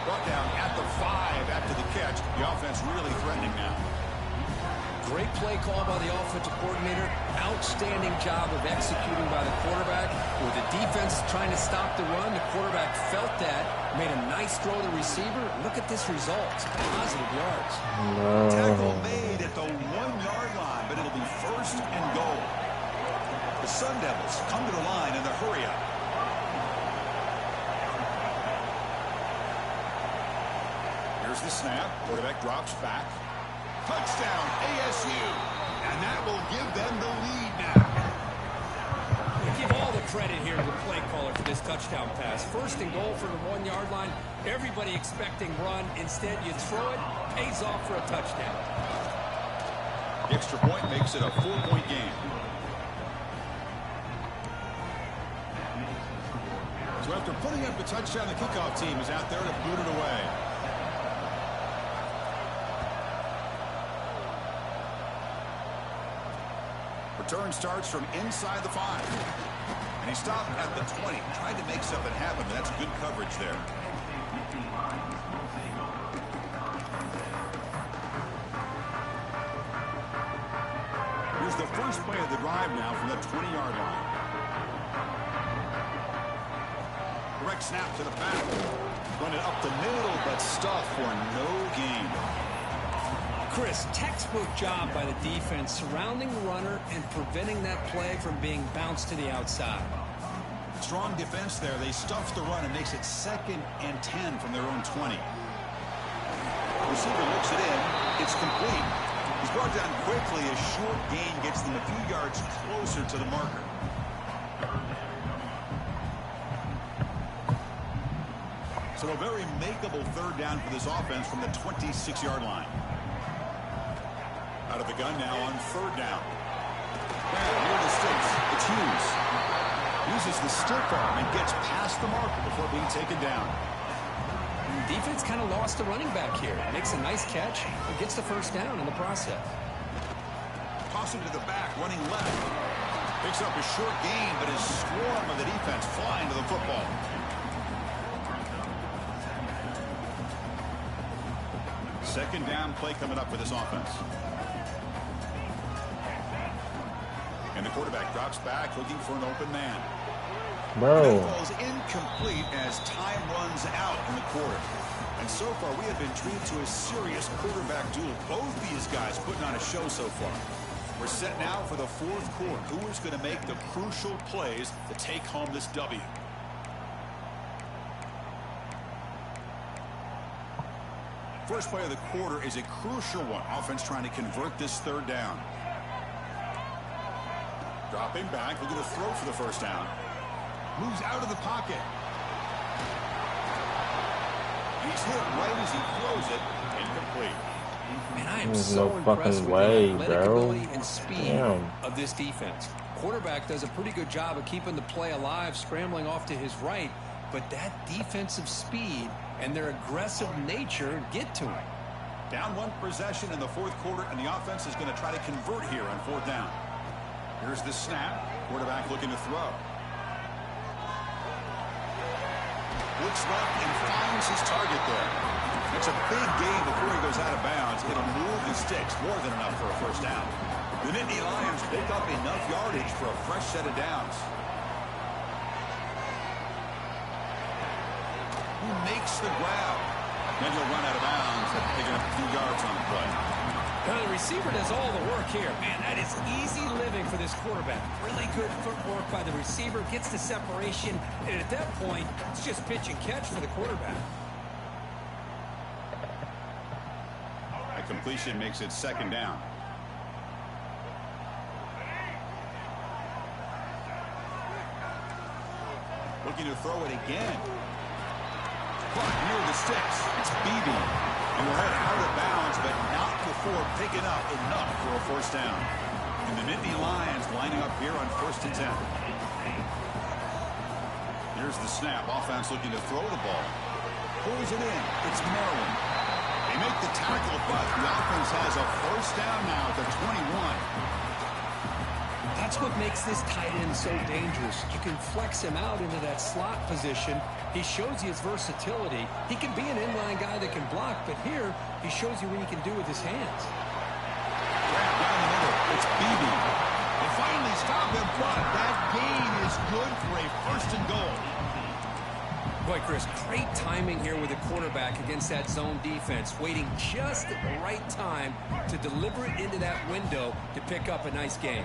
Brought down at the 5 after the catch. The offense really threatening now. Great play call by the offensive coordinator. Outstanding job of executing by the quarterback. With the defense trying to stop the run, the quarterback felt that, made a nice throw to the receiver. Look at this result. Positive yards. Tackle made at the 1-yard line, but it'll be 1st and goal. The Sun Devils come to the line in the hurry-up. Here's the snap. Quarterback drops back. Touchdown, ASU. And that will give them the lead now. We give all the credit here to the play caller for this touchdown pass. 1st and goal for the 1-yard line. Everybody expecting run. Instead, you throw it, pays off for a touchdown. The extra point makes it a 4-point game. So after putting up a touchdown, the kickoff team is out there to boot it away. Return starts from inside the 5. And he stopped at the 20. Tried to make something happen, but that's good coverage there. Here's the first play of the drive now from the 20-yard line. Direct snap to the back. Run it up the middle, but stuffed for no gain. Chris, textbook job by the defense surrounding the runner and preventing that play from being bounced to the outside. Strong defense there. They stuff the run and makes it 2nd and 10 from their own 20. Receiver looks it in. It's complete. He's brought down quickly. A short gain gets them a few yards closer to the marker. So a very makeable 3rd down for this offense from the 26-yard line. Out of the gun now on 3rd down. Near the sticks, it's Hughes. Uses the stick arm and gets past the marker before being taken down. The defense kind of lost the running back here. Makes a nice catch and gets the first down in the process. Toss him to the back, running left. Picks up a short gain, but his swarm of the defense flying to the football. Second down play coming up for this offense. And the quarterback drops back, looking for an open man. Bro. That ball's incomplete as time runs out in the quarter. And so far, we have been treated to a serious quarterback duel. Both these guys putting on a show so far. We're set now for the fourth quarter. Who is going to make the crucial plays to take home this W? First play of the quarter is a crucial one. Offense trying to convert this third down. Dropping back, looking to throw for the first down. Moves out of the pocket. He's hit right as he throws it. Incomplete. Man, I am There's so no impressed fucking with way, the athletic bro. ability and speed of this defense. Quarterback does a pretty good job of keeping the play alive, scrambling off to his right, but that defensive speed and their aggressive nature get to him. Down one possession in the fourth quarter, and the offense is going to try to convert here on fourth down. Here's the snap. Quarterback looking to throw. Looks left and finds his target there. It's a big gain before he goes out of bounds. It'll move the sticks, more than enough for a first down. The Nittany Lions pick up enough yardage for a fresh set of downs. Who makes the grab? Then he'll run out of bounds after picking up a few yards on the play. Well, the receiver does all the work here. Man, that is easy living for this quarterback. Really good footwork by the receiver, gets the separation, and at that point, it's just pitch and catch for the quarterback. That completion makes it second down. Looking to throw it again. Caught near the sticks. It's Beebe. And we'll head out of bounds, but not before picking up enough for a first down. And the Nittany Lions lining up here on 1st and 10. Here's the snap. Offense looking to throw the ball. Pulls it in. It's Maryland. They make the tackle, but the offense has a first down now at the 21. That's what makes this tight end so dangerous. You can flex him out into that slot position. He shows you his versatility. He can be an inline guy that can block, but here he shows you what he can do with his hands. Grab down the middle. It's Beebe. They finally stop him, but that gain is good for a first and goal. Boy, Chris, great timing here with the quarterback against that zone defense, waiting just at the right time to deliver it into that window to pick up a nice gain.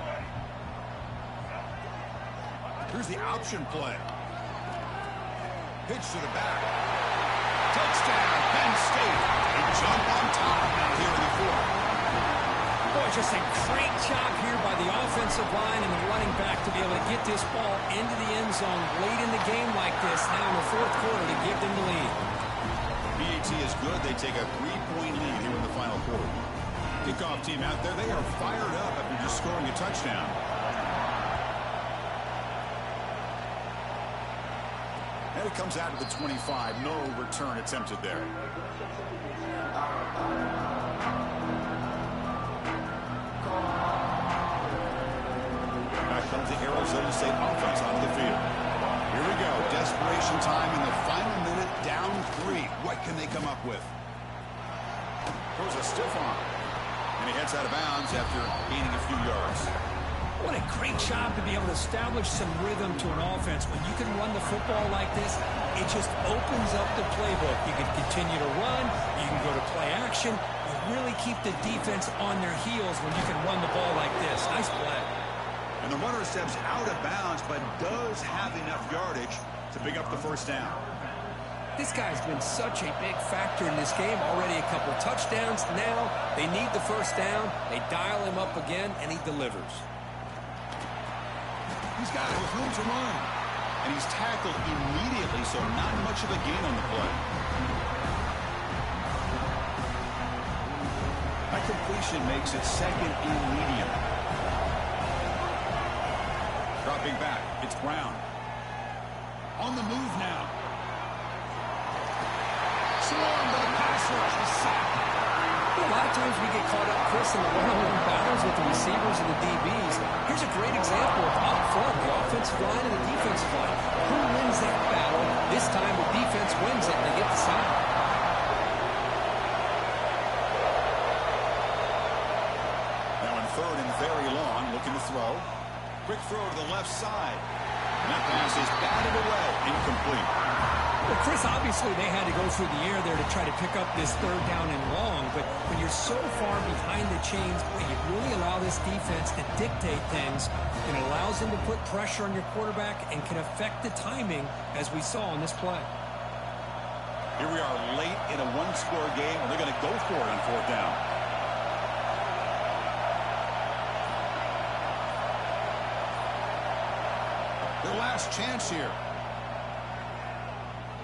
Here's the option play. Pitch to the back. Touchdown, Penn State. They jump on top now here in the fourth. Boy, just a great job here by the offensive line and the running back to be able to get this ball into the end zone late in the game like this, now in the fourth quarter, to give them the lead. PAT is good. They take a 3-point lead here in the final quarter. Kickoff team out there. They are fired up after just scoring a touchdown. And it comes out to the 25. No return attempted there. Back comes the Arizona State offense onto the field. Here we go. Desperation time in the final minute. Down 3. What can they come up with? Throws a stiff arm. And he heads out of bounds after gaining a few yards. What a great job to be able to establish some rhythm to an offense. When you can run the football like this, it just opens up the playbook. You can continue to run. You can go to play action. You really keep the defense on their heels when you can run the ball like this. Nice play. And the runner steps out of bounds, but does have enough yardage to pick up the first down. This guy's been such a big factor in this game. Already a couple touchdowns. Now they need the first down. They dial him up again, and he delivers. He's got it with room to run. And he's tackled immediately, so not much of a gain on the play. That completion makes it second and medium. Dropping back, it's Brown. On the move now. Swarmed by the pass rush. He's sacked. A lot of times we get caught up, Chris, in the one-on-one battles with the receivers and the DBs. Here's a great example of up front, the offensive line and the defensive line. Who wins that battle? This time the defense wins it and they get the sack. Now in third and very long, looking to throw. Quick throw to the left side. And that pass is batted away, incomplete. Well, Chris, obviously they had to go through the air there to try to pick up this third down and long, but when you're so far behind the chains, boy, you really allow this defense to dictate things, and it allows them to put pressure on your quarterback and can affect the timing, as we saw on this play. Here we are late in a one-score game, and they're going to go for it on fourth down. Their last chance here.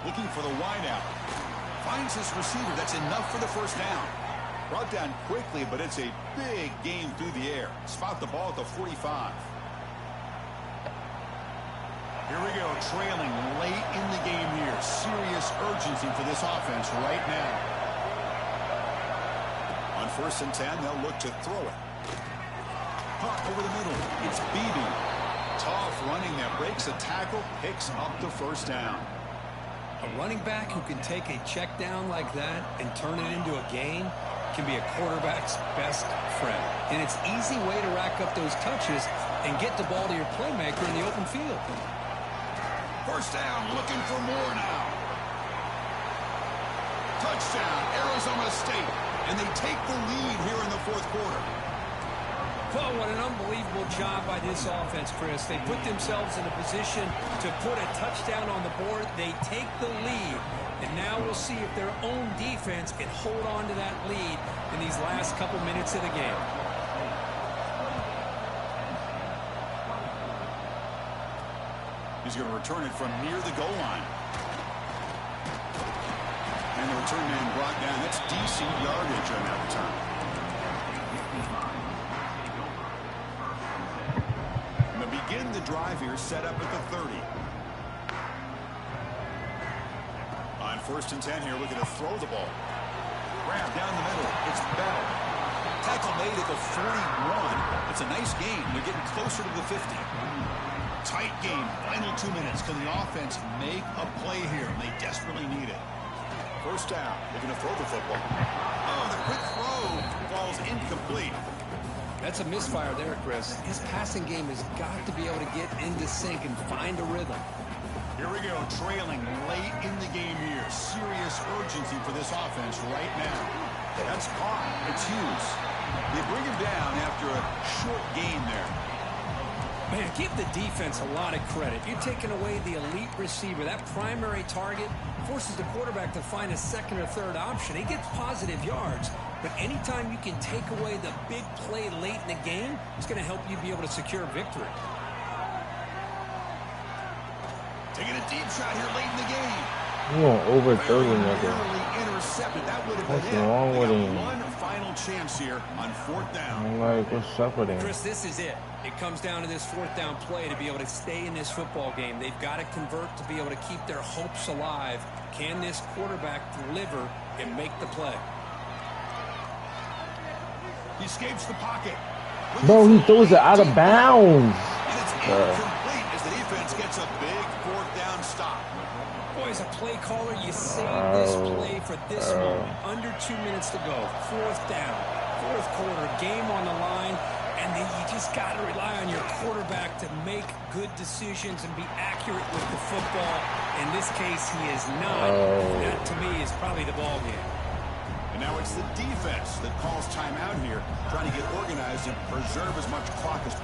Looking for the wideout. Finds his receiver. That's enough for the first down. Brought down quickly, but it's a big gain through the air. Spot the ball at the 45. Here we go, trailing late in the game here. Serious urgency for this offense right now. On 1st and 10, they'll look to throw it. Caught over the middle. It's Beebe. Tough running that breaks a tackle, picks up the first down. A running back who can take a check down like that and turn it into a gain can be a quarterback's best friend. And it's an easy way to rack up those touches and get the ball to your playmaker in the open field. First down, looking for more now. Touchdown, Arizona State. And they take the lead here in the fourth quarter. Well, what an unbelievable job by this offense, Chris. They put themselves in a position to put a touchdown on the board. They take the lead, and now we'll see if their own defense can hold on to that lead in these last couple minutes of the game. He's going to return it from near the goal line. And the return man brought down. That's DC yardage on that return. Begin the drive here, set up at the 30. On 1st and 10 here, looking to throw the ball. Grab down the middle. It's Bell. Tackle made at the 41. It's a nice game. They're getting closer to the 50. Tight game. Final 2 minutes. Can the offense make a play here? They desperately need it. First down. Looking to throw the football. Oh, the quick throw falls incomplete. That's a misfire there, Chris. His passing game has got to be able to get into sync and find a rhythm. Here we go, trailing late in the game here. Serious urgency for this offense right now. That's caught. It's Hughes. They bring him down after a short gain there. Man, give the defense a lot of credit. You're taking away the elite receiver. That primary target forces the quarterback to find a second or third option. He gets positive yards, but anytime you can take away the big play late in the game, it's going to help you be able to secure victory. Taking a deep shot here late in the game. You want over 30, nigga. Intercepted. That would have What's been wrong with him? One final chance here on 4th down. I'm like, what's up with him? Chris, this is it. It comes down to this 4th down play to be able to stay in this football game. They've got to convert to be able to keep their hopes alive. Can this quarterback deliver and make the play? He escapes the pocket. Bro, he throws it out of bounds. And it's incomplete as the defense gets a big 4th down stop. Boy, as a play caller, you save this play for this moment. Under 2 minutes to go. 4th down. 4th quarter. Game on the line. And then you just got to rely on your quarterback to make good decisions and be accurate with the football. In this case, he is not. That, to me, is probably the ball game. And now it's the defense that calls timeout here, trying to get organized and preserve as much clock as possible.